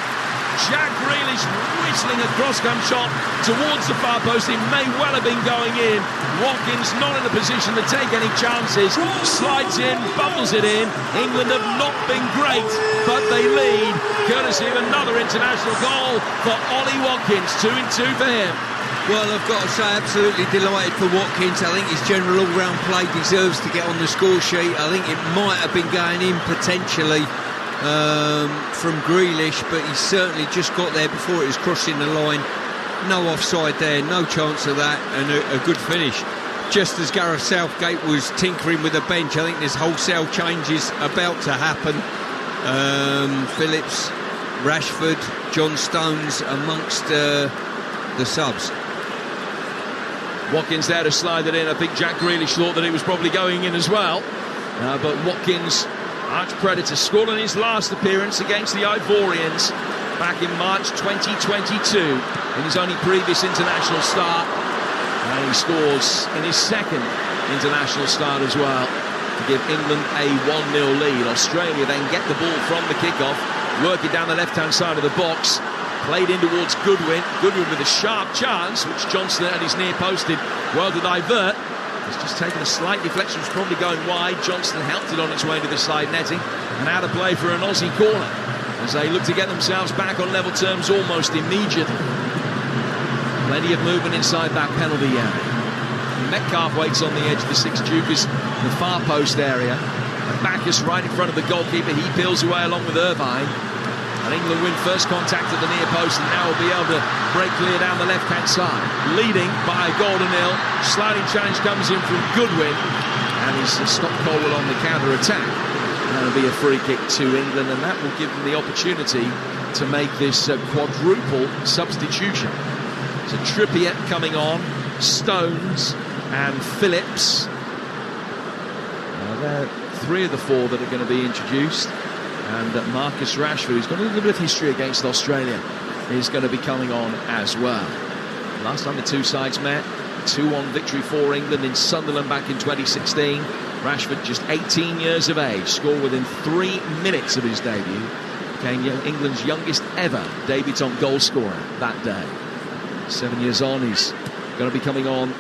Jack Grealish whistling a cross-come shot towards the far post. It may well have been going in. Watkins not in a position to take any chances. Slides in, bubbles it in. England have not been great, but they lead, courtesy of another international goal for Ollie Watkins. 2-2 for him. Well, I've got to say, absolutely delighted for Watkins. I think his general all-round play deserves to get on the score sheet. I think it might have been going in potentially from Grealish, but he certainly just got there before it was crossing the line. No offside there, no chance of that, and a good finish. Just as Gareth Southgate was tinkering with the bench, I think there's wholesale changes about to happen. Phillips, Rashford, John Stones amongst the subs. Watkins there to slide it in. I think Jack Grealish thought that it was probably going in as well. But Watkins, arch predator, scored on his last appearance against the Ivorians back in March 2022 in his only previous international start. And he scores in his second international start as well to give England a 1-0 lead. Australia then get the ball from the kickoff, work it down the left-hand side of the box. Played in towards Goodwin. Goodwin with a sharp chance, which Johnston at his near post did well to divert. He's just taken a slight deflection, was probably going wide. Johnston helped it on its way to the side netting. And out of play for an Aussie corner as they look to get themselves back on level terms almost immediately. Plenty of movement inside that penalty area. Metcalf waits on the edge of the Six Jukers, the far post area. And Bacchus right in front of the goalkeeper. He peels away along with Irvine. And England win first contact at the near post and now will be able to break clear down the left-hand side. Leading by a goal to nil. Sliding challenge comes in from Goodwin. And he's stopped Colwell on the counter-attack. And that'll be a free kick to England, and that will give them the opportunity to make this quadruple substitution. So Trippier coming on, Stones and Phillips. Now they're three of the four that are going to be introduced. And Marcus Rashford, who's got a little bit of history against Australia, is going to be coming on as well. Last time the two sides met, 2-1 victory for England in Sunderland back in 2016. Rashford, just 18 years of age, scored within 3 minutes of his debut. Became England's youngest ever debutant goal scorer that day. 7 years on, he's going to be coming on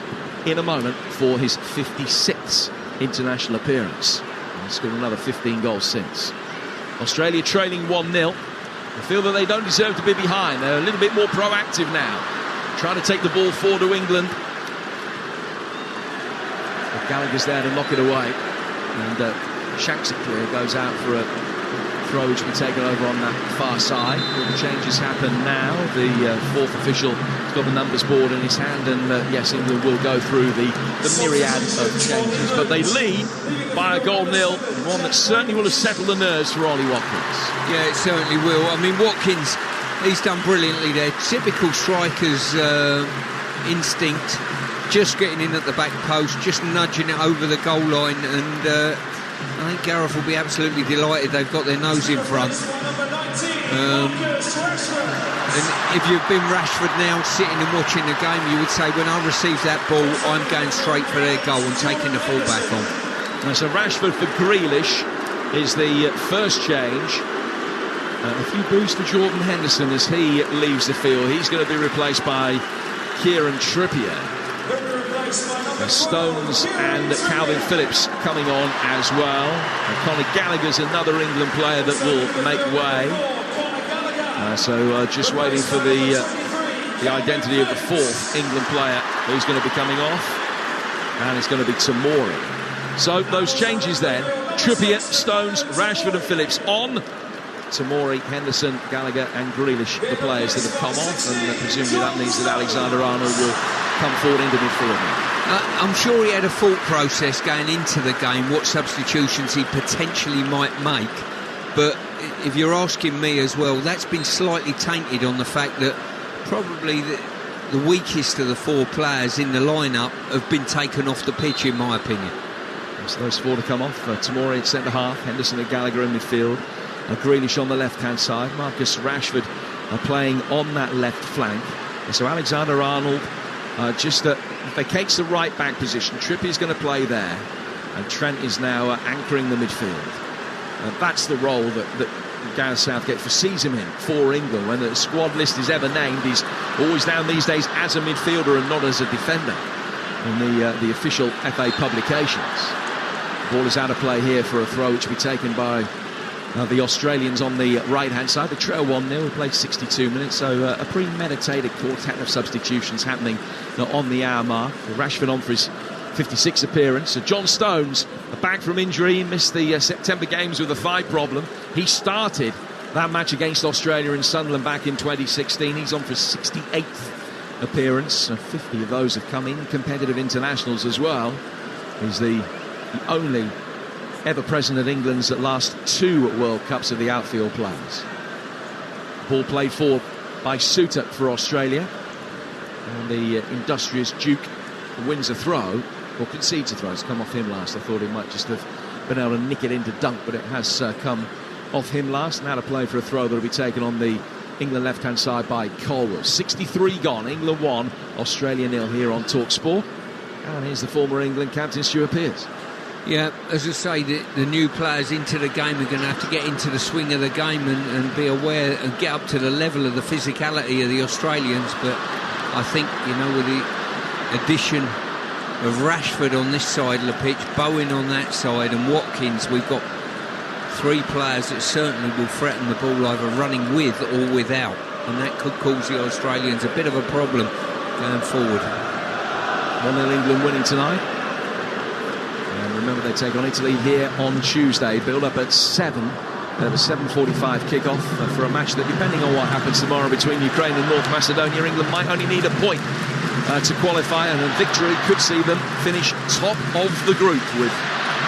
in a moment for his 56th international appearance. He's scored another 15 goals since. Australia trailing 1-0. They feel that they don't deserve to be behind. They're a little bit more proactive now, trying to take the ball forward to England. But Gallagher's there to knock it away. And shanks it clear, goes out for a throw which will be taken over on that far side. All the changes happen now. The fourth official has got the numbers board in his hand, and yes, England will go through the myriad of changes. But they lead by a 0-0, one that certainly will have settled the nerves for Ollie Watkins. Yeah, it certainly will. I mean, Watkins, he's done brilliantly there. Typical striker's instinct, just getting in at the back post, just nudging it over the goal line, and I think Gareth will be absolutely delighted they've got their nose in front. And if you've been Rashford now sitting and watching the game, you would say, when I receive that ball, I'm going straight for their goal and taking the full-back on. Now, so Rashford for Grealish is the first change. A few boos for Jordan Henderson as he leaves the field. He's going to be replaced by Kieran Trippier. Stones and Calvin Phillips coming on as well. And Conor Gallagher's another England player that will make way. So just waiting for the identity of the fourth England player who's going to be coming off, and it's going to be Tomori. So those changes then: Trippier, Stones, Rashford and Phillips on. Tomori, Henderson, Gallagher and Grealish, the players that have come off, and presumably that means that Alexander-Arnold will come forward into midfield now. I'm sure he had a thought process going into the game, what substitutions he potentially might make. But if you're asking me as well, that's been slightly tainted on the fact that probably the weakest of the four players in the lineup have been taken off the pitch, in my opinion. So those four to come off. Tomori at centre-half, Henderson and Gallagher in midfield. Grealish on the left-hand side. Marcus Rashford playing on that left flank. And so Alexander-Arnold just vacates the right-back position. Trippier's going to play there. And Trent is now anchoring the midfield. That's the role that Gareth Southgate foresees him in for England. When the squad list is ever named, he's always down these days as a midfielder and not as a defender in the official FA publications. The ball is out of play here for a throw which will be taken by the Australians on the right-hand side. The trail 1-0, we played 62 minutes, so a premeditated quartet of substitutions happening on the hour mark. Rashford on for his 56th appearance. So John Stones, back from injury, he missed the September games with a thigh problem. He started that match against Australia in Sunderland back in 2016. He's on for his 68th appearance. 50 of those have come in competitive internationals as well. He's the only ever present at England's last two World Cups of the outfield players. Ball played forward by Suter for Australia, and the industrious Duke wins a throw, or concedes a throw. It's come off him last. I thought he might just have been able to nick it into dunk, but it has come off him last. Now to play for a throw that will be taken on the England left-hand side by Colwell. 63 gone, England 1, Australia 0 here on Talksport. And here's the former England captain, Stuart Pearce. Yeah, as I say, the new players into the game are going to have to get into the swing of the game and be aware and get up to the level of the physicality of the Australians. But I think, with the addition of Rashford on this side of the pitch, Bowen on that side and Watkins, we've got three players that certainly will threaten the ball either running with or without, and that could cause the Australians a bit of a problem going forward. 1-0 England winning tonight. And remember, they take on Italy here on Tuesday. Build up at 7. They have a 7:45 kickoff for a match that, depending on what happens tomorrow between Ukraine and North Macedonia, England might only need a point to qualify, and a victory could see them finish top of the group with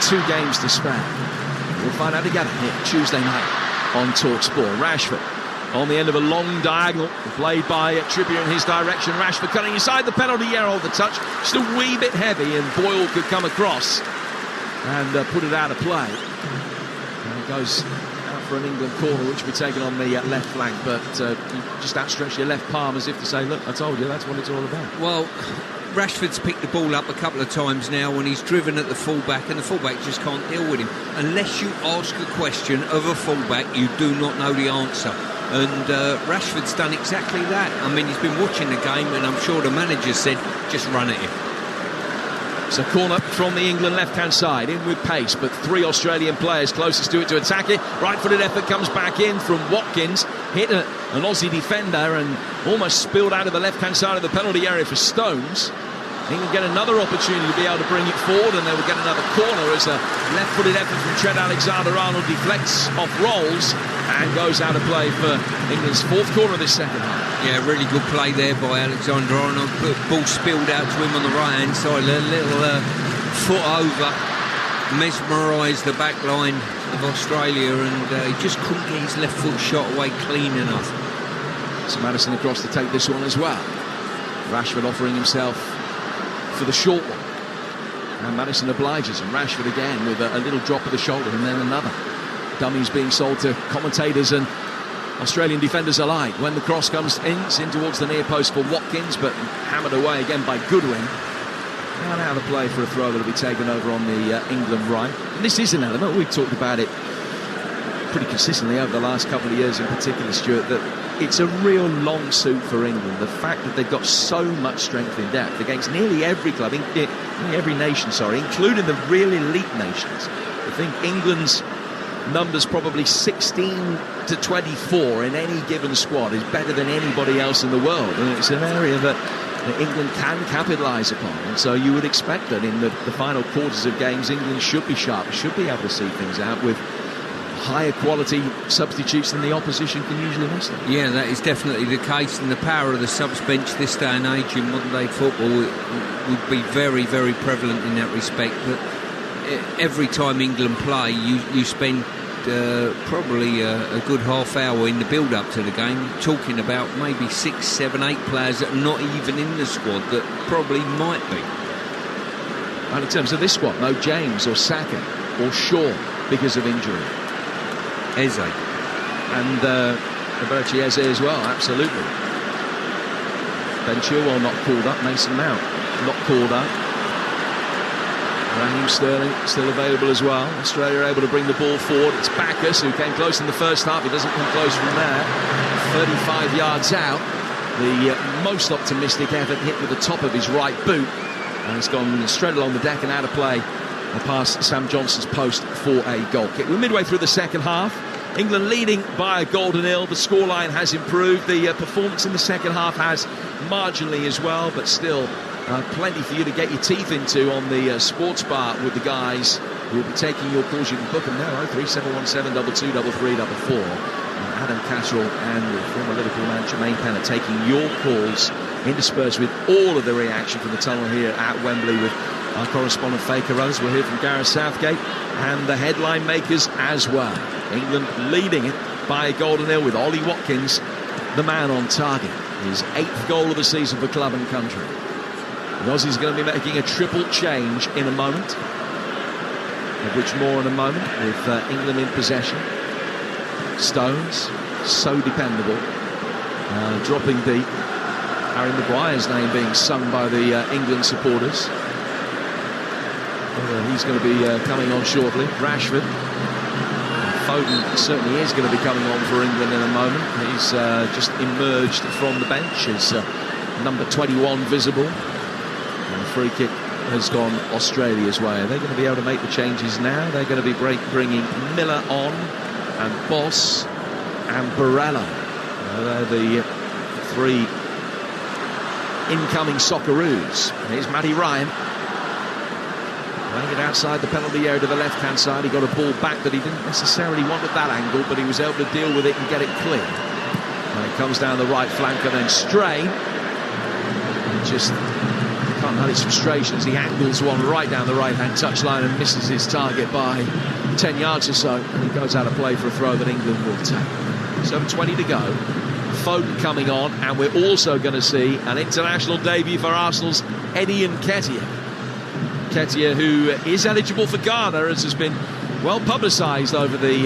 2 games to spare. We'll find out together here Tuesday night on Talksport. Rashford on the end of a long diagonal, played by Trippier in his direction. Rashford cutting inside the penalty area, the touch just a wee bit heavy, and Boyle could come across and put it out of play. And it goes out for an England corner, which will be taken on the left flank, but you just outstretch your left palm as if to say, look, I told you, that's what it's all about. Well, Rashford's picked the ball up a couple of times now when he's driven at the fullback, and the fullback just can't deal with him. Unless you ask a question of a fullback, you do not know the answer. And Rashford's done exactly that. I mean, he's been watching the game, and I'm sure the manager said, just run at him. So corner from the England left-hand side, in with pace, but 3 Australian players closest to it to attack it. Right-footed effort comes back in from Watkins, hit an Aussie defender and almost spilled out of the left-hand side of the penalty area for Stones. England get another opportunity to be able to bring it forward, and they will get another corner as a left-footed effort from Trent Alexander-Arnold deflects off Rolls and goes out of play for England's fourth corner of this second half. Yeah, really good play there by Alexander-Arnold. Ball spilled out to him on the right-hand side, a little foot over, mesmerised the back line of Australia, and he just couldn't get his left foot shot away clean enough. So Maddison across to take this one as well. Rashford offering himself for the short one, and Maddison obliges, and Rashford again with a little drop of the shoulder, and then another. Dummies being sold to commentators and Australian defenders alike. When the cross comes in towards the near post for Watkins, but hammered away again by Goodwin. And out of play for a throw that will be taken over on the England right. And this is an element, we've talked about it pretty consistently over the last couple of years in particular, Stuart, that it's a real long suit for England. The fact that they've got so much strength in depth against nearly every club, every nation, including the real elite nations. I think England's numbers probably 16 to 24 in any given squad is better than anybody else in the world, and it's an area that England can capitalise upon, and so you would expect that in the final quarters of games England should be sharp, should be able to see things out with higher quality substitutes than the opposition can usually muster. Yeah, that is definitely the case, and the power of the subs bench this day and age in modern day football would be very, very prevalent in that respect. But every time England play, you spend probably a good half hour in the build-up to the game talking about maybe 6, 7, 8 players that are not even in the squad that probably might be. And in terms of this squad, no James or Saka or Shaw because of injury. Eze. And Eberechi Eze as well, absolutely. Ben Chilwell not called up, Mason Mount not called up. Raheem Sterling still available as well. Australia are able to bring the ball forward. It's Bacchus who came close in the first half. He doesn't come close from there. 35 yards out. The most optimistic effort hit with the top of his right boot. And it's gone straight along the deck and out of play past Sam Johnson's post for a goal kick. We're midway through the second half. England leading by a goal to nil. The scoreline has improved. The performance in the second half has marginally as well, but still plenty for you to get your teeth into on the sports bar with the guys who will be taking your calls. You can book them now, 03717 223344. Adam Catterall and the former Liverpool man Jermaine Pennant taking your calls interspersed with all of the reaction from the tunnel here at Wembley with our correspondent Faker Rose. We'll hear from Gareth Southgate and the headline makers as well. England leading it by a goal to nil with Ollie Watkins, the man on target. His 8th goal of the season for club and country. The Aussies going to be making a triple change in a moment, of which more in a moment, with England in possession. Stones, so dependable, dropping deep. Harry Maguire's name being sung by the England supporters. He's going to be coming on shortly. Rashford. Foden certainly is going to be coming on for England in a moment. He's just emerged from the bench. His number 21 visible. And the free kick has gone Australia's way. Are they going to be able to make the changes now? They're going to be bringing Miller on, and Boss and Barella. They're the 3 incoming Socceroos. Here's Matty Ryan running it outside the penalty area to the left-hand side. He got a ball back that he didn't necessarily want at that angle, but he was able to deal with it and get it clear. And it comes down the right flank, and then Strain just can't hide his frustrations. He angles one right down the right-hand touchline and misses his target by 10 yards or so, and he goes out of play for a throw that England will take. 7:20 to go. Foden coming on, and we're also going to see an international debut for Arsenal's Eddie Nketiah. Nketiah, who is eligible for Ghana, as has been well publicised over the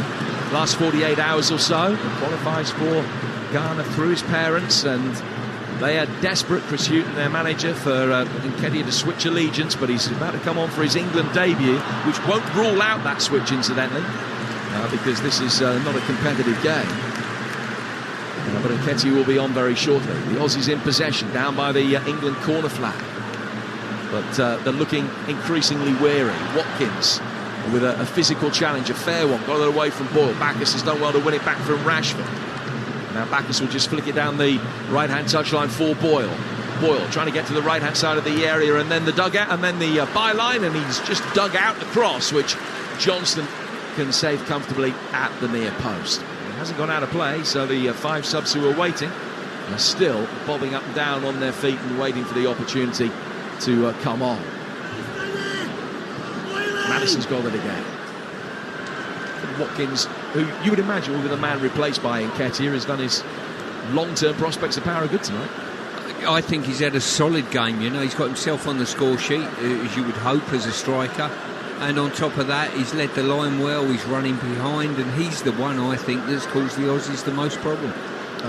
last 48 hours or so. He qualifies for Ghana through his parents, and they are desperate, Chris Hughton, their manager, for Nketiah to switch allegiance, but he's about to come on for his England debut, which won't rule out that switch, incidentally, because this is not a competitive game. But Nketiah will be on very shortly. The Aussies in possession, down by the England corner flag. But they're looking increasingly wary. Watkins with a physical challenge, a fair one, got it away from Boyle. Bacchus has done well to win it back from Rashford. Now Bacchus will just flick it down the right-hand touchline for Boyle. Boyle trying to get to the right-hand side of the area, and then the dugout, and then the byline, and he's just dug out the cross, which Johnston can save comfortably at the near post. He hasn't gone out of play, so the 5 subs who are waiting are still bobbing up and down on their feet and waiting for the opportunity to come on. Madison's got it again. Watkins, who you would imagine will be the man replaced by Nketiah, has done his long-term prospects of power of good tonight. I think he's had a solid game. You know, he's got himself on the score sheet, as you would hope, as a striker. And on top of that, he's led the line well, he's running behind, and he's the one, I think, that's caused the Aussies the most problem.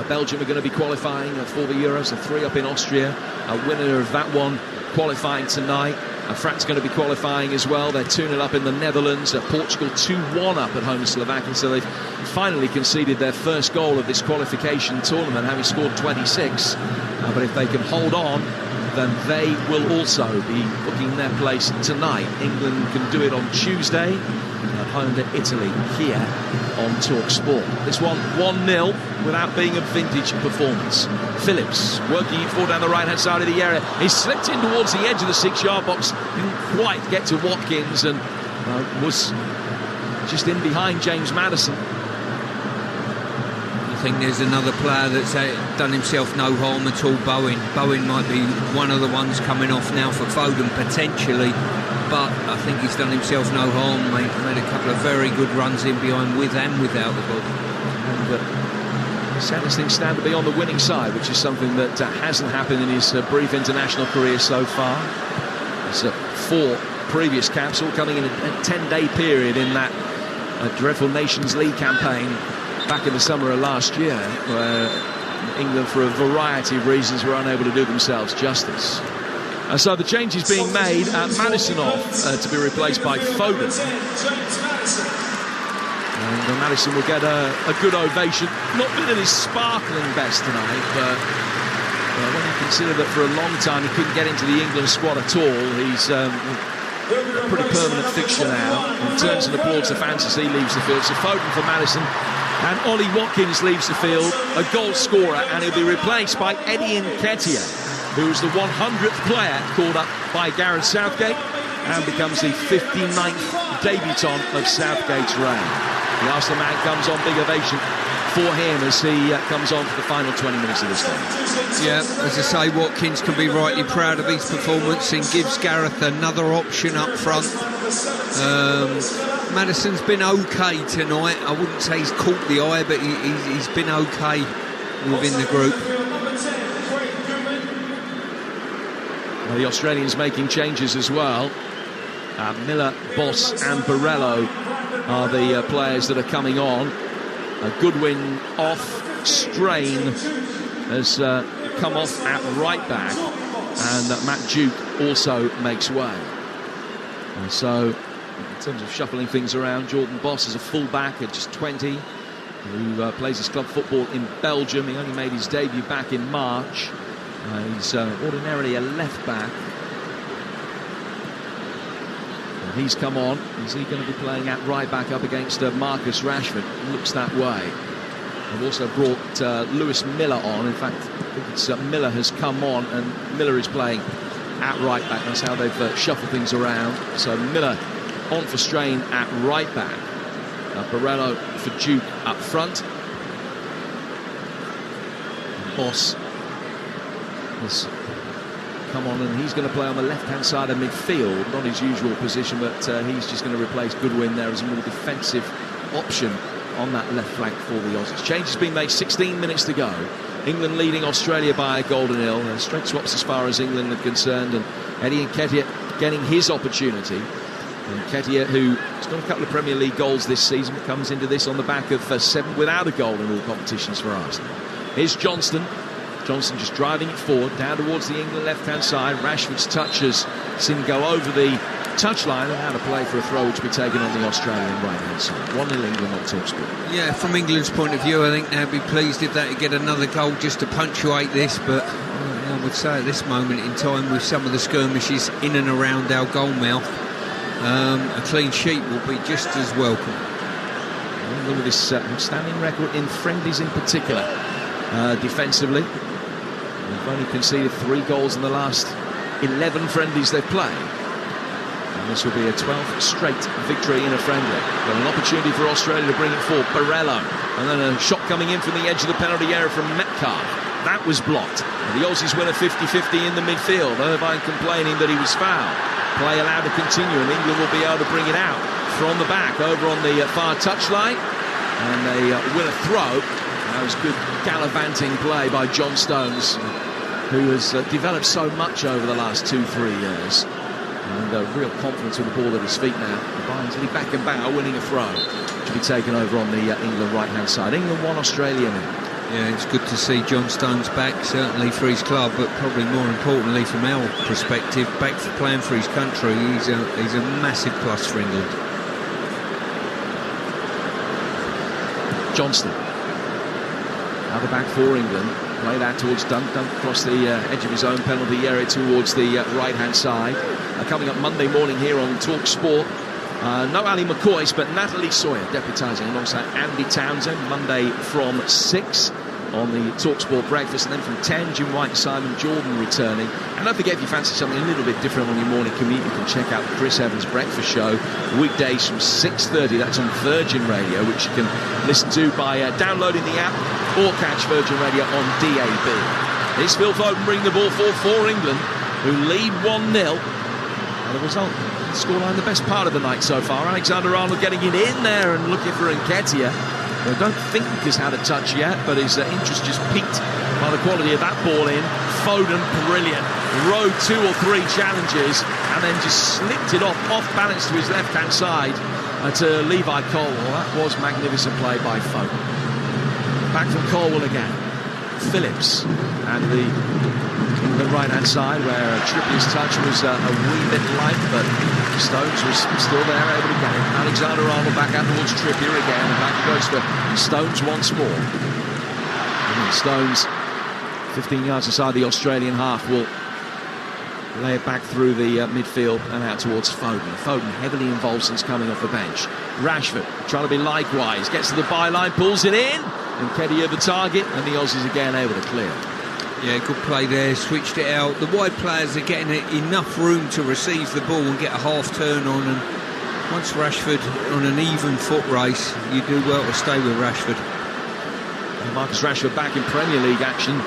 Belgium are going to be qualifying for the Euros, a 3 up in Austria. A winner of that one qualifying tonight. France going to be qualifying as well. They're 2-0 up in the Netherlands. Portugal 2-1 up at home to Slovakia. So they've finally conceded their first goal of this qualification tournament, having scored 26. But if they can hold on, then they will also be booking their place tonight. England can do it on Tuesday at home to Italy here on Talksport. This one 1-0 without being a vintage performance. Phillips working it forward down the right-hand side of the area. He slipped in towards the edge of the 6-yard box, didn't quite get to Watkins, and was just in behind James Maddison. I think there's another player that's done himself no harm at all, Bowen. Bowen might be one of the ones coming off now for Foden, potentially, but I think he's done himself no harm. Made a couple of very good runs in behind, with and without the ball. And Sanders things stand to be on the winning side, which is something that hasn't happened in his brief international career so far. It's 4 previous caps, all coming in a 10-day period in that dreadful Nations League campaign back in the summer of last year, where England, for a variety of reasons, were unable to do themselves justice. So the change is being made. Maddison off to be replaced by Foden. And Maddison will get a good ovation. Not been at his sparkling best tonight, but when you consider that for a long time he couldn't get into the England squad at all, he's a pretty permanent fixture now. And turns and applauds the fans as he leaves the field. So Foden for Maddison. And Ollie Watkins leaves the field, a goal scorer, and he'll be replaced by Eddie Nketiah, who's the 100th player called up by Gareth Southgate and becomes the 59th debutant of Southgate's reign. The Arsenal man comes on, big ovation for him as he comes on for the final 20 minutes of this game. Yeah, as I say, Watkins can be rightly proud of his performance and gives Gareth another option up front. Maddison's been okay tonight. I wouldn't say he's caught the eye, but he's been okay within the group. Well, the Australians making changes as well. Miller, Boss and Borrello are the players that are coming on. Goodwin off, Strain has come off at right back, and Matt Duke also makes way. And so in terms of shuffling things around, Jordan Boss is a full-back at just 20, who plays his club football in Belgium. He only made his debut back in March. He's ordinarily a left-back. And he's come on. Is he going to be playing at right-back up against Marcus Rashford? Looks that way. They've also brought Lewis Miller on. In fact, I think it's Miller has come on, and Miller is playing at right-back. That's how they've shuffled things around. So Miller on for Strain at right back. Borrello for Duke up front. And Boss has come on, and he's going to play on the left-hand side of midfield. Not his usual position, but he's just going to replace Goodwin there as a more defensive option on that left flank for the Aussies. Change has been made, 16 minutes to go. England leading Australia by a goal to nil. Straight swaps as far as England are concerned, and Eddie Nketiah getting his opportunity. Nketiah, who's got a couple of Premier League goals this season, comes into this on the back of 7 without a goal in all competitions for Arsenal. Here's Johnston. Johnston just driving it forward, down towards the England left-hand side. Rashford's touch has seen him go over the touchline and out of play for a throw which will be taken on the Australian right-hand side. 1-0 England on Talksport. Yeah, from England's point of view, I think they'd be pleased if they could get another goal just to punctuate this, but I would say at this moment in time, with some of the skirmishes in and around our goal mouth, a clean sheet will be just as welcome. With this outstanding record in friendlies in particular, defensively. They've only conceded 3 goals in the last 11 friendlies they've played. And this will be a 12th straight victory in a friendly. But an opportunity for Australia to bring it forward. Barello. And then a shot coming in from the edge of the penalty area from Metcalf. That was blocked. And the Aussies win a 50-50 in the midfield. Irvine complaining that he was fouled. Play allowed to continue, and England will be able to bring it out from the back over on the far touchline. And they win a throw. That was good gallivanting play by John Stones, who has developed so much over the last 2-3 years. And real confidence with the ball at his feet now. Barnsley back and bow, winning a throw to be taken over on the England right-hand side. England 1, Australia 0. Yeah, it's good to see John Stones back, certainly for his club, but probably more importantly from our perspective, back for playing for his country. He's a massive plus for England. Johnston. Now the back for England. Play that towards Dunk across the edge of his own penalty area towards the right-hand side. Coming up Monday morning here on Talksport. No Ali McCoy's, but Natalie Sawyer deputising alongside Andy Townsend. Monday from 6 on the Talksport breakfast, and then from 10, Jim White and Simon Jordan returning. And don't forget, if you fancy something a little bit different on your morning commute, you can check out the Chris Evans Breakfast Show weekdays from 6:30. That's on Virgin Radio, which you can listen to by downloading the app or catch Virgin Radio on DAB. It's Phil Foden bringing the ball forward for England, who lead 1-0. And the result, scoreline, the best part of the night so far. Alexander-Arnold getting it in there and looking for Nketiah. I don't think he's had a touch yet, but his interest just piqued by the quality of that ball in. Foden, brilliant. Rode 2 or 3 challenges and then just slipped it off balance to his left-hand side to Levi Colwell. That was magnificent play by Foden. Back from Colwell again. Phillips and the right-hand side where Trippier's touch was a wee bit light, but Stones was still there, able to get it. Alexander-Arnold back out towards Trippier again, and back goes for Stones once more. And Stones, 15 yards inside the Australian half, will lay it back through the midfield and out towards Foden. Foden heavily involved since coming off the bench. Rashford trying to be likewise, gets to the byline, pulls it in, and Nketiah the target, and the Aussies again able to clear. Yeah, good play there, switched it out. The wide players are getting enough room to receive the ball and get a half turn on, and once Rashford on an even foot race, you do well to stay with Rashford. And Marcus Rashford back in Premier League action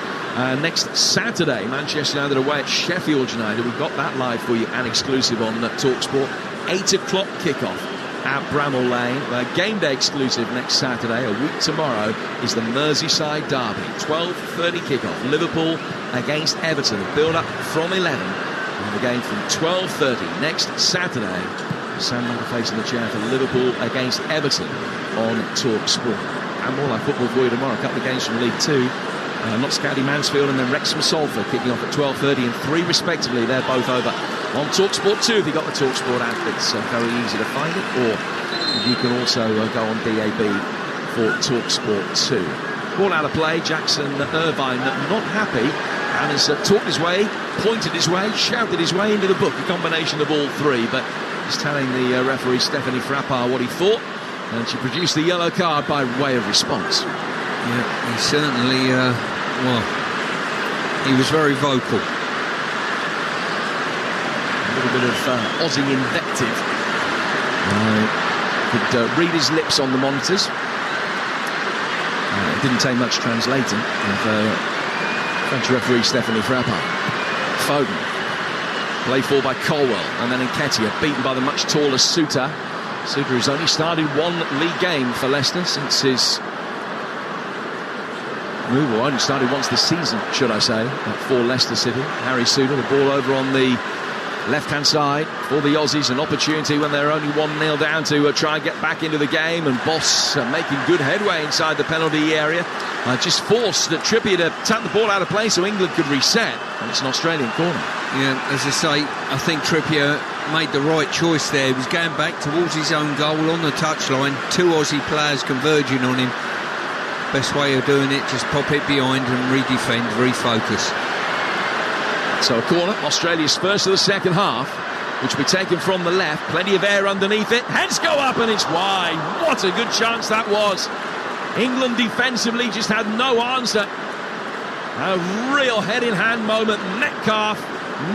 next Saturday. Manchester United away at Sheffield United. We've got that live for you and exclusive on Talksport. 8 o'clock kickoff at Bramall Lane. Game day exclusive next Saturday. A week tomorrow is the Merseyside derby. 12:30 kickoff. Liverpool against Everton. Build up from 11. And the game from 12:30 next Saturday. Sam Mann facing the chair for Liverpool against Everton on Talksport. And more like football for you tomorrow. A couple of games from League 2. Notts County Mansfield and then Wrexham Salford kicking off at 12:30 and 3 respectively. They're both over on Talksport 2 if you've got the Talksport app. It's very easy to find it, or you can also go on DAB for Talksport 2. Ball out of play, Jackson Irvine not happy and has talked his way, pointed his way, shouted his way into the book, a combination of all 3, but he's telling the referee Stephanie Frappard what he thought, and she produced the yellow card by way of response. Yeah, he certainly, he was very vocal. A little bit of Aussie invective. Could read his lips on the monitors. It didn't take much translating of French referee Stephanie Frappard. Foden. Play forward by Colwell, and then Nketiah beaten by the much taller Suter. Suter has only started 1 league game for Leicester since his move, or only started once this season, should I say, for Leicester City. Harry Suter, the ball over on the left-hand side for the Aussies. An opportunity when they're only 1-0 down to try and get back into the game, and Boss making good headway inside the penalty area. Just forced Trippier to tap the ball out of play so England could reset, and it's an Australian corner. Yeah, as I say, I think Trippier made the right choice there. He was going back towards his own goal on the touchline. 2 Aussie players converging on him. Best way of doing it, just pop it behind and redefend, refocus. So a corner, Australia's first of the second half, which will be taken from the left. Plenty of air underneath it. Heads go up and it's wide. What a good chance that was. England defensively just had no answer. A real head-in-hand moment. Metcalf,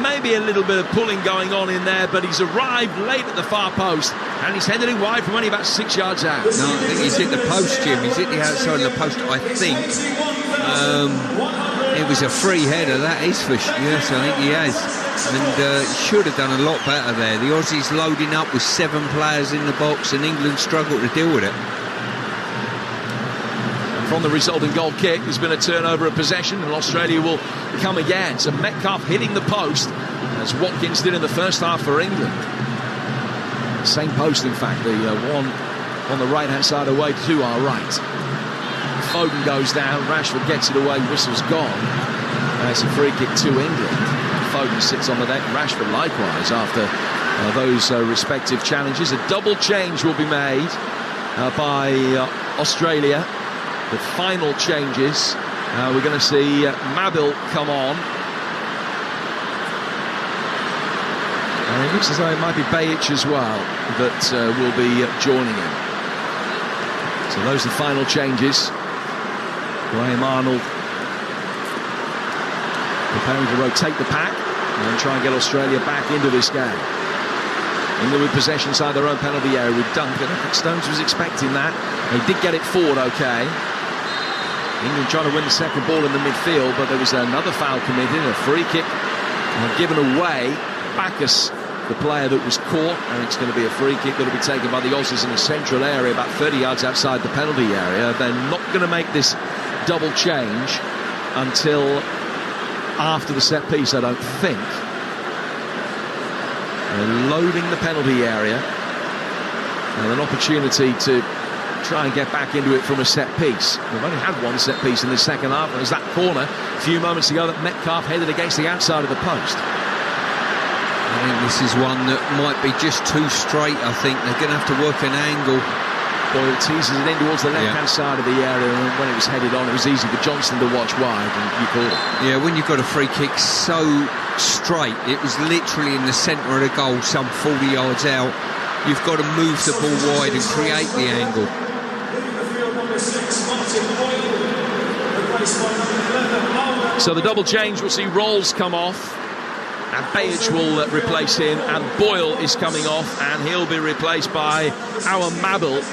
maybe a little bit of pulling going on in there, but he's arrived late at the far post, and he's headed it wide from only about 6 yards out. No, I think he's hit the post, Jim. He's hit the outside of the post, I think. It was a free header, that is for sure. Yes, I think he has. And should have done a lot better there. The Aussies loading up with 7 players in the box, and England struggled to deal with it. From the resulting goal kick, there's been a turnover of possession, and Australia will come again. So Metcalf hitting the post, as Watkins did in the first half for England. Same post, in fact, the one on the right-hand side away to our right. Foden goes down, Rashford gets it away, whistle's gone. It's a free kick to England. Foden sits on the deck, Rashford likewise after those respective challenges. A double change will be made by Australia. The final changes, we're going to see Mabil come on. And it looks as though it might be Bajic as well that will be joining him. So those are the final changes. Graham Arnold preparing to rotate the pack and try and get Australia back into this game. England with possession inside their own penalty area with Duncan. I think Stones was expecting that. They did get it forward okay. England trying to win the second ball in the midfield, but there was another foul committed, a free kick given away. Bacchus, the player that was caught, and it's going to be a free kick that will be taken by the Aussies in the central area, about 30 yards outside the penalty area. They're not going to make this double change until after the set piece, I don't think. They're loading the penalty area, and an opportunity to try and get back into it from a set piece. We've only had one set piece in the second half, and there's that corner a few moments ago that Metcalf headed against the outside of the post. I think this is one that might be just too straight. I think they're going to have to work an angle. Boyle teases it in towards the left-hand side of the area, and when it was headed on, it was easy for Johnston to watch wide, and you called it. Yeah, when you've got a free kick so straight, it was literally in the centre of the goal, some 40 yards out. You've got to move the ball wide and create the angle. So the double change, we'll see Rolls come off, and Bajic will replace him, and Boyle is coming off, and he'll be replaced by our Mabil,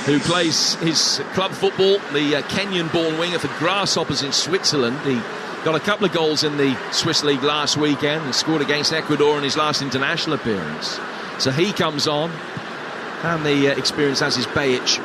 who plays his club football, the Kenyan-born winger for Grasshoppers in Switzerland. He got a couple of goals in the Swiss League last weekend and scored against Ecuador in his last international appearance. So he comes on, and the experience as is Bajic,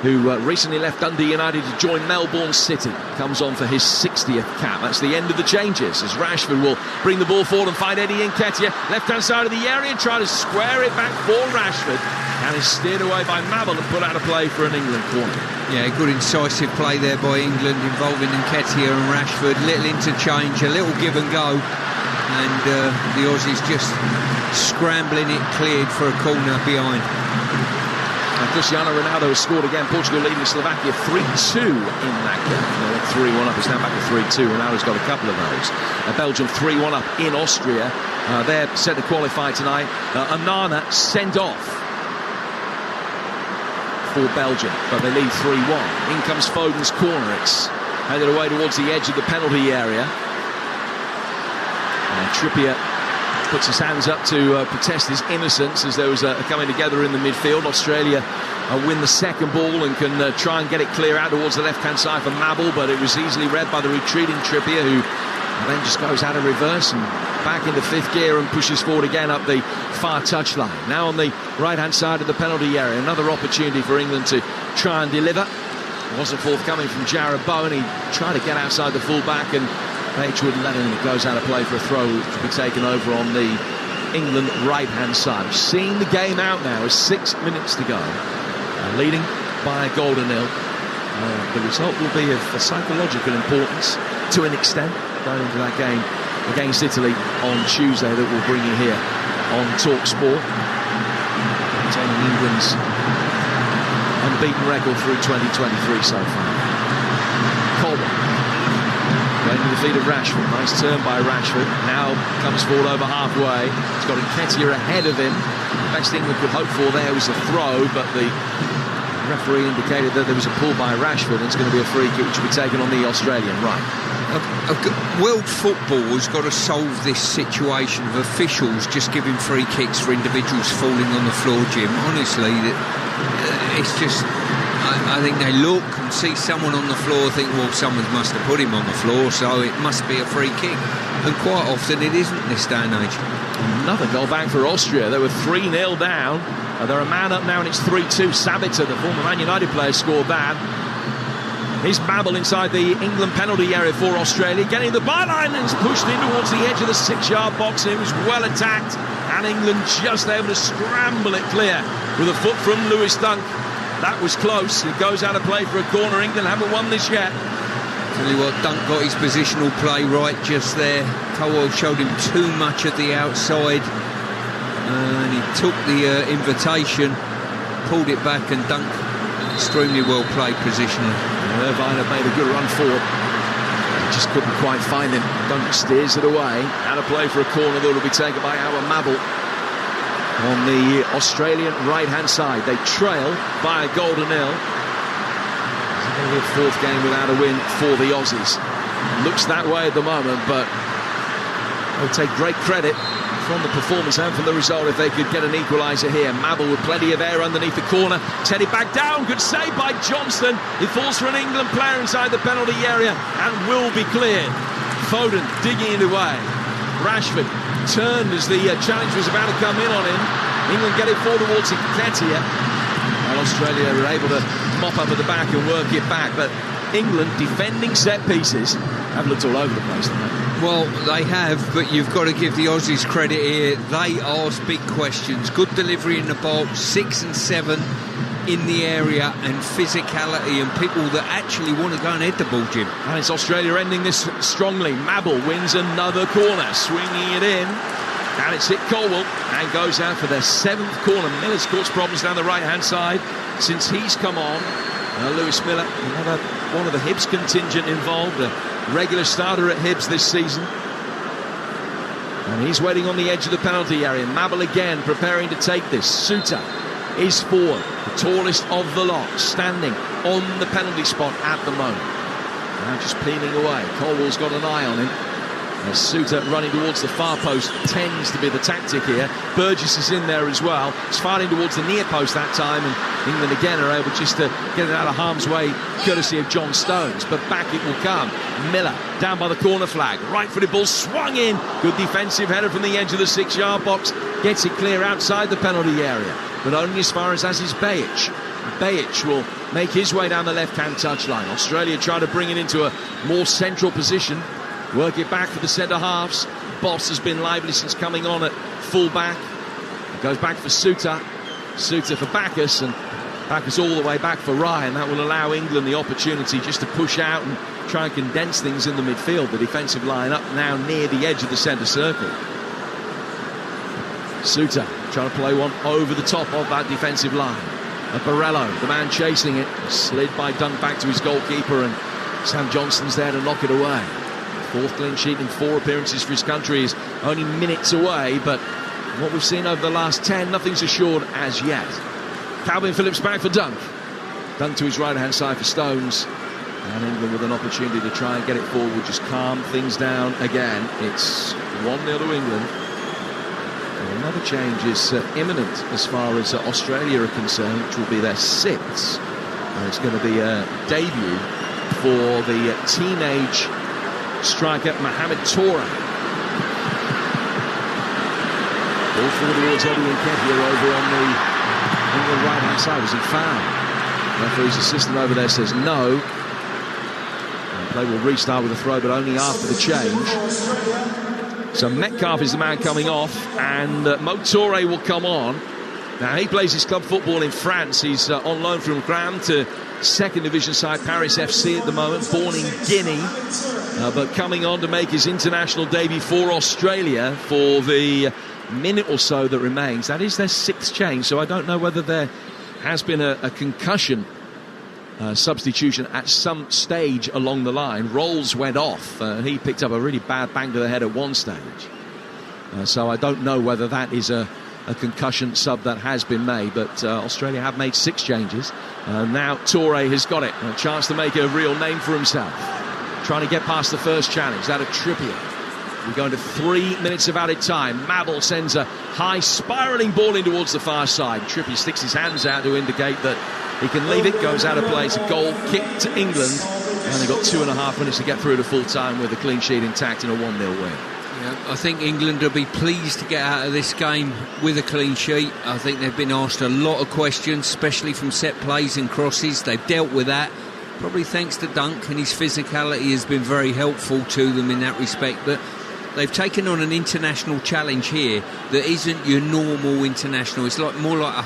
who recently left Dundee United to join Melbourne City, comes on for his 60th cap. That's the end of the changes, as Rashford will bring the ball forward and find Eddie Nketiah, left-hand side of the area, and try to square it back for Rashford, and is steered away by Mabil and put out of play for an England corner. Yeah, good incisive play there by England, involving Nketiah and Rashford. Little interchange, a little give and go, and the Aussies just scrambling it cleared for a corner behind. And Cristiano Ronaldo has scored again. Portugal leading Slovakia 3-2 in that game. They went 3-1 up. It's now back to 3-2. Ronaldo's got a couple of those. Belgium 3-1 up in Austria. They're set to qualify tonight. Onana sent off for Belgium, but they lead 3-1. In comes Foden's corner. It's headed away towards the edge of the penalty area. Trippier puts his hands up to protest his innocence as there was a coming together in the midfield. Australia win the second ball and can try and get it clear out towards the left-hand side for Mabil, but it was easily read by the retreating Trippier, who then just goes out of reverse and back into fifth gear and pushes forward again up the far touchline. Now on the right-hand side of the penalty area, another opportunity for England to try and deliver. It wasn't forthcoming from Jarrod Bowen. He tried to get outside the full-back, and Bajic wouldn't let him. It goes out of play for a throw to be taken over on the England right-hand side. Seeing the game out now, with 6 minutes to go, leading by a goal to nil. The result will be of psychological importance to an extent going into that game against Italy on Tuesday that we'll bring you here on Talksport. Maintaining England's unbeaten record through 2023 so far. Coleman going to the feet of Rashford. Nice turn by Rashford. Now comes forward over halfway. He's got Nketiah ahead of him. The best thing we could hope for there was a throw, but the referee indicated that there was a pull by Rashford, and it's going to be a free kick which will be taken on the Australian right. World football has got to solve this situation of officials just giving free kicks for individuals falling on the floor, Jim. Honestly, it's just... I think they look and see someone on the floor, think, well, someone must have put him on the floor, so it must be a free kick. And quite often it isn't this day and age. Another goal back for Austria. They were 3-0 down. They're a man up now, and it's 3-2. Sabitzer, the former Man United player, scored that. Here's Mabel inside the England penalty area for Australia, getting the byline and is pushed in towards the edge of the 6-yard box. It was well attacked, and England just able to scramble it clear with a foot from Lewis Dunk. That was close. It goes out of play for a corner. England haven't won this yet. Tell you what, Dunk got his positional play right just there. Colwell showed him too much at the outside, and he took the invitation, pulled it back, and Dunk extremely well played positionally. Irvine had made a good run forward. Just couldn't quite find him. Dunk steers it away. Out of play for a corner that will be taken by Aaron Mabel. On the Australian right-hand side, they trail by a goal to nil. It's going to be a fourth game without a win for the Aussies. Looks that way at the moment, but they'll take great credit from the performance and from the result if they could get an equaliser here. Mabel with plenty of air underneath the corner. Teddy back down. Good save by Johnston. He falls for an England player inside the penalty area and will be cleared. Foden digging it away. Rashford turned as the challenge was about to come in on him. England get it forward towards Nketiah, and Australia are able to mop up at the back and work it back. But England, defending set pieces, have looked all over the place, haven't they? Well, they have, but you've got to give the Aussies credit here. They ask big questions. Good delivery in the box, 6 and 7 in the area, and physicality, and people that actually want to go and head the ball, Jim. And it's Australia ending this strongly. Mabel wins another corner, swinging it in, and it's hit Colwell and goes out for their 7th corner. Miller's caused problems down the right-hand side since he's come on. Lewis Miller, another one of the Hibs contingent involved, a regular starter at Hibs this season. And he's waiting on the edge of the penalty area. Mabel again preparing to take this. Suter is forward, the tallest of the lot, standing on the penalty spot at the moment. Now just peeling away. Colwell's got an eye on him. As Suter running towards the far post tends to be the tactic here. Burgess is in there as well. He's firing towards the near post that time, and England again are able just to get it out of harm's way, courtesy of John Stones. But back it will come. Miller down by the corner flag. Right-footed ball swung in. Good defensive header from the edge of the 6-yard box. Gets it clear outside the penalty area, but only as far as is Bajic. Bajic will make his way down the left-hand touchline. Australia try to bring it into a more central position. Work it back for the centre-halves. Boss has been lively since coming on at full-back. Goes back for Suter. Suter for Bacchus, and Bacchus all the way back for Ryan. That will allow England the opportunity just to push out and try and condense things in the midfield. The defensive line up now near the edge of the centre circle. Suter trying to play one over the top of that defensive line. Barello, the man chasing it, slid by Dunk back to his goalkeeper, and Sam Johnston's there to knock it away. 4th clean sheet in 4 appearances for his country is only minutes away, but what we've seen over the last 10, nothing's assured as yet. Calvin Phillips back for Dunk. Dunk to his right-hand side for Stones. And England with an opportunity to try and get it forward, just calm things down again. It's 1-0 to England. And another change is imminent as far as Australia are concerned, which will be their 6th. And it's going to be a debut for the teenage striker Mohamed Touré. Ball forward towards Eddie Nketiah over on the England right-hand side. Was he fouled? Referee's assistant over there says no. And play will restart with a throw, but only after the change. So Metcalfe is the man coming off, and Mo Touré will come on. Now he plays his club football in France. He's on loan from Gram to 2nd division side Paris FC at the moment, born in Guinea, but coming on to make his international debut for Australia for the minute or so that remains. That is their 6th change, so I don't know whether there has been a concussion substitution at some stage along the line. Rolls went off. He picked up a really bad bang to the head at one stage. So I don't know whether that is a concussion sub that has been made, but Australia have made 6 changes. Now Touré has got it, a chance to make a real name for himself. trying to get past the first challenge, that of Trippier. We go into 3 minutes of added time. Mabel sends a high spiralling ball in towards the far side. Trippier sticks his hands out to indicate that he can leave it, goes out of play. It's a goal kick to England, and they've got 2.5 minutes to get through to full time with a clean sheet intact and a 1-0 win. Yeah, I think England will be pleased to get out of this game with a clean sheet. I think they've been asked a lot of questions, especially from set plays and crosses. They've dealt with that, probably thanks to Dunk, and his physicality has been very helpful to them in that respect. But they've taken on an international challenge here that isn't your normal international. It's more like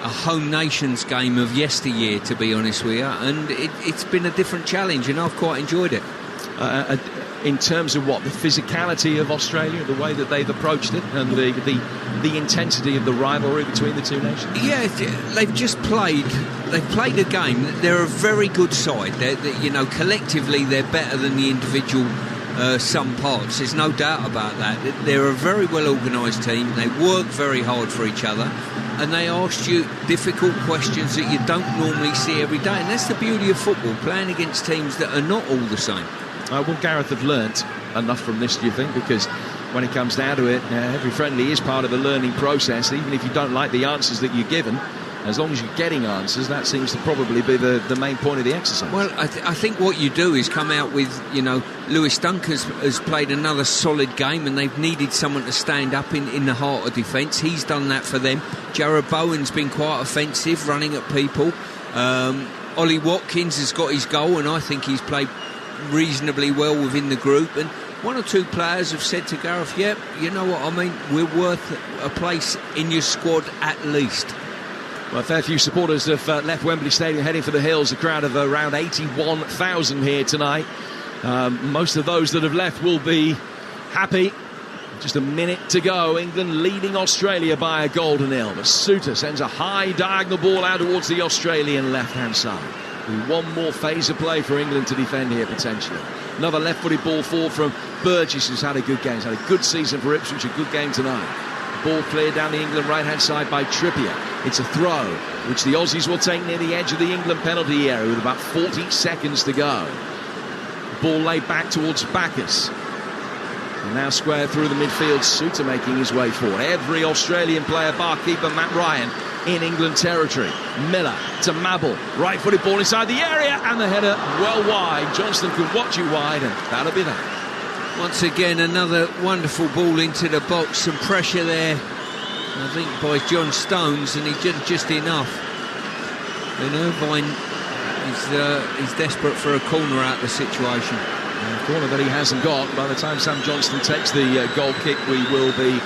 a home nations game of yesteryear, to be honest with you, and it's been a different challenge, and I've quite enjoyed it. In terms of what, the physicality of Australia, the way that they've approached it, and the intensity of the rivalry between the two nations? Yeah, they've just played. They've played a game. They're a very good side. Collectively they're better than the individual some parts. There's no doubt about that. They're a very well organised team. They work very hard for each other, and they ask you difficult questions that you don't normally see every day. And that's the beauty of football, playing against teams that are not all the same. Will Gareth have learnt enough from this, do you think? Because when it comes down to it, every friendly is part of the learning process. Even if you don't like the answers that you're given, as long as you're getting answers, that seems to probably be the main point of the exercise. Well, I think what you do is come out with, Lewis Dunk has played another solid game, and they've needed someone to stand up in the heart of defence. He's done that for them. Jared Bowen's been quite offensive, running at people. Ollie Watkins has got his goal, and I think he's played reasonably well within the group, and one or two players have said to Gareth, yeah, you know what I mean, we're worth a place in your squad at least. Well, a fair few supporters have left Wembley Stadium heading for the hills, a crowd of around 81,000 here tonight. Most of those that have left will be happy. Just a minute to go. England leading Australia by a goal to nil, but Suter sends a high diagonal ball out towards the Australian left-hand side. One more phase of play for England to defend here, potentially. Another left-footed ball forward from Burgess, who's had a good game. He's had a good season for Ipswich, a good game tonight. Ball cleared down the England right-hand side by Trippier. It's a throw, which the Aussies will take near the edge of the England penalty area with about 40 seconds to go. Ball laid back towards Bacchus. And now square through the midfield, Suter making his way forward. Every Australian player, bar keeper Matt Ryan, in England territory. Miller to Mabel, right-footed ball inside the area, and the header well wide. Johnston could watch it wide, and that'll be that. Once again, another wonderful ball into the box. Some pressure there, I think, by John Stones, and he did just enough. And Irvine is desperate for a corner out of the situation. A corner that he hasn't got. By the time Sam Johnston takes the goal kick, we will be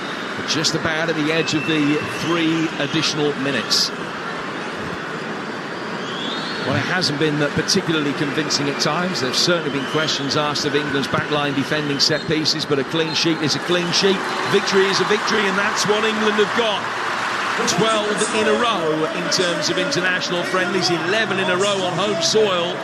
just about at the edge of the 3 additional minutes. Well, it hasn't been particularly convincing at times. There's certainly been questions asked of England's backline defending set pieces, but a clean sheet is a clean sheet. Victory is a victory, and that's what England have got. 12 in a row in terms of international friendlies, 11 in a row on home soil.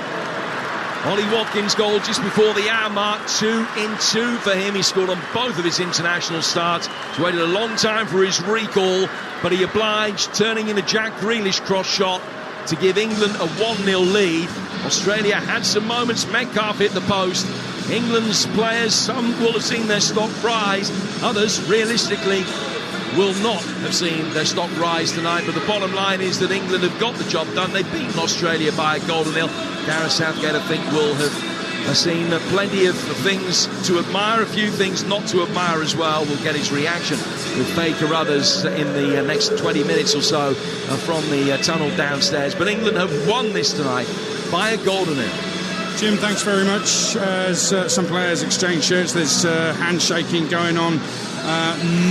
Ollie Watkins' goal just before the hour mark, 2 in 2 for him. He scored on both of his international starts. He's waited a long time for his recall, but he obliged, turning in a Jack Grealish cross shot to give England a 1-0 lead. Australia had some moments. Metcalf hit the post. England's players, some will have seen their stock rise. Others, realistically, will not have seen their stock rise tonight, but the bottom line is that England have got the job done. They've beaten Australia by a goal to nil. Gareth Southgate, I think, will have seen plenty of things to admire, a few things not to admire as well. We'll get his reaction with Faye Carruthers in the next 20 minutes or so from the tunnel downstairs. But England have won this tonight by a goal to nil. Jim, thanks very much. As some players exchange shirts, there's handshaking going on.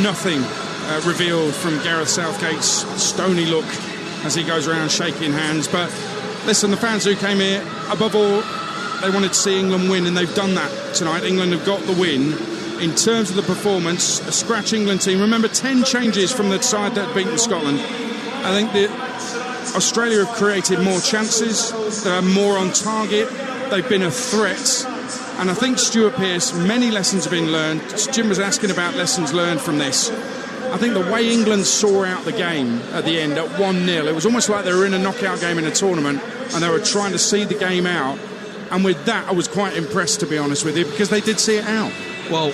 Nothing revealed from Gareth Southgate's stony look as he goes around shaking hands. But listen, the fans who came here, above all, they wanted to see England win, and they've done that tonight. England have got the win. In terms of the performance, a scratch England team. Remember, 10 changes from the side that had beaten Scotland. I think that Australia have created more chances. They're more on target. They've been a threat. And I think Stuart Pearce, many lessons have been learned. Jim was asking about lessons learned from this. I think the way England saw out the game at the end at 1-0, it was almost like they were in a knockout game in a tournament and they were trying to see the game out. And with that, I was quite impressed, to be honest with you, because they did see it out. Well,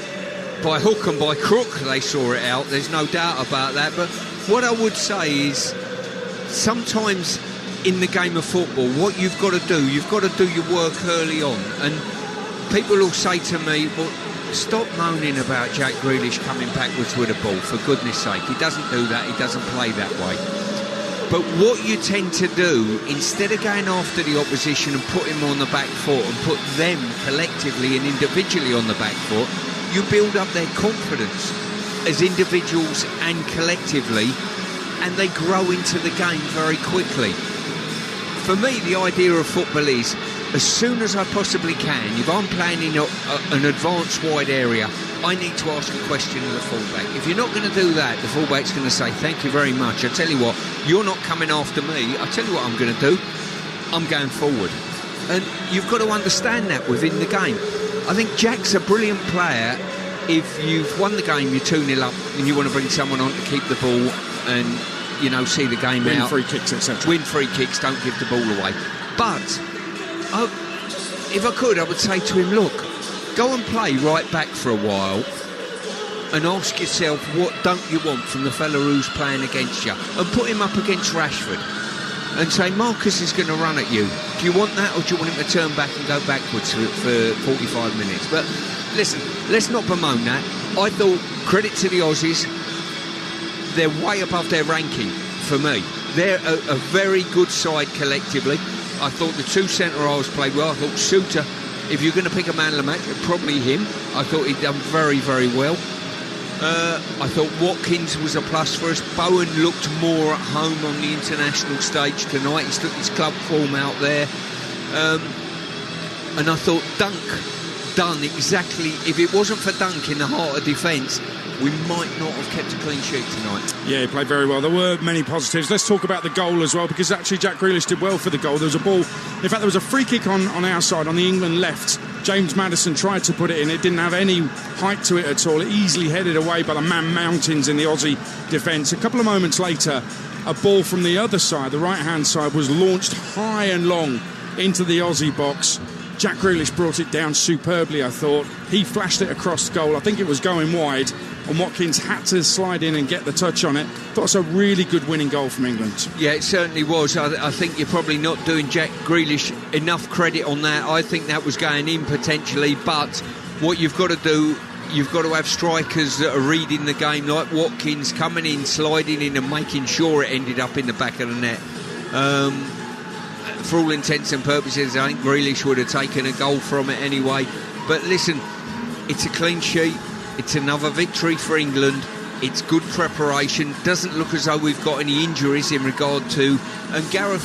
by hook and by crook, they saw it out. There's no doubt about that. But what I would say is, sometimes in the game of football, what you've got to do your work early on. And people will say to me, well, stop moaning about Jack Grealish coming backwards with a ball, for goodness sake. He doesn't do that. He doesn't play that way. But what you tend to do, instead of going after the opposition and put him on the back foot and put them collectively and individually on the back foot, you build up their confidence as individuals and collectively, and they grow into the game very quickly. For me, the idea of football is, as soon as I possibly can, if I'm playing in an advanced wide area, I need to ask a question of the fullback. If you're not going to do that, the fullback's going to say, thank you very much. I tell you what, you're not coming after me. I tell you what I'm going to do. I'm going forward. And you've got to understand that within the game. I think Jack's a brilliant player. If you've won the game, you're 2-0 up and you want to bring someone on to keep the ball and, see the game out. Win free kicks, etc. Win free kicks, don't give the ball away. But if I could, I would say to him, look, go and play right back for a while and ask yourself, what don't you want from the fella who's playing against you? And put him up against Rashford and say, Marcus is going to run at you. Do you want that, or do you want him to turn back and go backwards for 45 minutes? But listen, let's not bemoan that. I thought, credit to the Aussies, they're way above their ranking for me. They're a very good side collectively. I thought the two centre-halves played well. I thought Suter, if you're going to pick a man of the match, probably him. I thought he'd done very, very well. I thought Watkins was a plus for us. Bowen looked more at home on the international stage tonight. He's took his club form out there. And I thought Dunk done exactly. If it wasn't for Dunk in the heart of defence, we might not have kept a clean sheet tonight. Yeah, he played very well. There were many positives. Let's talk about the goal as well, because actually Jack Grealish did well for the goal. There was a ball. In fact, there was a free kick on our side, on the England left. James Maddison tried to put it in. It didn't have any height to it at all. It easily headed away by the man mountains in the Aussie defence. A couple of moments later, a ball from the other side, the right-hand side, was launched high and long into the Aussie box. Jack Grealish brought it down superbly, I thought. He flashed it across the goal. I think it was going wide, and Watkins had to slide in and get the touch on it. Thought it was a really good winning goal from England. Yeah, it certainly was. I think you're probably not doing Jack Grealish enough credit on that. I think that was going in potentially, but what you've got to do, you've got to have strikers that are reading the game, like Watkins, coming in, sliding in and making sure it ended up in the back of the net. For all intents and purposes, I think Grealish would have taken a goal from it anyway. But listen, it's a clean sheet. It's another victory for England. It's good preparation. Doesn't look as though we've got any injuries in regard to... And Gareth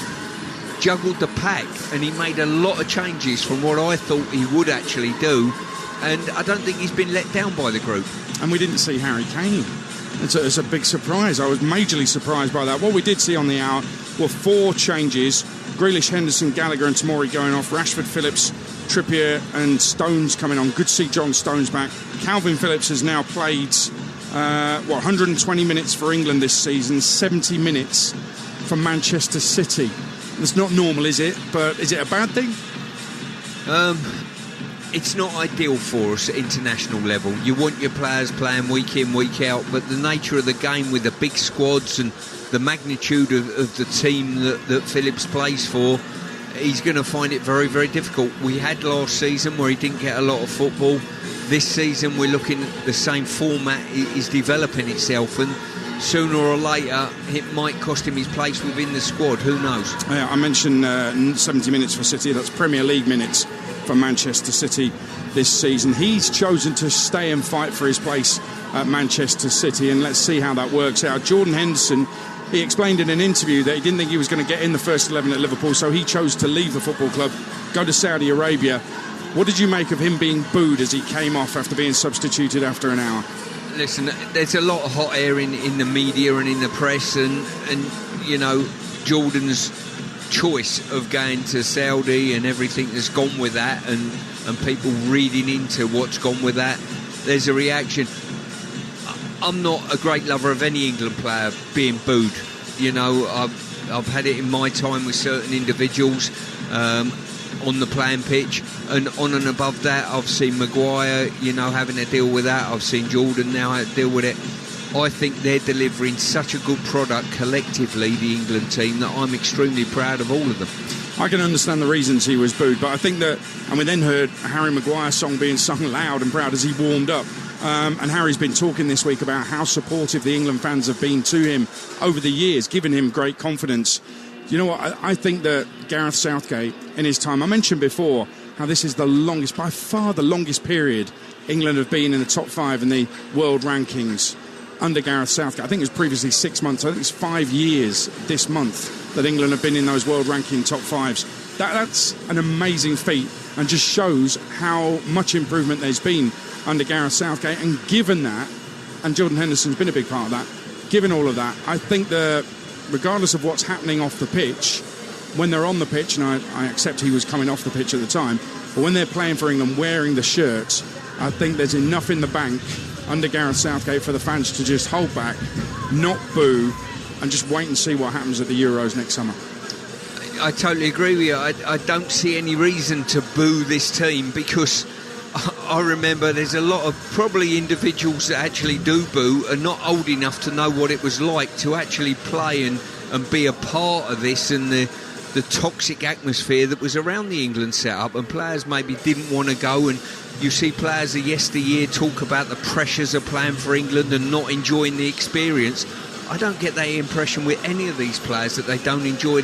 juggled the pack, and he made a lot of changes from what I thought he would actually do. And I don't think he's been let down by the group. And we didn't see Harry Kane. It's a big surprise. I was majorly surprised by that. What we did see on the hour were 4 changes. Grealish, Henderson, Gallagher and Tomori going off. Rashford, Phillips, Trippier and Stones coming on. Good to see John Stones back. Calvin Phillips has now played 120 minutes for England this season, 70 minutes for Manchester City. That's not normal, is it? But is it a bad thing? It's not ideal for us at international level. You want your players playing week in, week out, but the nature of the game with the big squads and the magnitude of the team that Phillips plays for, he's going to find it very, very difficult. We had last season where he didn't get a lot of football. This season we're looking at the same format is developing itself, and sooner or later it might cost him his place within the squad. Who knows? Yeah, I mentioned 70 minutes for City. That's Premier League minutes for Manchester City this season. He's chosen to stay and fight for his place at Manchester City, and let's see how that works out. Jordan Henderson, he explained in an interview that he didn't think he was going to get in the first 11 at Liverpool, so he chose to leave the football club, go to Saudi Arabia. What did you make of him being booed as he came off after being substituted after an hour? Listen, there's a lot of hot air in the media and in the press, and you know, Jordan's choice of going to Saudi and everything that's gone with that, and people reading into what's gone with that, there's a reaction. I'm not a great lover of any England player being booed. You know, I've had it in my time with certain individuals. on the playing pitch, and on and above that, I've seen Maguire, having to deal with that. I've seen Jordan now have to deal with it. I think they're delivering such a good product collectively, the England team, that I'm extremely proud of all of them. I can understand the reasons he was booed, but I think that, and we then heard Harry Maguire's song being sung loud and proud as he warmed up. And Harry's been talking this week about how supportive the England fans have been to him over the years, giving him great confidence. You know what? I think that Gareth Southgate, in his time, I mentioned before how this is the longest, by far the longest period England have been in the top 5 in the world rankings under Gareth Southgate. I think it was previously 6 months. I think it's 5 years this month that England have been in those world ranking top 5s. That's an amazing feat and just shows how much improvement there's been under Gareth Southgate. And given that, and Jordan Henderson's been a big part of that, given all of that, I think that regardless of what's happening off the pitch, when they're on the pitch, and I accept he was coming off the pitch at the time, but when they're playing for England wearing the shirts, I think there's enough in the bank under Gareth Southgate for the fans to just hold back, not boo, and just wait and see what happens at the Euros next summer. I totally agree with you. I don't see any reason to boo this team, because I remember there's a lot of probably individuals that actually do boo are not old enough to know what it was like to actually play and be a part of this, and the toxic atmosphere that was around the England setup, and players maybe didn't want to go. And you see players of yesteryear talk about the pressures of playing for England and not enjoying the experience. I don't get that impression with any of these players, that they don't enjoy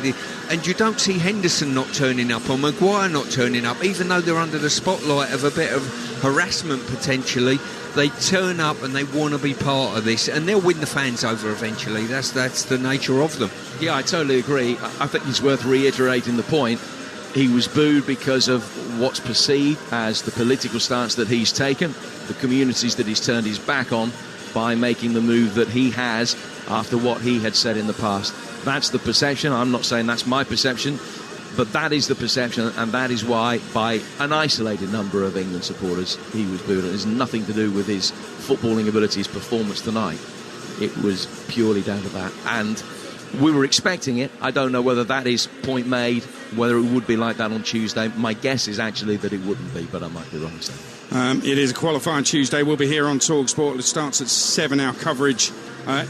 and you don't see Henderson not turning up or Maguire not turning up, even though they're under the spotlight of a bit of harassment potentially. They turn up and they want to be part of this, and they'll win the fans over eventually. That's the nature of them. Yeah, I totally agree. I think it's worth reiterating the point. He was booed because of what's perceived as the political stance that he's taken, the communities that he's turned his back on by making the move that he has after what he had said in the past. That's the perception. I'm not saying that's my perception, but that is the perception, and that is why, by an isolated number of England supporters, he was booed. It has nothing to do with his footballing abilities, performance tonight. It was purely down to that. And we were expecting it. I don't know whether that is point made, whether it would be like that on Tuesday. My guess is actually that it wouldn't be, but I might be wrong. So. It is a qualifying Tuesday. We'll be here on Talksport. It starts at 7, our coverage.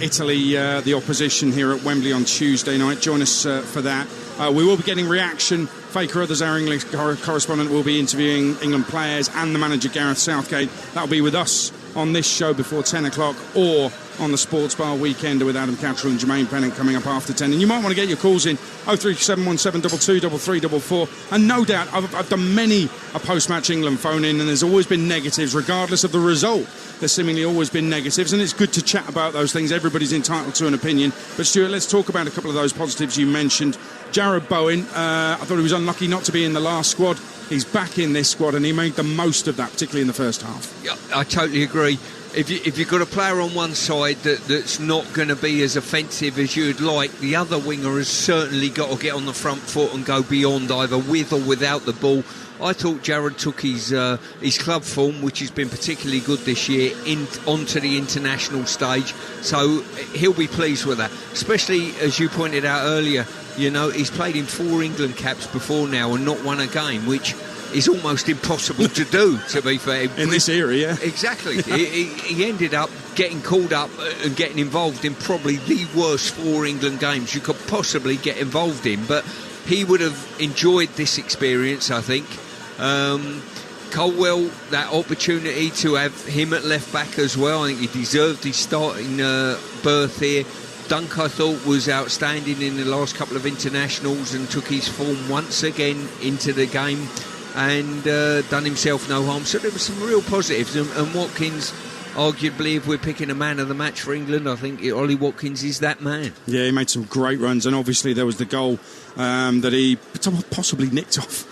Italy, the opposition here at Wembley on Tuesday night. Join us for that. We will be getting reaction. Faker Others, our English correspondent, will be interviewing England players and the manager, Gareth Southgate. That'll be with us on this show before 10 o'clock, or on the Sports Bar Weekender with Adam Cattrall and Jermaine Pennant coming up after 10. And you might want to get your calls in 03717223344. And no doubt, I've done many a post-match England phone-in, and there's always been negatives regardless of the result. There's seemingly always been negatives, and it's good to chat about those things. Everybody's entitled to an opinion. But Stuart, let's talk about a couple of those positives you mentioned. Jared Bowen, I thought he was unlucky not to be in the last squad. He's back in this squad, and he made the most of that, particularly in the first half. Yeah, I totally agree. If you've got a player on one side that's not going to be as offensive as you'd like, the other winger has certainly got to get on the front foot and go beyond, either with or without the ball. I thought Jared took his club form, which has been particularly good this year, onto the international stage. So he'll be pleased with that. Especially, as you pointed out earlier, he's played in 4 England caps before now and not won a game, which is almost impossible to do, to be fair. In this era, yeah. Exactly. he ended up getting called up and getting involved in probably the worst 4 England games you could possibly get involved in. But he would have enjoyed this experience, I think. Colwell, that opportunity to have him at left back as well, I think he deserved his starting berth here. Dunk, I thought, was outstanding in the last couple of internationals and took his form once again into the game and done himself no harm. So there were some real positives. And Watkins, arguably, if we're picking a man of the match for England, I think Ollie Watkins is that man. Yeah, he made some great runs, and obviously there was the goal that he possibly nicked off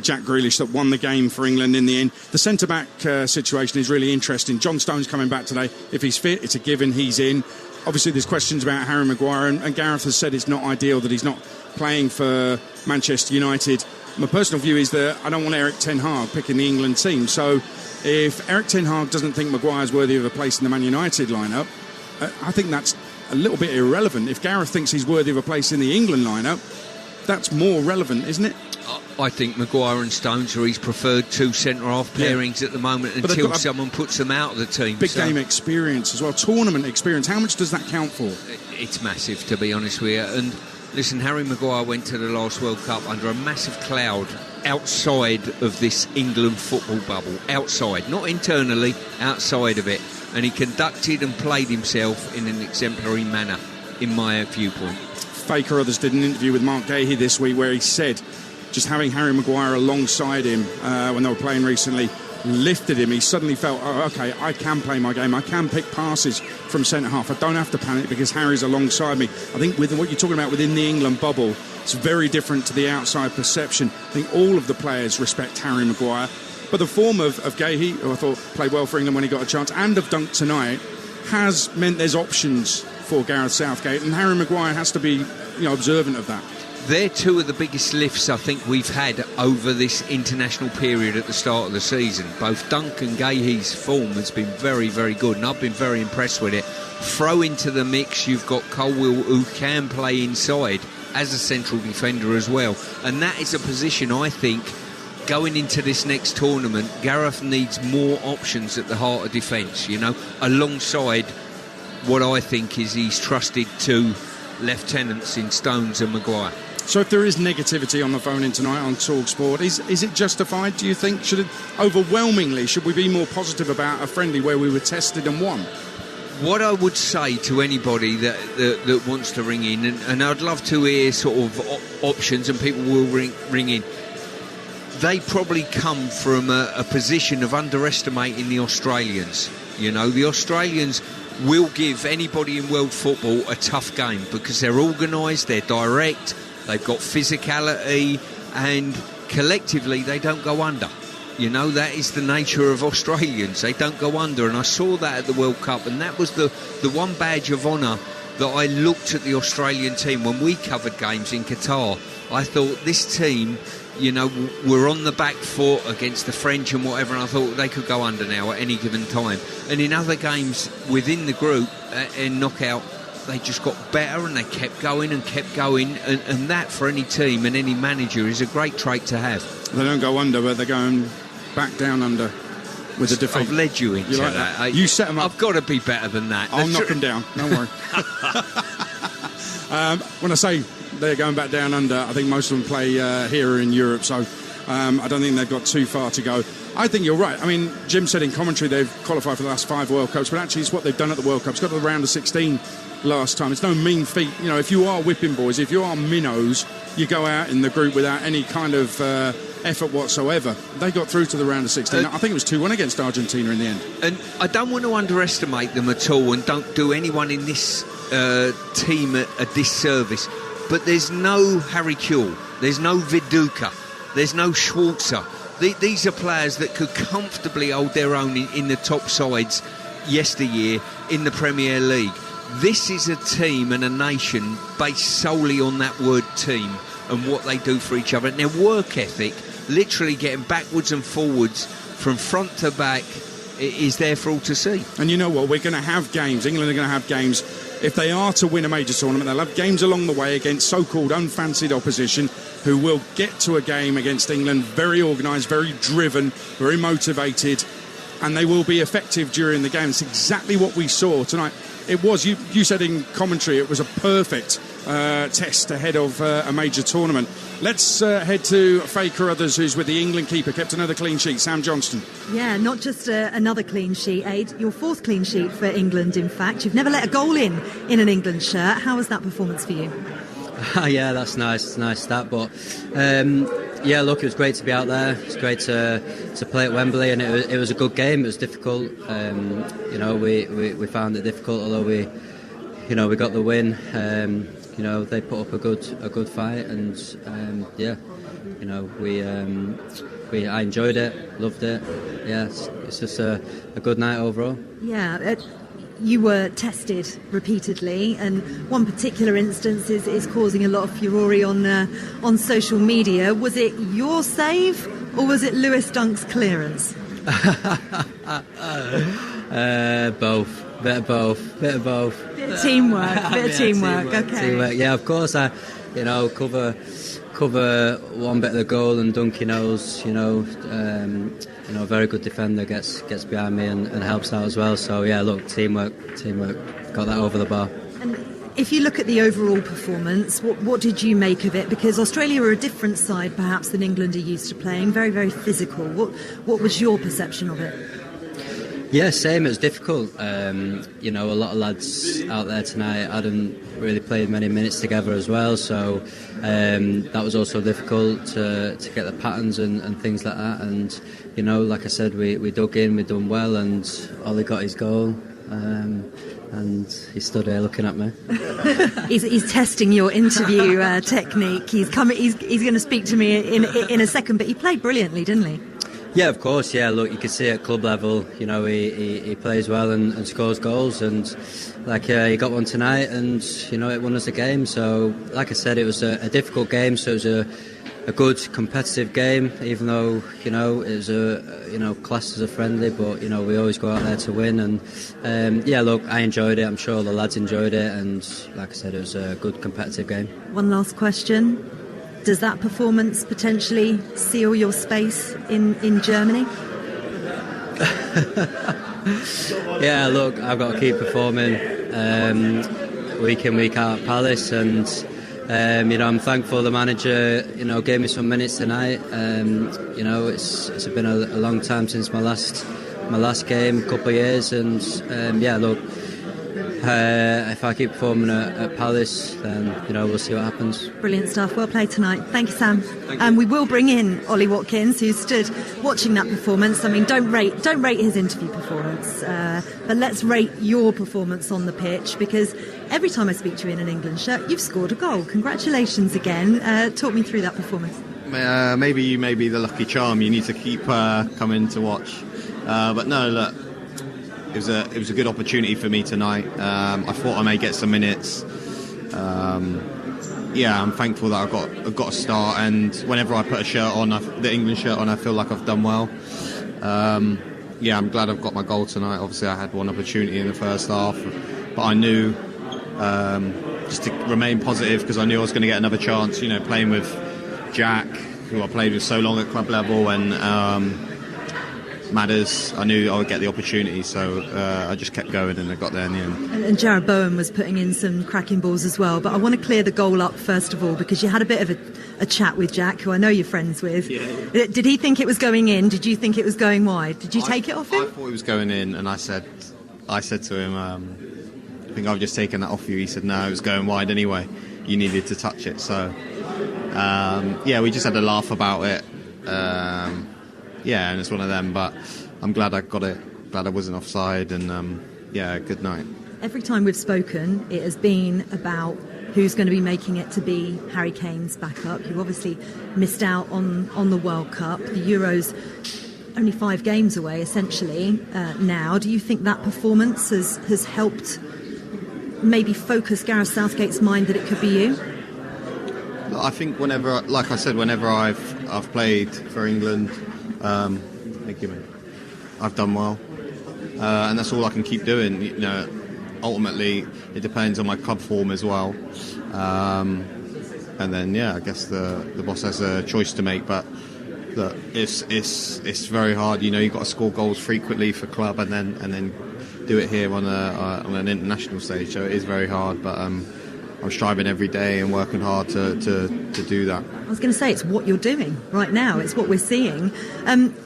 Jack Grealish that won the game for England in the end. The centre-back situation is really interesting. John Stone's coming back today. If he's fit, it's a given he's in. Obviously, there's questions about Harry Maguire, and Gareth has said it's not ideal that he's not playing for Manchester United. My personal view is that I don't want Eric Ten Hag picking the England team. So if Eric Ten Hag doesn't think Maguire's worthy of a place in the Man United lineup, I think that's a little bit irrelevant. If Gareth thinks he's worthy of a place in the England lineup, that's more relevant, isn't it? I think Maguire and Stones are his preferred two centre-half pairings at the moment until someone puts them out of the team. Big game experience as well, tournament experience. How much does that count for? It's massive, to be honest with you. And listen, Harry Maguire went to the last World Cup under a massive cloud outside of this England football bubble. Outside, not internally, outside of it. And he conducted and played himself in an exemplary manner, in my viewpoint. Faker Others did an interview with Mark Gahey this week where he said just having Harry Maguire alongside him when they were playing recently lifted him. He suddenly felt, oh, OK, I can play my game. I can pick passes from centre-half. I don't have to panic because Harry's alongside me. I think with what you're talking about within the England bubble, it's very different to the outside perception. I think all of the players respect Harry Maguire. But the form of Gahey, who I thought played well for England when he got a chance, and of Dunk tonight, has meant there's options for Gareth Southgate, and Harry Maguire has to be observant of that. They're two of the biggest lifts I think we've had over this international period at the start of the season. Both Dunk and Gahey's form has been very, very good, and I've been very impressed with it. Throw into the mix, you've got Colwill, who can play inside as a central defender as well, and that is a position I think going into this next tournament, Gareth needs more options at the heart of defence, alongside what I think is his trusted two lieutenants in Stones and Maguire. So if there is negativity on the phone in tonight on Talksport, is it justified, do you think? Should we be more positive about a friendly where we were tested and won? What I would say to anybody that wants to ring in, and I'd love to hear sort of options, and people will ring in, they probably come from a position of underestimating the Australians. The Australians will give anybody in world football a tough game because they're organised, they're direct, they've got physicality, and collectively they don't go under. That is the nature of Australians. They don't go under, and I saw that at the World Cup, and that was the one badge of honour that I looked at the Australian team when we covered games in Qatar. I thought this team, were on the back foot against the French and whatever, and I thought they could go under now at any given time. And in other games within the group in knockout, they just got better and they kept going, and that for any team and any manager is a great trait to have. They don't go under, but they're going back down under with a defeat. I've led you into like that. You set them up. I've got to be better than that. I'll knock them down, don't worry. When I say they're going back down under, I think most of them play here in Europe, so I don't think they've got too far to go. I think you're right. I mean, Jim said in commentary they've qualified for the last 5 World Cups, but actually it's what they've done at the World Cups. Got to the round of 16 last time. It's no mean feat. If you are whipping boys, if you are minnows, you go out in the group without any kind of effort whatsoever. They got through to the round of 16. I think it was 2-1 against Argentina in the end. And I don't want to underestimate them at all, and don't do anyone in this team a disservice. But there's no Harry Kewell, there's no Viduka, there's no Schwarzer. These are players that could comfortably hold their own in the top sides yesteryear in the Premier League. This is a team and a nation based solely on that word team and what they do for each other. And their work ethic, literally getting backwards and forwards from front to back, is there for all to see. And you know what? We're going to have games. England are going to have games. If they are to win a major tournament, they'll have games along the way against so-called unfancied opposition who will get to a game against England very organised, very driven, very motivated, and they will be effective during the game. It's exactly what we saw tonight. It was, you said in commentary, it was a perfect test ahead of a major tournament. Let's head to Faker Others, who's with the England keeper, kept another clean sheet, Sam Johnston. Yeah, not just another clean sheet, Aid. Your 4th clean sheet for England, in fact. You've never let a goal in an England shirt. How was that performance for you? Yeah, that's nice. It's a nice stat, but yeah, look, it was great to be out there. It's great to play at Wembley, and it was a good game. It was difficult. We found it difficult, although we got the win. They put up a good fight, and I enjoyed it, loved it. Yeah, it's just a good night overall. Yeah. You were tested repeatedly, and one particular instance is causing a lot of furore on social media. Was it your save, or was it Lewis Dunk's clearance? Both. Bit of both. Bit of teamwork. Okay. Teamwork. Yeah, of course. I, cover cover one bit of the goal, and Dunky knows, a very good defender gets behind me and helps out as well. So yeah, look, teamwork, got that over the bar. And if you look at the overall performance, what did you make of it? Because Australia are a different side perhaps than England are used to playing, very, very physical. What was your perception of it? Yeah, same. It was difficult. A lot of lads out there tonight hadn't really played many minutes together as well, so that was also difficult to get the patterns and things like that. And like I said, we dug in, we done well, and Ollie got his goal. And he stood there looking at me. He's testing your interview technique. He's going to speak to me in a second, but he played brilliantly, didn't he? Yeah, of course. Yeah, look, you can see at club level, he plays well and scores goals, and he got one tonight, and it won us the game. So, like I said, it was a difficult game. So it was a good competitive game, even though it was classed as a friendly, but we always go out there to win. And look, I enjoyed it. I'm sure the lads enjoyed it, and like I said, it was a good competitive game. One last question. Does that performance potentially seal your space in Germany? Yeah, look, I've got to keep performing week in, week out at Palace, and I'm thankful the manager gave me some minutes tonight. It's been a long time since my last game, a couple of years, and look, if I keep performing at Palace, then we'll see what happens. Brilliant stuff. Well played tonight. Thank you, Sam. And we will bring in Ollie Watkins, who stood watching that performance. I mean, don't rate his interview performance, but let's rate your performance on the pitch, because every time I speak to you in an England shirt, you've scored a goal. Congratulations again. Talk me through that performance. Maybe you may be the lucky charm. You need to keep coming to watch. But no, look. It was a good opportunity for me tonight. I thought I may get some minutes. I'm thankful that I've got a start, and whenever I put a shirt on, the England shirt on, I feel like I've done well. I'm glad I've got my goal tonight. Obviously, I had one opportunity in the first half, but I knew just to remain positive, because I knew I was going to get another chance. Playing with Jack, who I played with so long at club level, and Madders, I knew I would get the opportunity, so I just kept going, and I got there in the end. And Jared Bowen was putting in some cracking balls as well, but I want to clear the goal up first of all, because you had a bit of a chat with Jack, who I know you're friends with. Yeah. Did he think it was going in? Did you think it was going wide? Did you take it off him? I thought it was going in, and I said to him, I think I've just taken that off you. He said, no, it was going wide anyway. You needed to touch it. So, we just had a laugh about it. And it's one of them, but I'm glad I got it, glad I wasn't offside, and good night. Every time we've spoken, it has been about who's going to be making it to be Harry Kane's backup. You obviously missed out on the World Cup. The Euros only 5 games away, essentially, now. Do you think that performance has helped maybe focus Gareth Southgate's mind that it could be you? I think whenever I've played for England, thank you, mate, I've done well, and that's all I can keep doing. Ultimately it depends on my club form as well, and then I guess the boss has a choice to make. But look, it's very hard. You've got to score goals frequently for club, and then do it here on an international stage. So it is very hard, but I'm striving every day and working hard to do that. I was going to say, it's what you're doing right now. It's what we're seeing.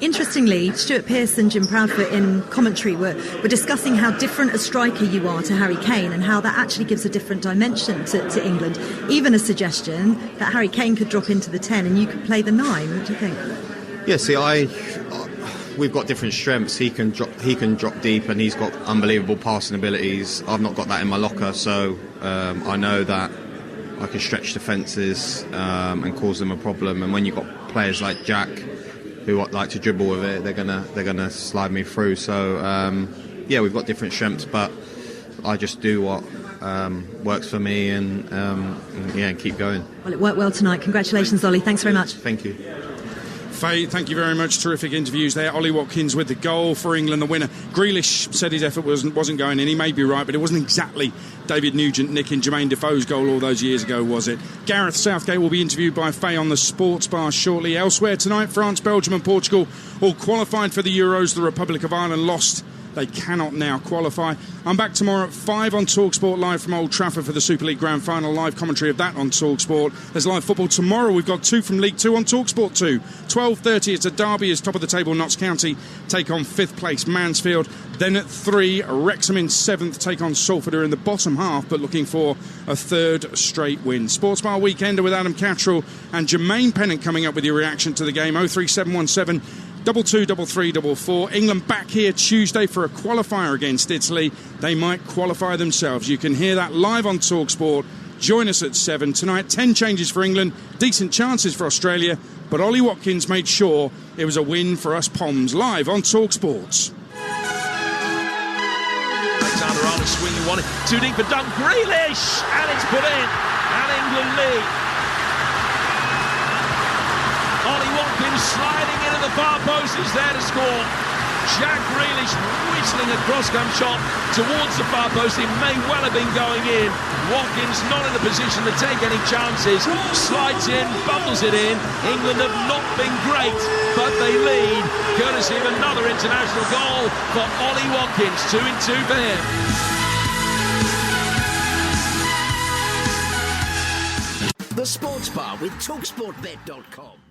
Interestingly, Stuart Pearce and Jim Proudfoot in commentary were discussing how different a striker you are to Harry Kane, and how that actually gives a different dimension to England. Even a suggestion that Harry Kane could drop into the 10 and you could play the 9. What do you think? Yeah, see, we've got different strengths. He can drop deep, and he's got unbelievable passing abilities. I've not got that in my locker, so I know that I can stretch defences and cause them a problem. And when you've got players like Jack, who like to dribble with it, they're gonna slide me through. So we've got different strengths, but I just do what works for me, and keep going. Well, it worked well tonight. Congratulations, Ollie. Thanks very much. Thank you. Faye, thank you very much. Terrific interviews there. Ollie Watkins with the goal for England, the winner. Grealish said his effort wasn't going in. He may be right, but it wasn't exactly David Nugent nicking Jermaine Defoe's goal all those years ago, was it? Gareth Southgate will be interviewed by Faye on the Sports Bar shortly. Elsewhere tonight, France, Belgium and Portugal all qualified for the Euros. The Republic of Ireland lost. They cannot now qualify. I'm back tomorrow at 5 on Talksport, live from Old Trafford for the Super League Grand Final. Live commentary of that on Talksport. There's live football tomorrow. We've got 2 from League 2 on Talksport 2. 12:30, it's a derby as top of the table Notts County take on 5th place Mansfield. Then at 3, Wrexham in 7th take on Salford, who are in the bottom half but looking for a 3rd straight win. Sports Bar Weekender with Adam Cattrall and Jermaine Pennant coming up with your reaction to the game. 03717 223344. England back here Tuesday for a qualifier against Italy. They might qualify themselves. You can hear that live on TalkSport. Join us at 7 tonight. 10 changes for England, decent chances for Australia, but Ollie Watkins made sure it was a win for us Poms. Live on TalkSport. Alexander-Arnold swinging one, too deep for Dunn. Grealish, and it's put in, and England lead. Ollie Watkins sliding into the far post is there to score. Jack Grealish whistling a cross-come shot towards the far post. It may well have been going in. Watkins not in a position to take any chances. Slides in, bubbles it in. England have not been great, but they lead, courtesy of another international goal for Ollie Watkins. 2-2 for him. The Sports Bar with TalkSportBet.com.